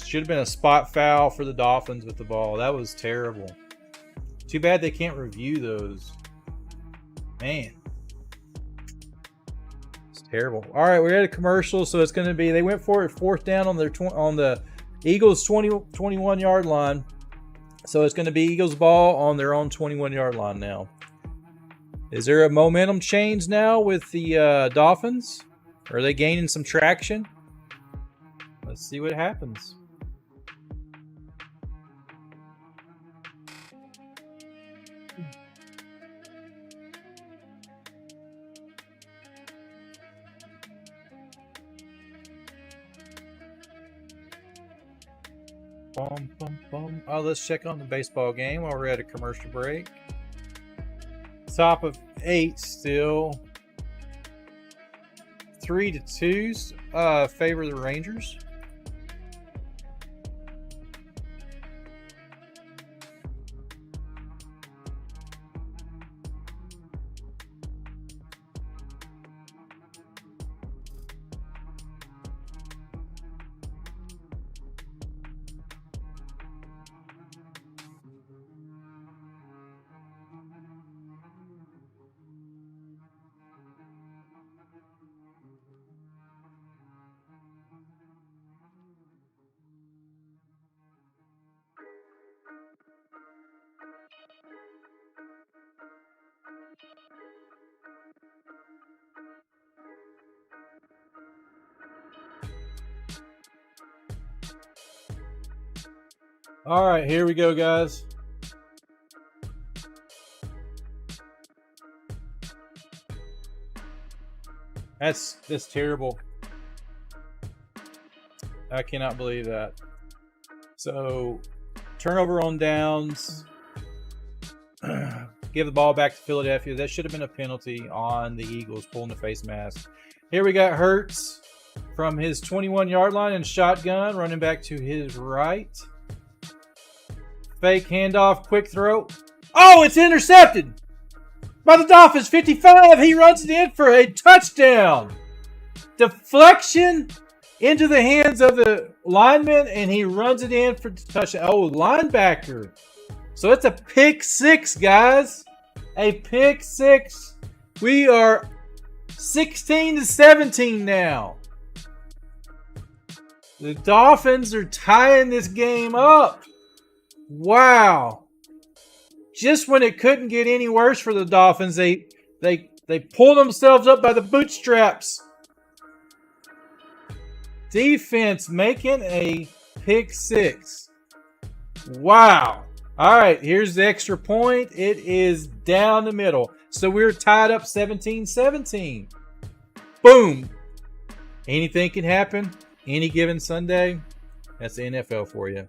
Should have been a spot foul for the Dolphins with the ball. That was terrible. Too bad they can't review those. Man. It's terrible. All right, we're at a commercial, so it's going to be, they went for it 4th down on the Eagles 21-yard line. So it's going to be Eagles ball on their own 21-yard line now. Is there a momentum change now with the Dolphins? Are they gaining some traction? Let's see what happens. Bum, bum, bum. Oh, let's check on the baseball game while we're at a commercial break. Top of 8 still. 3-2 favor the Rangers. All right, here we go, guys. That's terrible. I cannot believe that. So, turnover on downs. Give the ball back to Philadelphia. That should have been a penalty on the Eagles pulling the face mask. Here we got Hurts from his 21-yard line and shotgun, running back to his right. Fake handoff, quick throw. Oh, it's intercepted by the Dolphins. 55. He runs it in for a touchdown. Deflection into the hands of the lineman, and he runs it in for touchdown. Oh, linebacker. So it's a pick six, guys. A pick six. We are 16-17 now. The Dolphins are tying this game up. Wow. Just when it couldn't get any worse for the Dolphins, they pulled themselves up by the bootstraps. Defense making a pick six. Wow. All right, here's the extra point. It is down the middle. So we're tied up 17-17. Boom. Anything can happen any given Sunday. That's the NFL for you.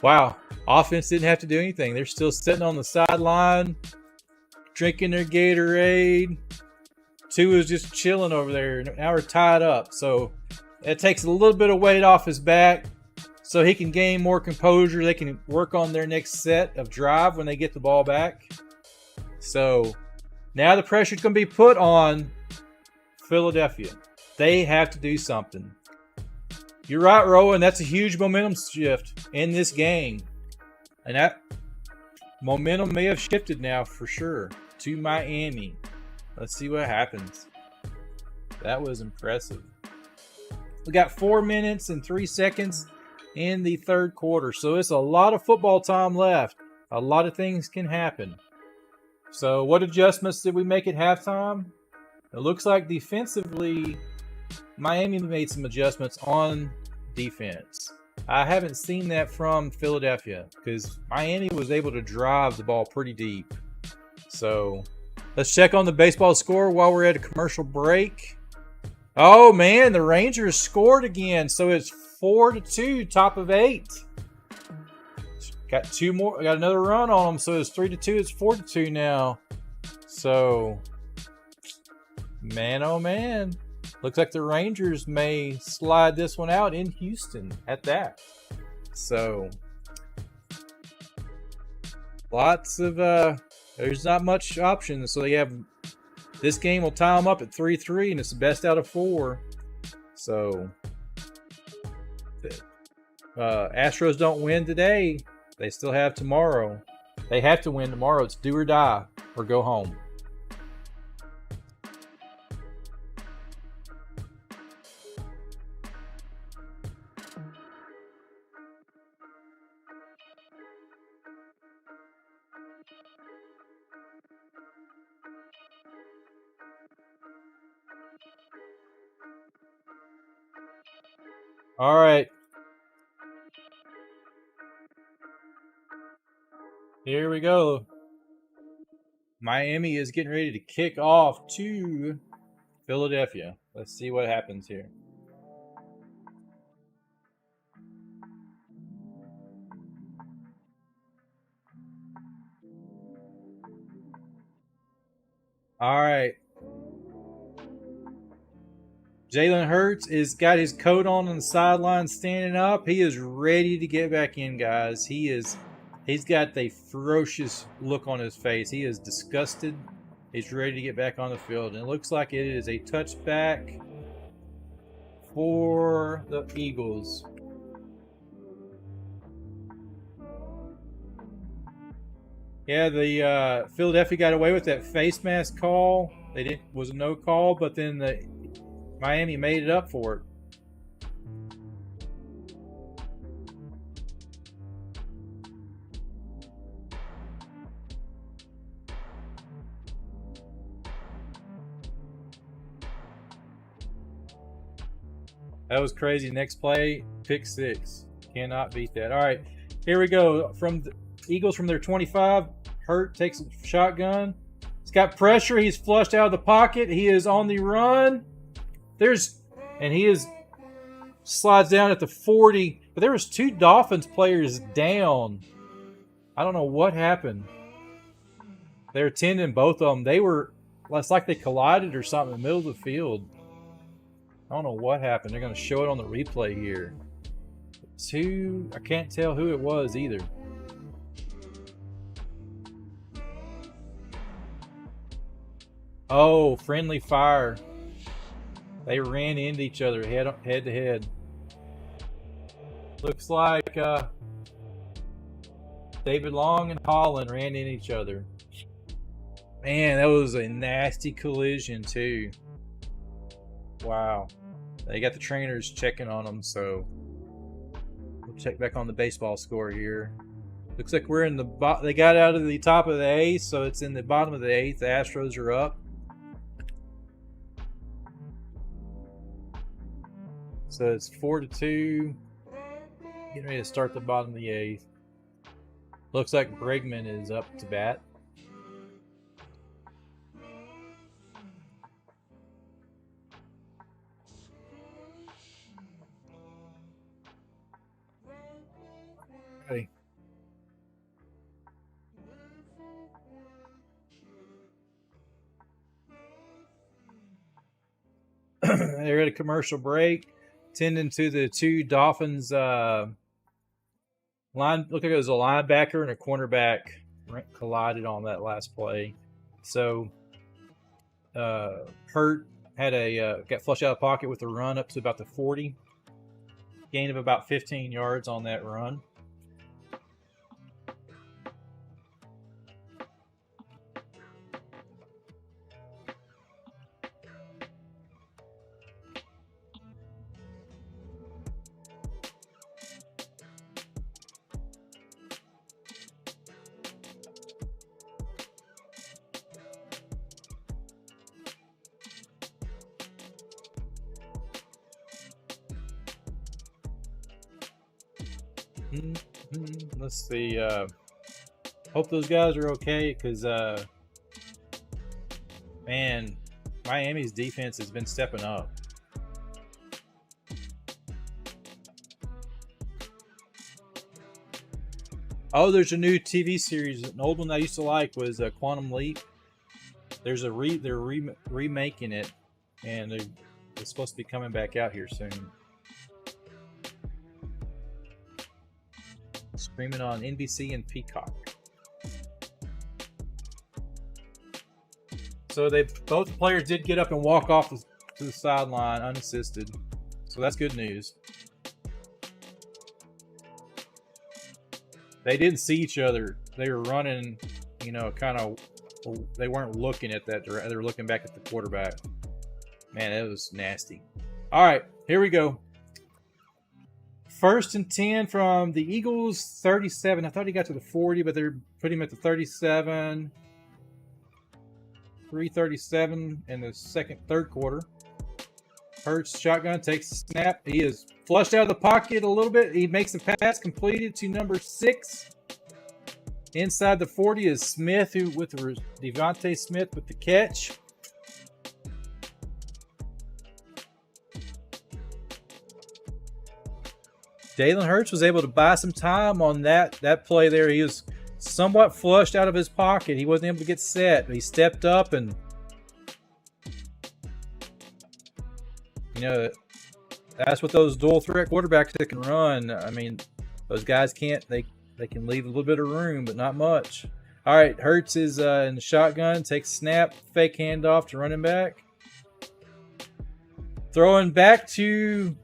Wow. Offense didn't have to do anything. They're still sitting on the sideline, drinking their Gatorade. Tua is just chilling over there. Now we're tied up. So it takes a little bit of weight off his back so he can gain more composure. They can work on their next set of drive when they get the ball back. So now the pressure's going to be put on Philadelphia. They have to do something. You're right, Rowan. That's a huge momentum shift in this game. And that momentum may have shifted now for sure to Miami. Let's see what happens. That was impressive. We got 4 minutes and 3 seconds in the third quarter. So it's a lot of football time left. A lot of things can happen. So what adjustments did we make at halftime? It looks like defensively, Miami made some adjustments on defense. I haven't seen that from Philadelphia because Miami was able to drive the ball pretty deep. So let's check on the baseball score while we're at a commercial break. Oh man, the Rangers scored again. So it's 4-2, top of 8. Got 2 more. Got another run on them. So it's 3-2. It's 4-2 now. So, man, oh man. Looks like the Rangers may slide this one out in Houston at that. So, lots of, there's not much options. So they have, this game will tie them up at 3-3, and it's the best out of 4. So, Astros don't win today. They still have tomorrow. They have to win tomorrow. It's do or die or go home. All right. Here we go. Miami is getting ready to kick off to Philadelphia. Let's see what happens here. All right. Jalen Hurts is got his coat on the sideline, standing up. He is ready to get back in, guys. He's got a ferocious look on his face. He is disgusted. He's ready to get back on the field. And it looks like it is a touchback for the Eagles. Yeah, the Philadelphia got away with that face mask call. Was a no call, but then the Miami made it up for it. That was crazy. Next play, pick 6. Cannot beat that. All right, here we go. From the Eagles from their 25. Hurt takes a shotgun. He's got pressure. He's flushed out of the pocket. He is on the run. He slides down at the 40. But there was 2 Dolphins players down. I don't know what happened. They're attending both of them. It's like they collided or something in the middle of the field. I don't know what happened. They're going to show it on the replay here. 2, I can't tell who it was either. Oh, friendly fire. They ran into each other head to head. Looks like David Long and Holland ran into each other. Man, that was a nasty collision too. Wow. They got the trainers checking on them, so we'll check back on the baseball score here. Looks like we're in the they got out of the top of the 8th, so it's in the bottom of the 8th. The Astros are up. So it's 4-2. Getting ready to start the bottom of the 8th. Looks like Bregman is up to bat. Okay. They're at a commercial break. Tending to the 2 Dolphins looked like it was a linebacker and a cornerback collided on that last play. So Hurt had got flushed out of the pocket with a run up to about the 40. Gain of about 15 yards on that run. Let's see. Hope those guys are okay because, man, Miami's defense has been stepping up. Oh, there's a new TV series. An old one I used to like was Quantum Leap. There's they're remaking it, and it's supposed to be coming back out here soon. Streaming on NBC and Peacock. So both the players did get up and walk off to the sideline unassisted. So that's good news. They didn't see each other. They were running, kind of. They weren't looking at that direction. They were looking back at the quarterback. Man, that was nasty. All right, here we go. 1st and 10 from the Eagles, 37. I thought he got to the 40, but they're putting him at the 37. 3:37 in the third quarter. Hurts shotgun, takes a snap. He is flushed out of the pocket a little bit. He makes a pass completed to number 6. Inside the 40 is Smith, Devontae Smith with the catch. Jalen Hurts was able to buy some time on that play there. He was somewhat flushed out of his pocket. He wasn't able to get set. He stepped up and, that's what those dual threat quarterbacks that can run. I mean, those guys can't. They can leave a little bit of room, but not much. All right, Hurts is in the shotgun. Takes snap, fake handoff to running back. Throwing back to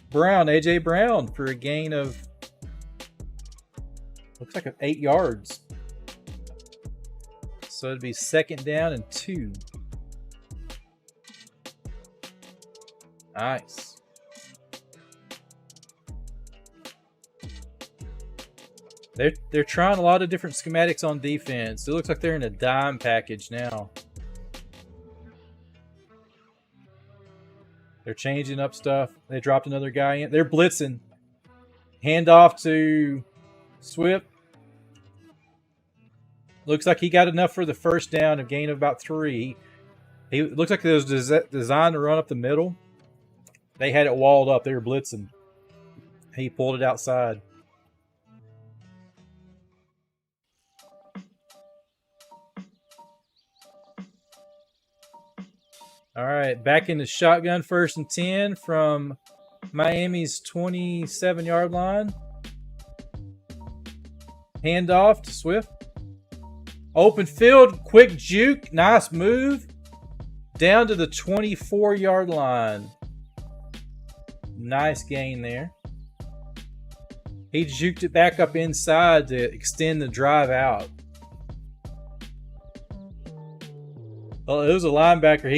Brown, A.J. Brown, for a gain of, looks like 8 yards. So it'd be 2nd down and 2. Nice. They're trying a lot of different schematics on defense. It looks like they're in a dime package now. They're changing up stuff. They dropped another guy in. They're blitzing. Handoff to Swift. Looks like he got enough for the first down, a gain of about 3. He looks like it was designed to run up the middle. They had it walled up. They were blitzing. He pulled it outside. All right, back in the shotgun, 1st and 10 from Miami's 27-yard line. Handoff to Swift. Open field, quick juke, nice move. Down to the 24-yard line. Nice gain there. He juked it back up inside to extend the drive out. Well, it was a linebacker.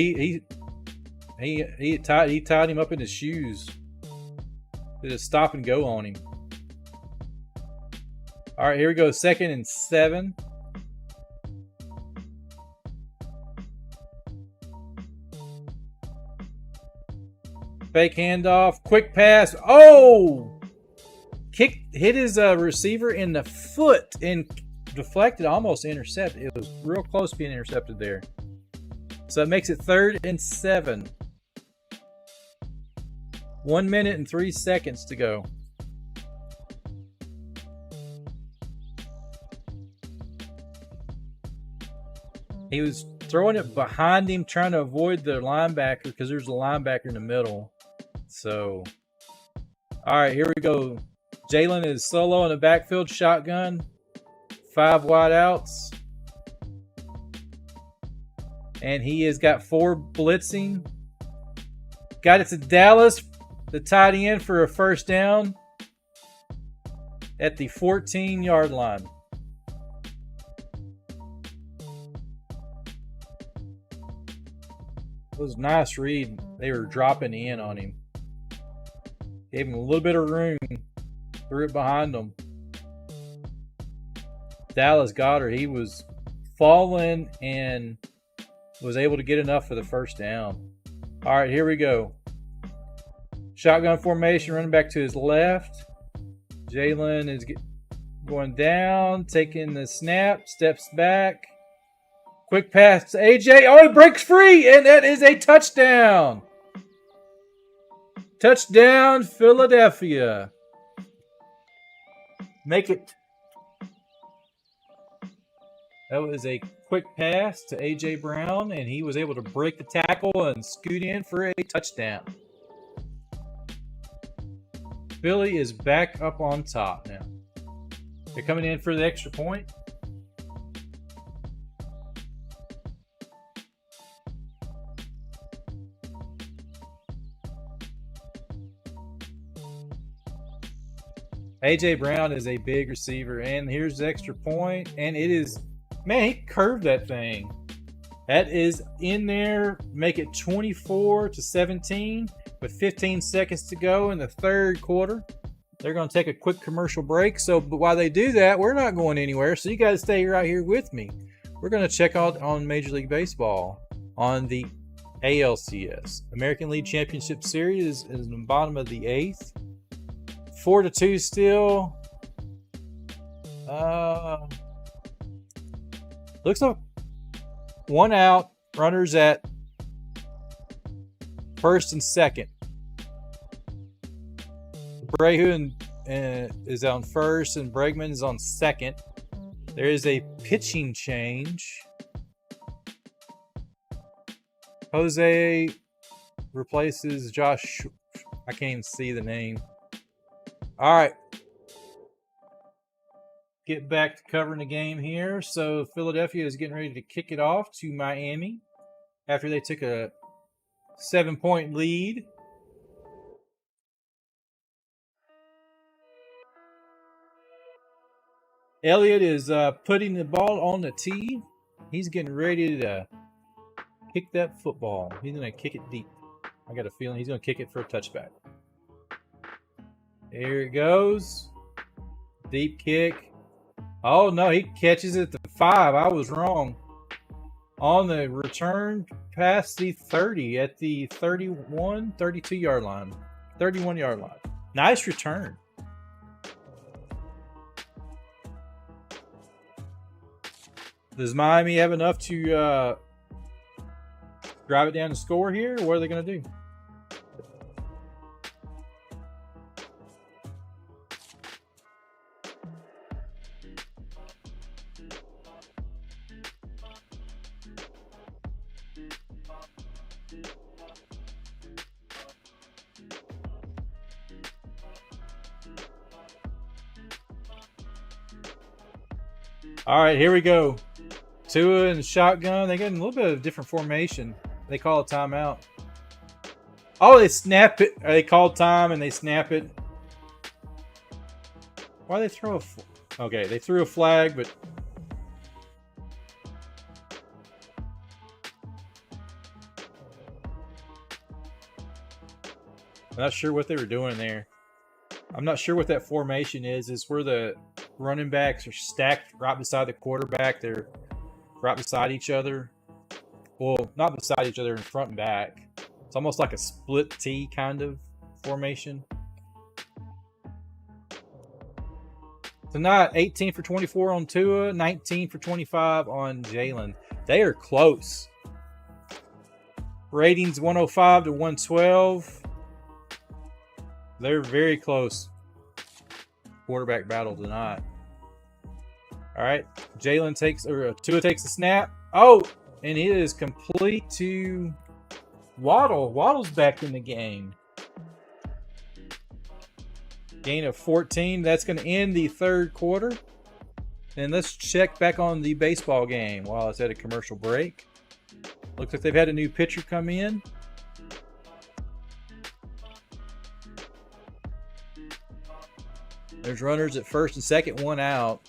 He tied him up in his shoes. Did a stop and go on him. All right, here we go. 2nd and 7. Fake handoff. Quick pass. Oh! Hit his receiver in the foot and deflected, almost intercepted. It was real close to being intercepted there. So it makes it 3rd and 7. 1 minute and 3 seconds to go. He was throwing it behind him, trying to avoid the linebacker because there's a linebacker in the middle. So, all right, here we go. Jalen is solo in the backfield, shotgun. 5 wide outs. And he has got 4 blitzing. Got it to Dallas, the tight end, for a first down at the 14-yard line. It was a nice read. They were dropping in on him. Gave him a little bit of room. Threw it behind him. Dallas Goedert, he was falling and was able to get enough for the first down. All right, here we go. Shotgun formation, running back to his left. Jalen is going down, taking the snap, steps back. Quick pass to AJ. Oh, he breaks free, and that is a touchdown. Touchdown, Philadelphia. Make it. That was a quick pass to A.J. Brown, and he was able to break the tackle and scoot in for a touchdown. Philly is back up on top now. They're coming in for the extra point. A.J. Brown is a big receiver, and here's the extra point, and it is, man, he curved that thing. That is in there. Make it 24-17 with 15 seconds to go in the third quarter. They're going to take a quick commercial break. So, but while they do that, we're not going anywhere. So you guys stay right here with me. We're going to check out on Major League Baseball on the ALCS. American League Championship Series is in the bottom of the 8th. 4-2 still. Looks like 1 out, runners at first and second. Brahu is on first and Bregman is on second. There is a pitching change. Jose replaces Josh. I can't even see the name. All right. Get back to covering the game here. So Philadelphia is getting ready to kick it off to Miami after they took a 7-point lead. Elliott is putting the ball on the tee. He's getting ready to kick that football. He's going to kick it deep. I got a feeling he's going to kick it for a touchback. Here it goes. Deep kick. Oh, no, he catches it at the 5. I was wrong. On the return past the 30 at the 32-yard line. 31-yard line. Nice return. Does Miami have enough to drive it down to score here? What are they going to do? All right, here we go. Tua and shotgun. They get a little bit of different formation. They call a timeout. Oh, they snap it. They call time and they snap it. Why they throw a... Okay, they threw a flag, but... I'm not sure what they were doing there. I'm not sure what that formation is. It's where the running backs are stacked right beside the quarterback. They're right beside each other. Well, not beside each other, in front and back. It's almost like a split T kind of formation. Tonight, 18 for 24 on Tua, 19 for 25 on Jalen. They are close. Ratings 105 to 112. They're very close. Quarterback battle tonight. All right, Tua takes the snap. Oh, and it is complete to Waddle. Waddle's back in the game. Gain of 14. That's going to end the third quarter. And let's check back on the baseball game while it's at a commercial break. Looks like they've had a new pitcher come in. There's runners at first and second, one out.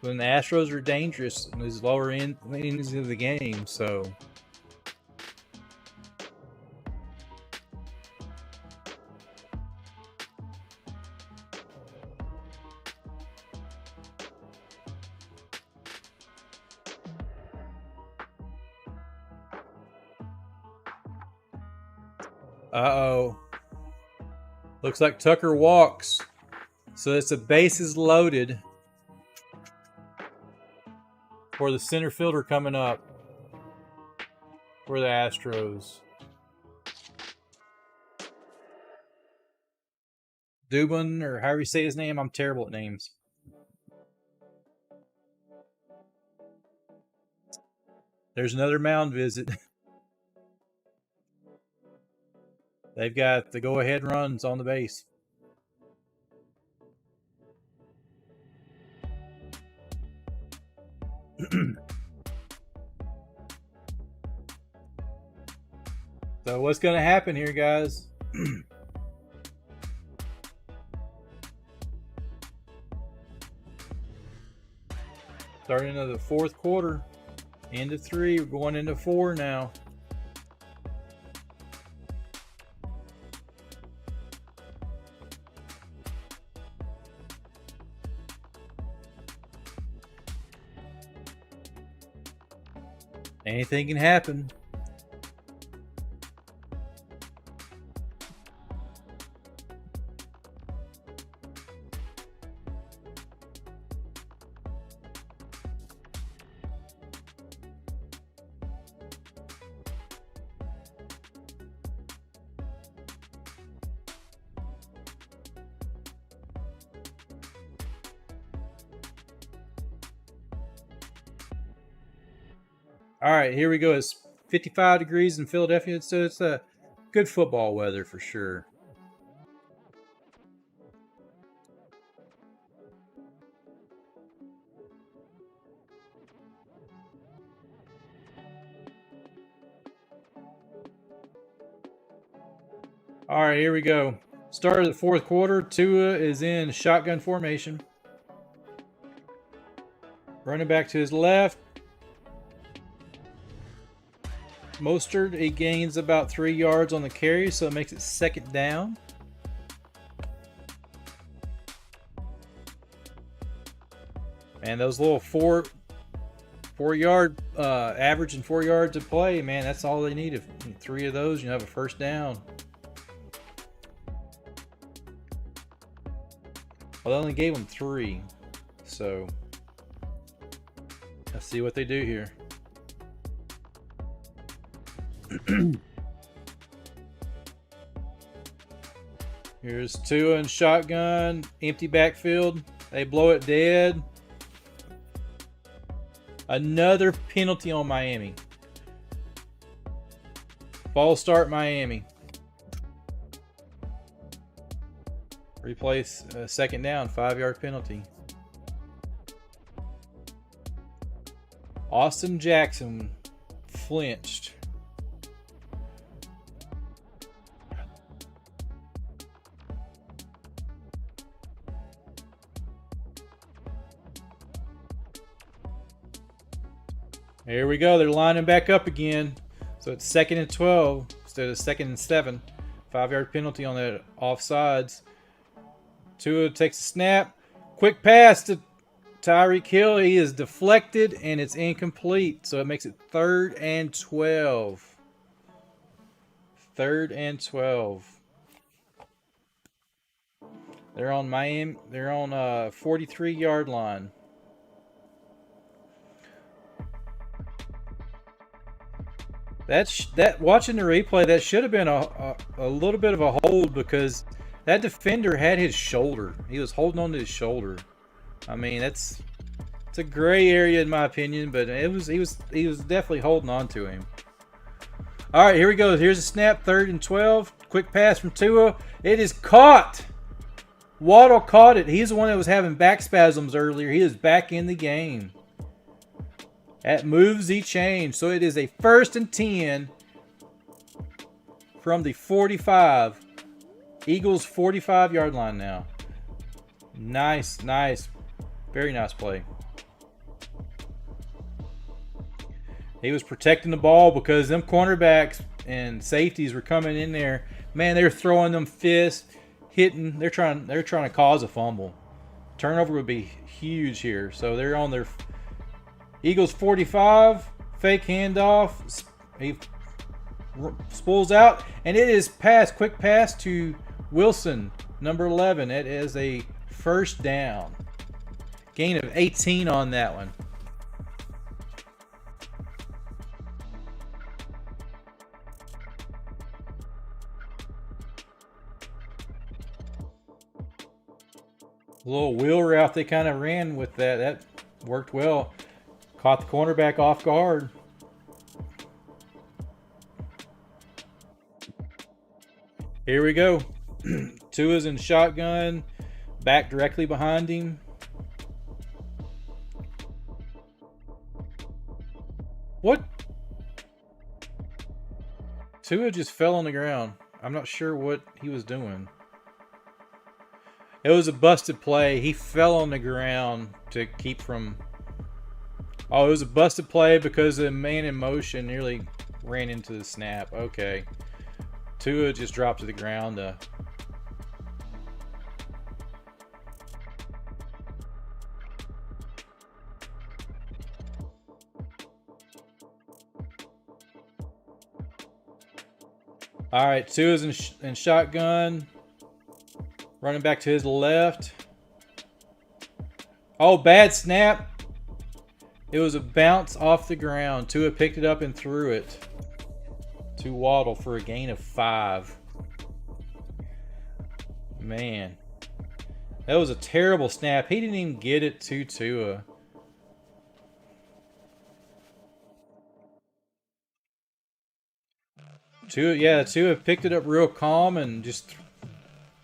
When the Astros are dangerous in these lower innings of the game, so... Uh-oh. Looks like Tucker walks. So it's a bases loaded for the center fielder coming up for the Astros. Dubin, or however you say his name. I'm terrible at names. There's another mound visit. They've got the go-ahead runs on the base. So what's going to happen here, guys? Starting into the fourth quarter. End of 3. We're going into 4 now. Anything can happen. All right, here we go. It's 55 degrees in Philadelphia, so it's a good football weather for sure. All right, here we go. Start of the fourth quarter. Tua is in shotgun formation. Running back to his left. Mostert, he gains about 3 yards on the carry, so it makes it second down. And those little four yard average and 4 yards of play, man, that's all they need. If 3 of those, you have a first down. Well, they only gave him 3. So let's see what they do here. Here's Tua and shotgun, empty backfield. They blow it dead. Another penalty on Miami. False start Miami. Replace second down, 5-yard penalty. Austin Jackson flinched. Here we go. They're lining back up again. So it's 2nd and 12 instead of 2nd and 7. 5-yard penalty on that offsides. Tua takes a snap. Quick pass to Tyreek Hill. He is deflected and it's incomplete. So it makes it 3rd and 12. 3rd and 12. They're on Miami. They're on 43-yard line. That watching the replay, that should have been a little bit of a hold because that defender had his shoulder. He was holding on to his shoulder. I mean, it's a gray area in my opinion, but he was definitely holding on to him. All right, here we go. Here's a snap, 3rd and 12. Quick pass from Tua. It is caught. Waddle caught it. He's the one that was having back spasms earlier. He is back in the game. That moves the chain. So it is a 1st and 10 from the 45. Eagles 45-yard line now. Nice, nice. Very nice play. He was protecting the ball because them cornerbacks and safeties were coming in there. Man, they were throwing them fists, hitting. They're trying to cause a fumble. Turnover would be huge here. So they're on their Eagles 45, fake handoff. He spools out, and it is pass. Quick pass to Wilson, number 11. It is a 1st down. Gain of 18 on that one. A little wheel route they kind of ran with that. That worked well. Caught the cornerback off guard. Here we go. Tua's in shotgun. Back directly behind him. What? Tua just fell on the ground. I'm not sure what he was doing. It was a busted play. He fell on the ground to keep from... Oh, it was a busted play because the man in motion nearly ran into the snap. Okay. Tua just dropped to the ground. All right, Tua's in shotgun. Running back to his left. Oh, bad snap. It was a bounce off the ground. Tua picked it up and threw it to Waddle for a gain of 5. Man. That was a terrible snap. He didn't even get it to Tua. Tua picked it up real calm and just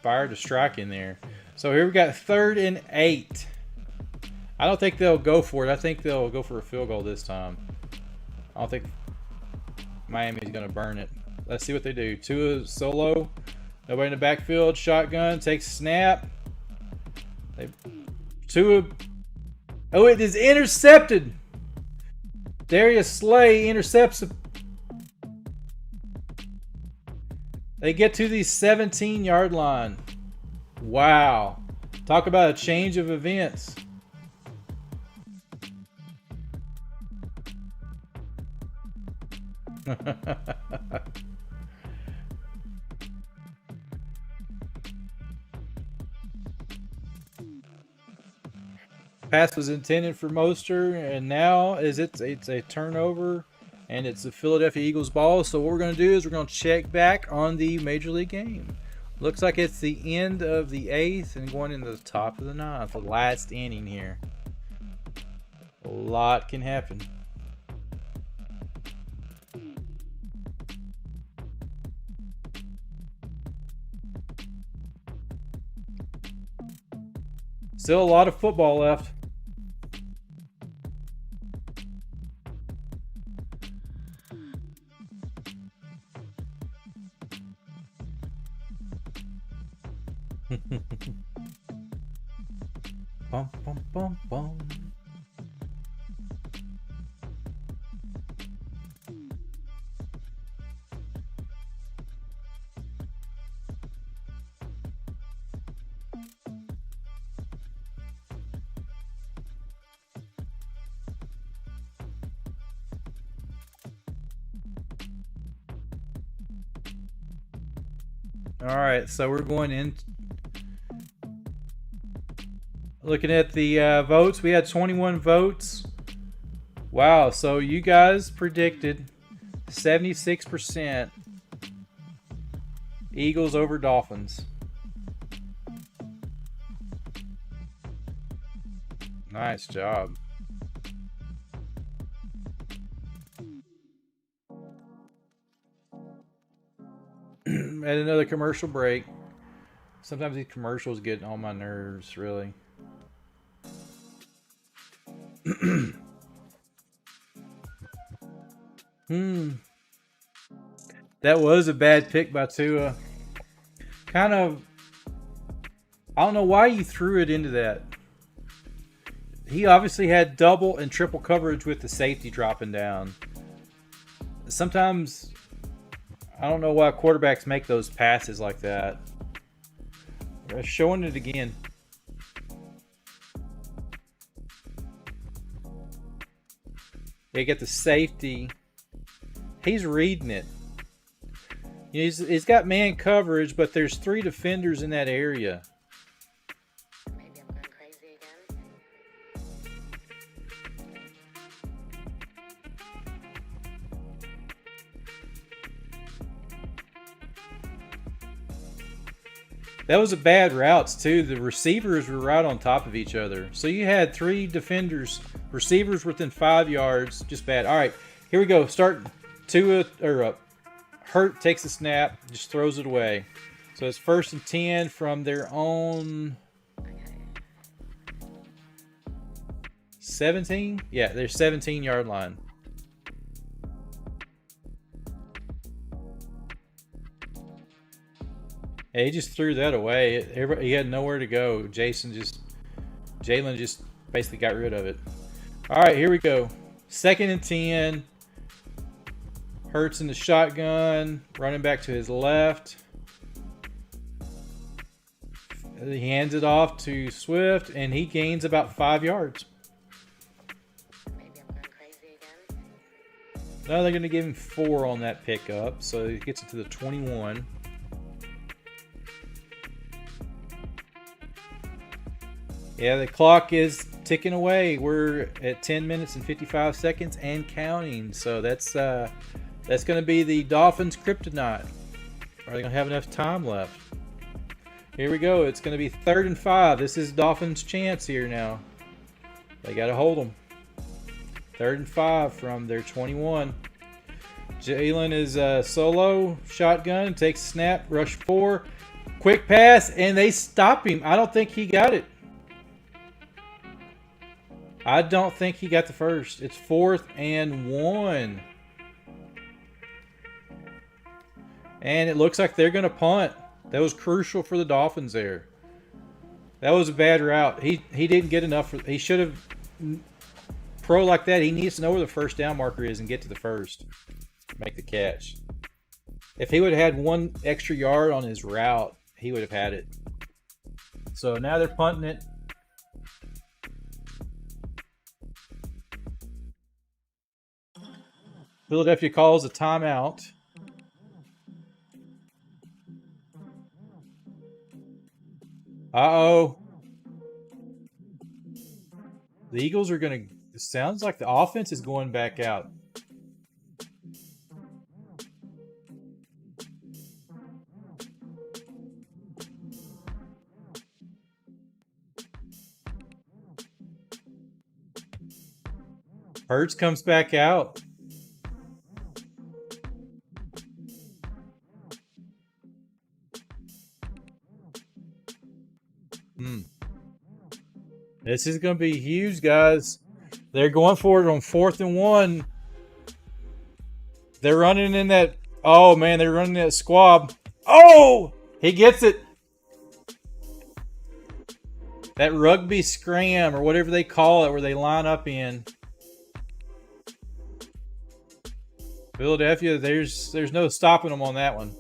fired a strike in there. So here we got 3rd and 8. I don't think they'll go for it. I think they'll go for a field goal this time. I don't think Miami's going to burn it. Let's see what they do. Tua solo. Nobody in the backfield. Shotgun. Takes a snap. Tua. Oh, it is intercepted. Darius Slay intercepts. They get to the 17-yard line. Wow. Talk about a change of events. Pass was intended for Moster, and now it's a turnover, and it's the Philadelphia Eagles ball. So what we're going to do is we're going to check back on the Major League game. Looks like it's the end of the 8th and going into the top of the 9th, the last inning here. A lot can happen. Still a lot of football left. Bum, bum, bum, bum. All right, so we're going in. Looking at the votes, we had 21 votes. Wow, so you guys predicted 76% Eagles over Dolphins. Nice job. At another commercial break. Sometimes these commercials get on my nerves, really. That was a bad pick by Tua. Kind of, I don't know why you threw it into that. He obviously had double and triple coverage with the safety dropping down. Sometimes, I don't know why quarterbacks make those passes like that. They're showing it again. They get the safety. He's reading it. He's got man coverage, but there's 3 defenders in that area. Maybe I'm going crazy again. That was a bad routes too. The receivers were right on top of each other. So you had 3 defenders, receivers within 5 yards. Just bad. All right, here we go. Start Hurt takes the snap, just throws it away. So it's 1st and 10 from their own 17. Yeah, their 17-yard line. Yeah, he just threw that away. He had nowhere to go. Jalen just basically got rid of it. All right, here we go. 2nd and 10. Hurts in the shotgun, running back to his left. He hands it off to Swift, and he gains about 5 yards. Maybe I'm going crazy again. Now they're going to give him 4 on that pickup, so he gets it to the 21. Yeah, the clock is ticking away. We're at 10 minutes and 55 seconds and counting. So that's going to be the Dolphins' kryptonite. Are they going to have enough time left? Here we go. It's going to be 3rd and 5. This is Dolphins' chance here now. They got to hold them. 3rd and 5 from their 21. Jalen is solo, shotgun, takes a snap, rush 4. Quick pass, and they stop him. I don't think he got it. I don't think he got the first. It's 4th and 1. And it looks like they're going to punt. That was crucial for the Dolphins there. That was a bad route. He didn't get enough. He should have. Pro like that, he needs to know where the first down marker is and get to the first. Make the catch. If he would have had 1 extra yard on his route, he would have had it. So now they're punting it. Philadelphia calls a timeout. Uh-oh. The Eagles are going to... It sounds like the offense is going back out. Hurts comes back out. This is going to be huge, guys. They're going for it on 4th and 1. They're running in that... Oh, man, they're running that squab. Oh! He gets it. That rugby scram, or whatever they call it, where they line up in. Philadelphia, there's no stopping them on that one.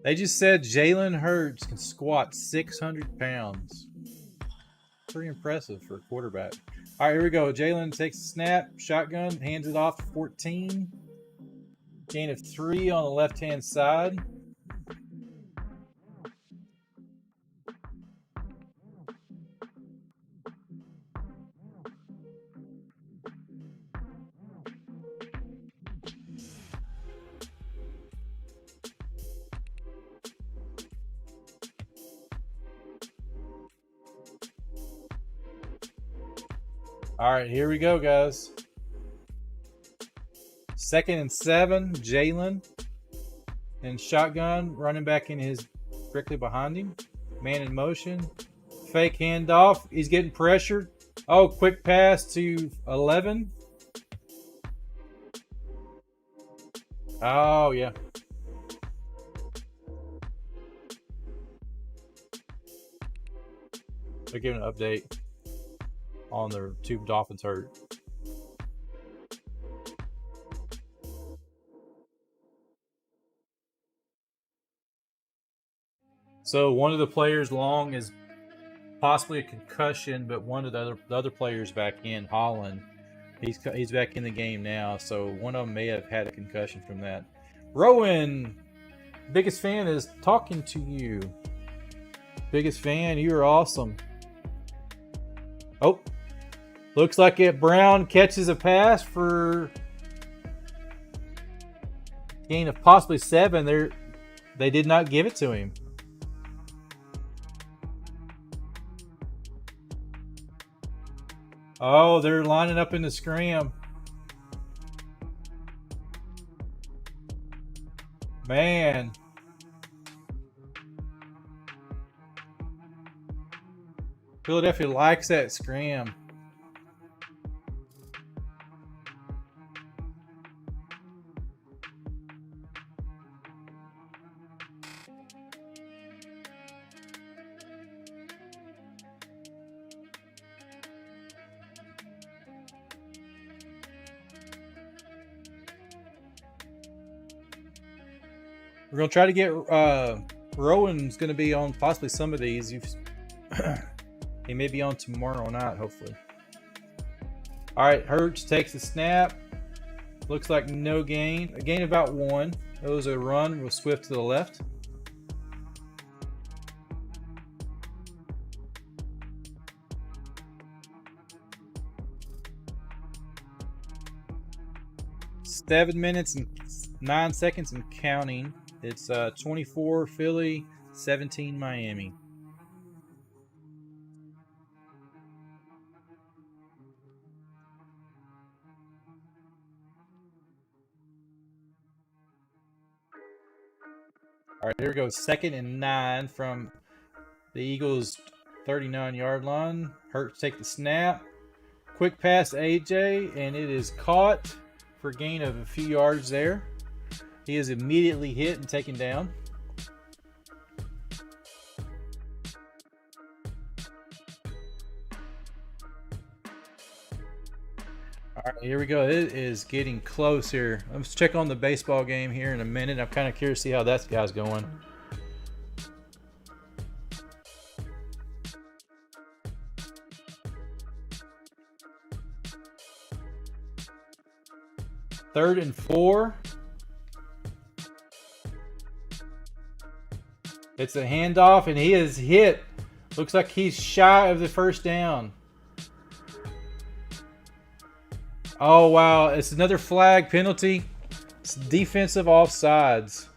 They just said Jalen Hurts can squat 600 pounds. Pretty impressive for a quarterback. All right, here we go. Jalen takes a snap, shotgun, hands it off to 14. Gain of 3 on the left-hand side. All right, here we go, guys. 2nd and 7, Jalen. And shotgun, running back in his directly behind him. Man in motion. Fake handoff. He's getting pressured. Oh, quick pass to 11. Oh, yeah. They're giving an update on their 2 Dolphins hurt. So one of the players long is possibly a concussion, but one of the other players back in, Holland, he's back in the game now. So one of them may have had a concussion from that. Rowan, biggest fan, is talking to you. Biggest fan, you are awesome. Oh, looks like Brown catches a pass for gain of possibly 7. They did not give it to him. Oh, they're lining up in the scram. Man. Philadelphia likes that scram. We're going to try to get Rowan's going to be on possibly some of these. He may be on tomorrow night, hopefully. All right, Hurts takes the snap. Looks like no gain. A gain of about 1. It was a run with Swift to the left. Seven minutes and 9 seconds and counting. It's 24 Philly, 17 Miami. All right, here we go. 2nd and 9 from the Eagles' 39-yard line. Hurts take the snap. Quick pass to AJ, and it is caught for a gain of a few yards there. He is immediately hit and taken down. All right, here we go. It is getting close here. Let's check on the baseball game here in a minute. I'm kind of curious to see how that guy's going. 3rd and 4. It's a handoff, and he is hit. Looks like he's shy of the first down. Oh, wow. It's another flag penalty. It's defensive offsides.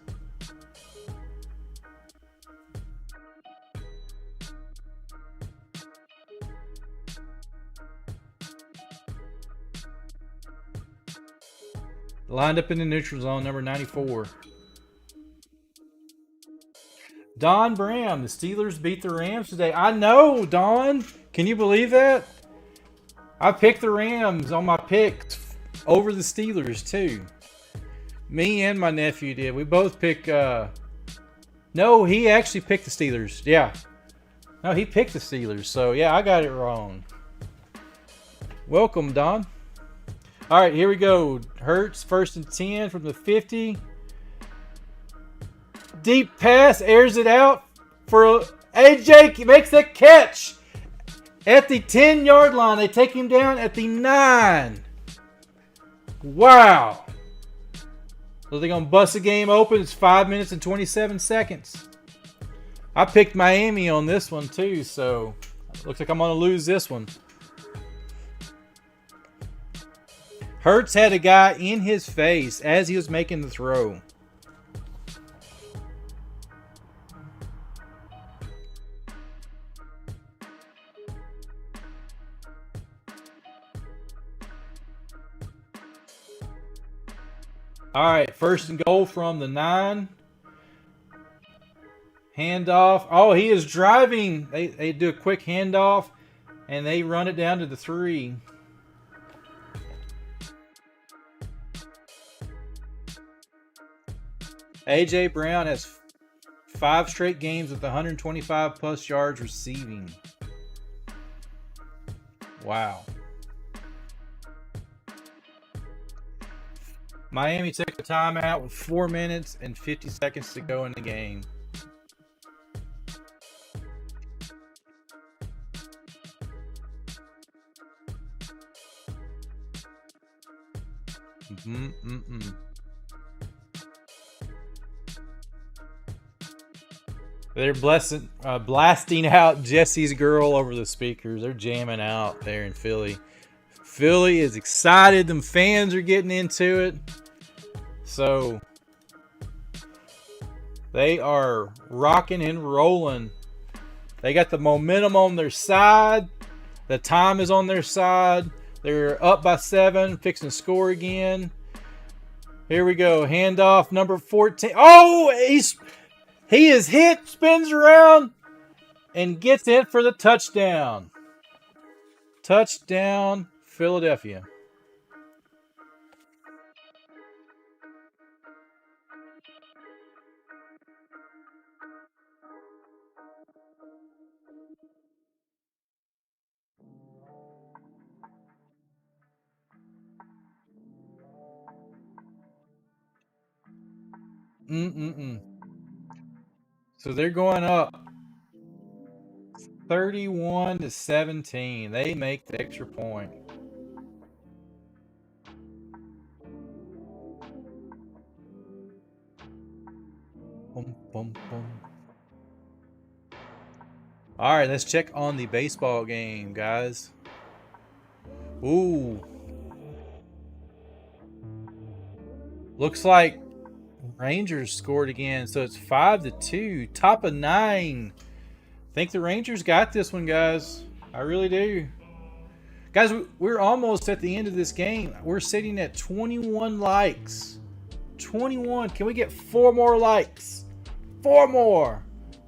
Lined up in the neutral zone, number 94. Don Bram, the Steelers beat the Rams today. I know, Don. Can you believe that? I picked the Rams on my picks over the Steelers, too. Me and my nephew did. We both picked... No, he actually picked the Steelers. Yeah. No, he picked the Steelers. So, yeah, I got it wrong. Welcome, Don. All right, here we go. Hurts, 1st and 10 from the 50. Deep pass, airs it out for AJ. Makes the catch at the 10-yard line. They take him down at the 9. Wow. So they're going to bust the game open. It's 5 minutes and 27 seconds. I picked Miami on this one too, so looks like I'm going to lose this one. Hurts had a guy in his face as he was making the throw. All right, 1st and goal from the 9. Handoff. Oh, he is driving. They do a quick handoff, and they run it down to the 3. A.J. Brown has 5 straight games with 125-plus yards receiving. Wow. Miami took a timeout with 4 minutes and 50 seconds to go in the game. They're blasting out Jesse's Girl over the speakers. They're jamming out there in Philly. Philly is excited. Them fans are getting into it. So they are rocking and rolling. They got the momentum on their side. The time is on their side. They're up by 7, fixing to score again. Here we go. Handoff, number 14. Oh, he is hit, spins around, and gets in for the touchdown. Touchdown, Philadelphia. So they're going up 31-17. They make the extra point. Boom, boom, boom. All right, let's check on the baseball game, guys. Ooh. Looks like Rangers scored again, so it's 5-2. Top of 9. Think the Rangers got this one, guys. I really do. Guys, we're almost at the end of this game. We're sitting at 21 likes. 21. Can we get 4 more likes? 4 more.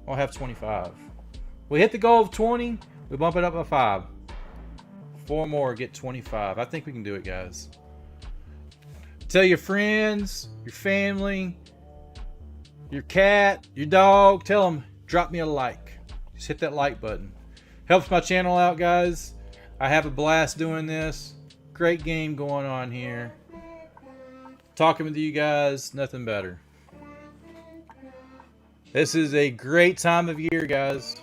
We'll have 25. We hit the goal of 20. We bump it up by 5. 4 more, get 25. I think we can do it, guys. Tell your friends, your family, your cat, your dog. Tell them, drop me a like. Just hit that like button. Helps my channel out, guys. I have a blast doing this. Great game going on here. Talking with you guys, nothing better. This is a great time of year, guys.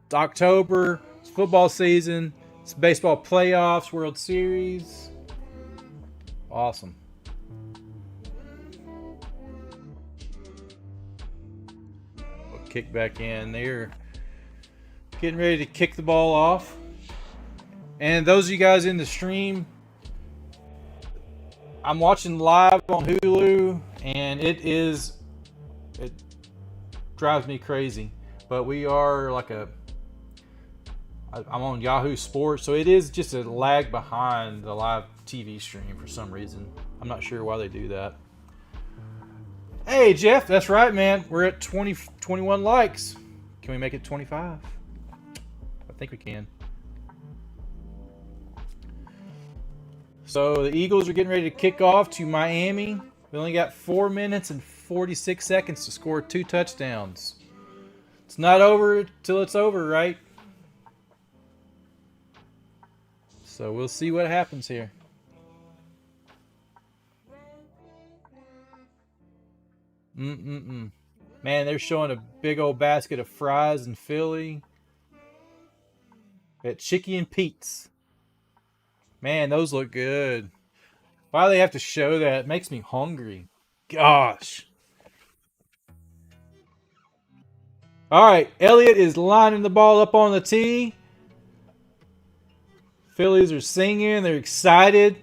It's October. It's football season. It's baseball playoffs, World Series. Awesome. We'll kick back in. They're getting ready to kick the ball off. And those of you guys in the stream, I'm watching live on Hulu, and it drives me crazy. But we are like I'm on Yahoo Sports, so it is just a lag behind the live TV stream for some reason. I'm not sure why they do that. Hey, Jeff, that's right, man. We're at 21 likes. Can we make it 25? I think we can. So the Eagles are getting ready to kick off to Miami. We only got 4 minutes and 46 seconds to score 2 touchdowns. It's not over till it's over, right? So we'll see what happens here. Man, they're showing a big old basket of fries in Philly at Chicky and Pete's. Man, those look good. Why do they have to show that? It makes me hungry. Gosh. All right, Elliott is lining the ball up on the tee. Phillies are singing. They're excited.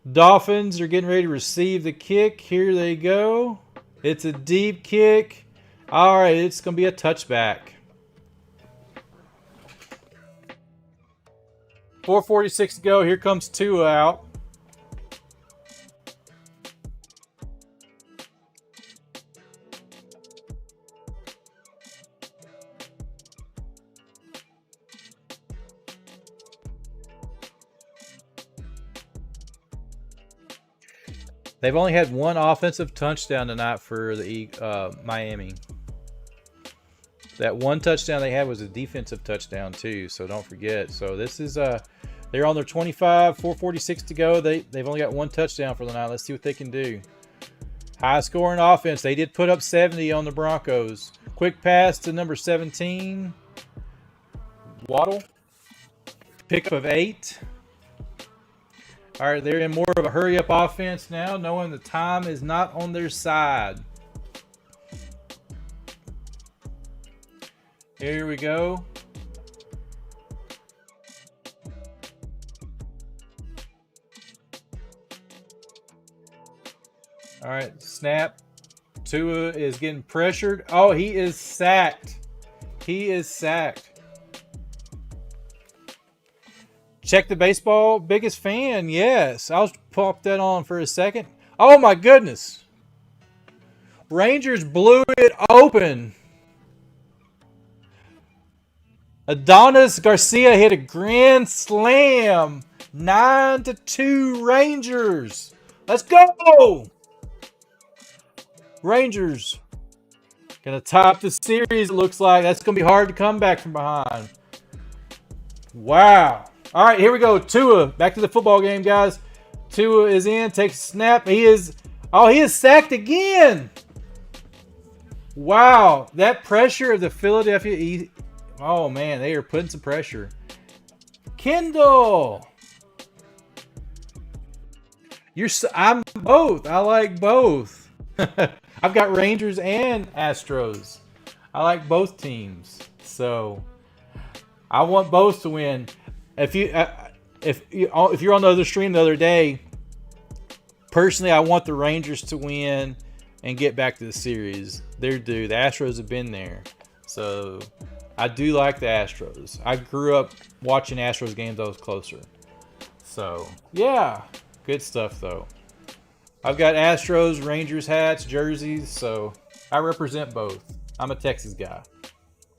Dolphins are getting ready to receive the kick. Here they go. It's a deep kick. All right, it's going to be a touchback. 4:46 to go. Here comes Tua out. They've only had one offensive touchdown tonight for the Miami. That one touchdown they had was a defensive touchdown too, so don't forget. So this is they're on their 25, 4:46 to go. They've only got one touchdown for the night. Let's see what they can do. High scoring offense. They did put up 70 on the Broncos. Quick pass to number 17. Waddle. Pickup of 8. All right, they're in more of a hurry-up offense now, knowing the time is not on their side. Here we go. All right, snap. Tua is getting pressured. Oh, he is sacked. He is sacked. Check the baseball. Biggest fan. Yes. I'll pop that on for a second. Oh, my goodness. Rangers blew it open. Adonis Garcia hit a grand slam. 9-2 Rangers. Let's go. Rangers. Going to top the series, it looks like. That's going to be hard to come back from behind. Wow. All right, here we go. Tua, back to the football game, guys. Tua is in, takes a snap. He is sacked again. Wow, that pressure of the Philadelphia. Oh man, they are putting some pressure. Kendall, I'm both. I like both. I've got Rangers and Astros. I like both teams, so I want both to win. If you're on the other stream the other day, personally, I want the Rangers to win and get back to the series. They're due. The Astros have been there, so I do like the Astros. I grew up watching Astros games. I was closer, so yeah, good stuff though. I've got Astros, Rangers hats, jerseys, so I represent both. I'm a Texas guy.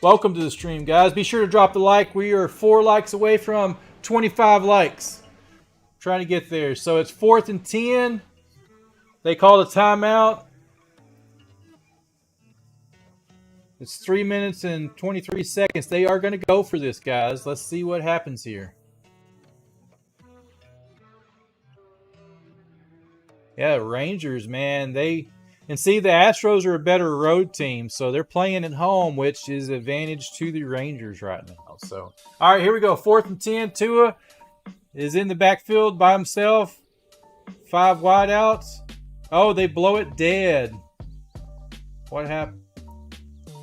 Welcome to the stream, guys. Be sure to drop the like. We are 4 likes away from 25 likes. Trying to get there. So it's 4th and 10. They called a timeout. It's 3 minutes and 23 seconds. They are going to go for this, guys. Let's see what happens here. Yeah, Rangers, man. And see, the Astros are a better road team, so they're playing at home, which is advantage to the Rangers right now. now. So, all right, here we go. 4th and 10. Tua is in the backfield by himself. 5 wideouts. Oh, they blow it dead. What happened?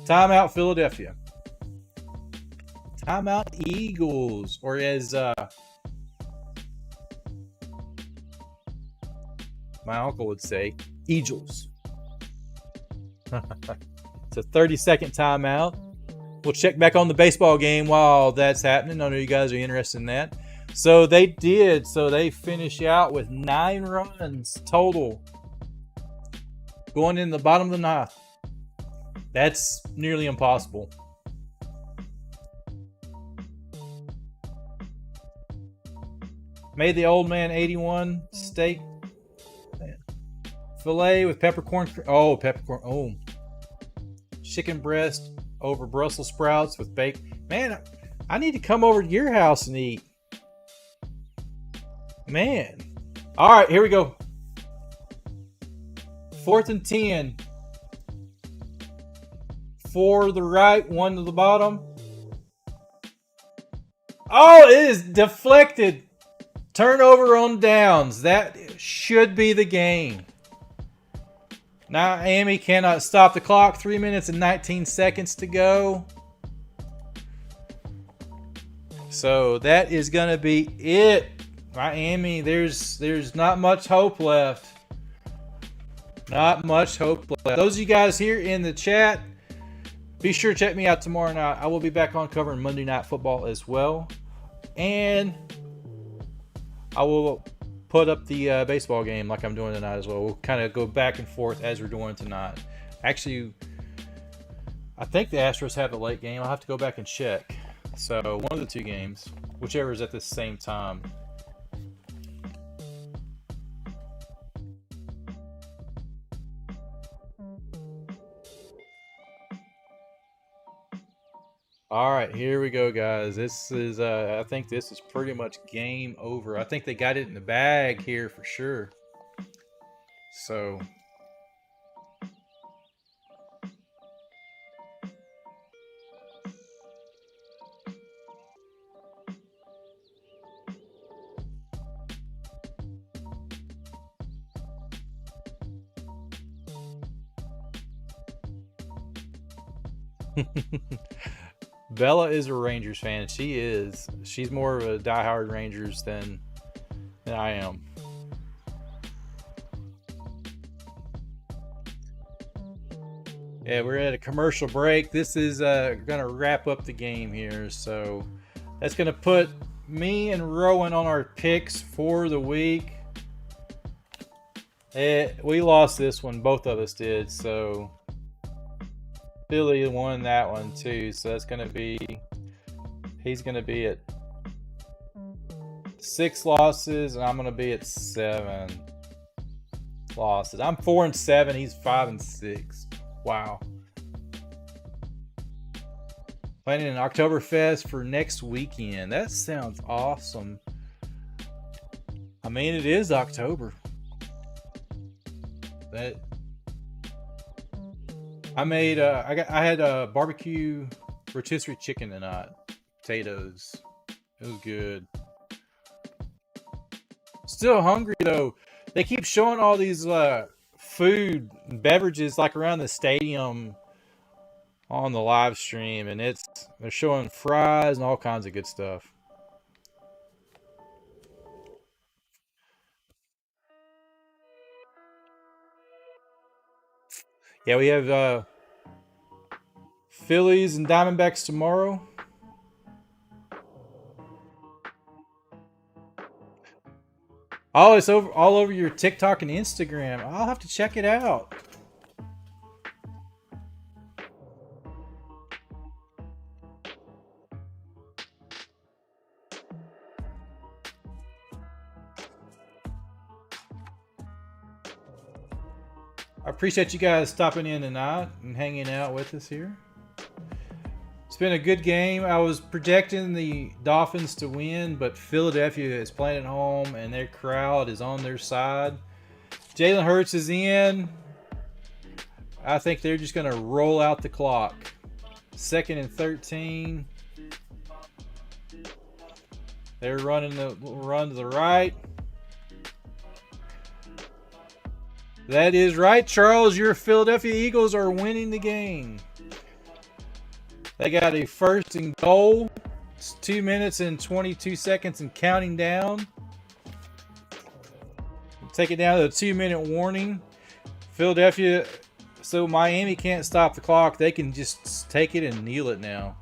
Timeout, Philadelphia. Timeout, Eagles. Or as my uncle would say, Eagles. It's a 30-second timeout. We'll check back on the baseball game while that's happening. I know you guys are interested in that. So they did. So they finish out with 9 runs total going in the bottom of the 9th. That's nearly impossible. Made the old man 81 steak filet with peppercorn. Oh, peppercorn. Oh, chicken breast over Brussels sprouts with bacon. Man, I need to come over to your house and eat. Man. All right, here we go. 4th and 10. 4 to the right, 1 to the bottom. Oh, it is deflected. Turnover on downs. That should be the game. Miami cannot stop the clock. 3 minutes and 19 seconds to go. So that is going to be it. Miami, there's not much hope left. Not much hope left. Those of you guys here in the chat, be sure to check me out tomorrow night. I will be back on covering Monday Night Football as well. And I will put up the baseball game like I'm doing tonight as well. We'll kind of go back and forth as we're doing tonight. Actually, I think the Astros have a late game. I'll have to go back and check. So one of the 2 games, whichever is at the same time. All right, here we go, guys. This is, I think this is pretty much game over. I think they got it in the bag here for sure. So, Bella is a Rangers fan. She is. She's more of a diehard Rangers than I am. Yeah, we're at a commercial break. This is going to wrap up the game here. So that's going to put me and Rowan on our picks for the week. We lost this one. Both of us did. So Billy won that one too, so that's going to be, he's going to be at 6 losses, and I'm going to be at 7 losses. I'm 4-7, he's 5-6. Wow. Planning an Oktoberfest for next weekend. That sounds awesome. I mean, it is October. I made I had a barbecue rotisserie chicken tonight. Potatoes. It was good. Still hungry though. They keep showing all these food and beverages like around the stadium on the live stream, and they're showing fries and all kinds of good stuff. Yeah, we have Phillies and Diamondbacks tomorrow. Oh, it's all over your TikTok and Instagram. I'll have to check it out. I appreciate you guys stopping in tonight and hanging out with us here. It's been a good game. I was projecting the Dolphins to win, but Philadelphia is playing at home and their crowd is on their side. Jalen Hurts is in. I think they're just going to roll out the clock. 2nd and 13. They're running the run to the right. That is right, Charles. Your Philadelphia Eagles are winning the game. They got a 1st and goal. It's 2 minutes and 22 seconds and counting down. Take it down to a 2-minute warning. Philadelphia, so Miami can't stop the clock. They can just take it and kneel it now.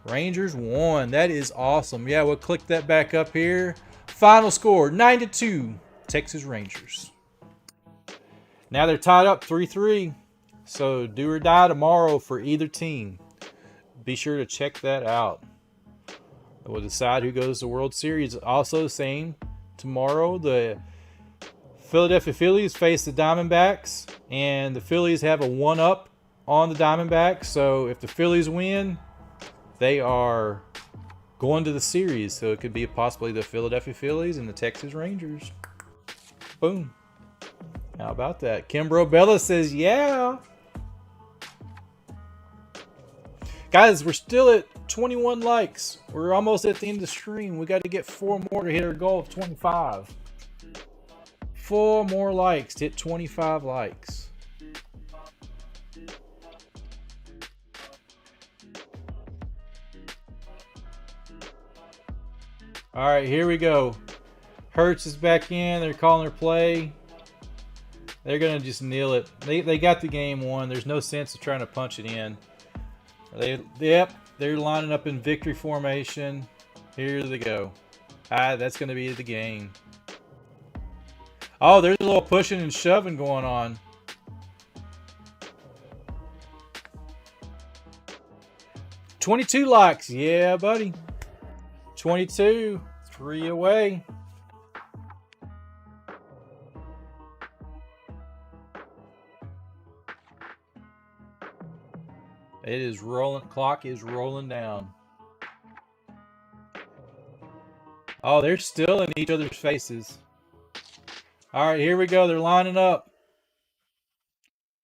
Rangers won. That is awesome. Yeah, we'll click that back up here. Final score, 9-2, Texas Rangers. Now they're tied up 3-3. So do or die tomorrow for either team. Be sure to check that out. We'll decide who goes to the World Series. Also, same tomorrow, the Philadelphia Phillies face the Diamondbacks, and the Phillies have a 1-up on the Diamondbacks. So if the Phillies win, they are going to the series. So it could be possibly the Philadelphia Phillies and the Texas Rangers. Boom. How about that? Kimbro Bella says, yeah. Guys, we're still at 21 likes. We're almost at the end of the stream. We got to get 4 more to hit our goal of 25. 4 more likes to hit 25 likes. All right, here we go. Hurts is back in. They're calling their play. They're going to just kneel it. They got the game won. There's no sense of trying to punch it in. They're lining up in victory formation. Here they go. That's going to be the game. Oh, there's a little pushing and shoving going on. $22 likes. Yeah, buddy. 22. 3 away. It is rolling. Clock is rolling down. Oh, they're still in each other's faces. All right, here we go. They're lining up.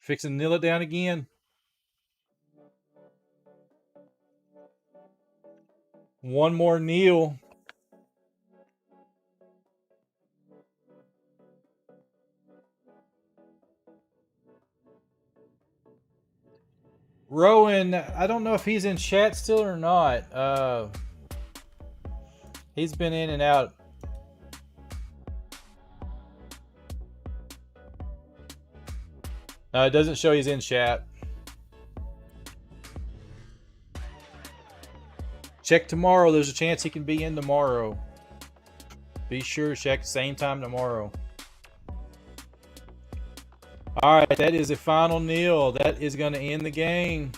Fixing to kneel it down again. One more kneel. Rowan, I don't know if he's in chat still or not. He's been in and out. It doesn't show he's in chat. Check tomorrow. There's a chance he can be in tomorrow. Be sure to check same time tomorrow. All right, that is a final kneel. That is going to end the game.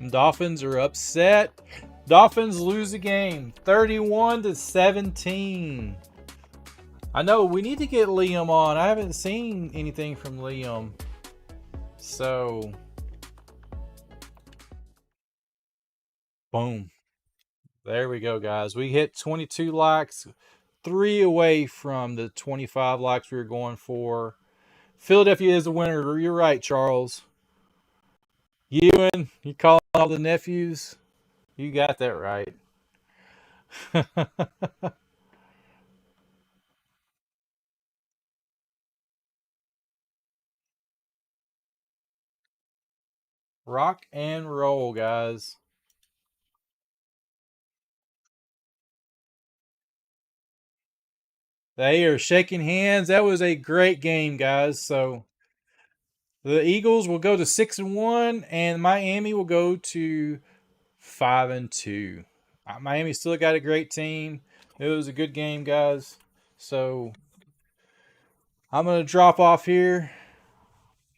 The Dolphins are upset. Dolphins lose the game, 31-17. I know we need to get Liam on. I haven't seen anything from Liam. So, boom. There we go, guys. We hit 22 likes. 3 away from the 25 likes we were going for. Philadelphia is the winner. You're right, Charles. Ewan, you calling all the nephews? You got that right. Rock and roll, guys. They are shaking hands. That was a great game, guys. So the Eagles will go to 6-1, and Miami will go to 5-2. Miami still got a great team. It was a good game, guys. So I'm going to drop off here.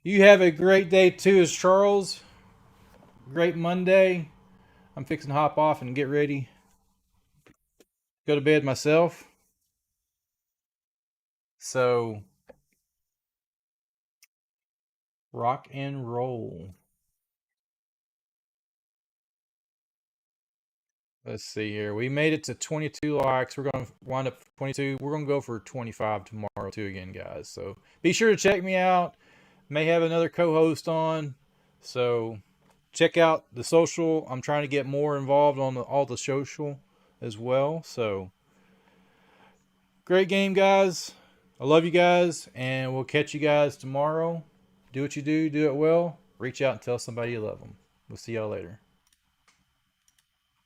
You have a great day too, as Charles. Great Monday. I'm fixing to hop off and get ready. Go to bed myself. So, rock and roll. Let's see here. We made it to 22 likes. We're going to wind up 22. We're going to go for 25 tomorrow too again, guys. So, be sure to check me out. May have another co-host on. So, check out the social. I'm trying to get more involved on all the social as well. So great game, guys. I love you guys, and we'll catch you guys tomorrow. Do what you do it well. Reach out and tell somebody you love them. We'll see y'all later.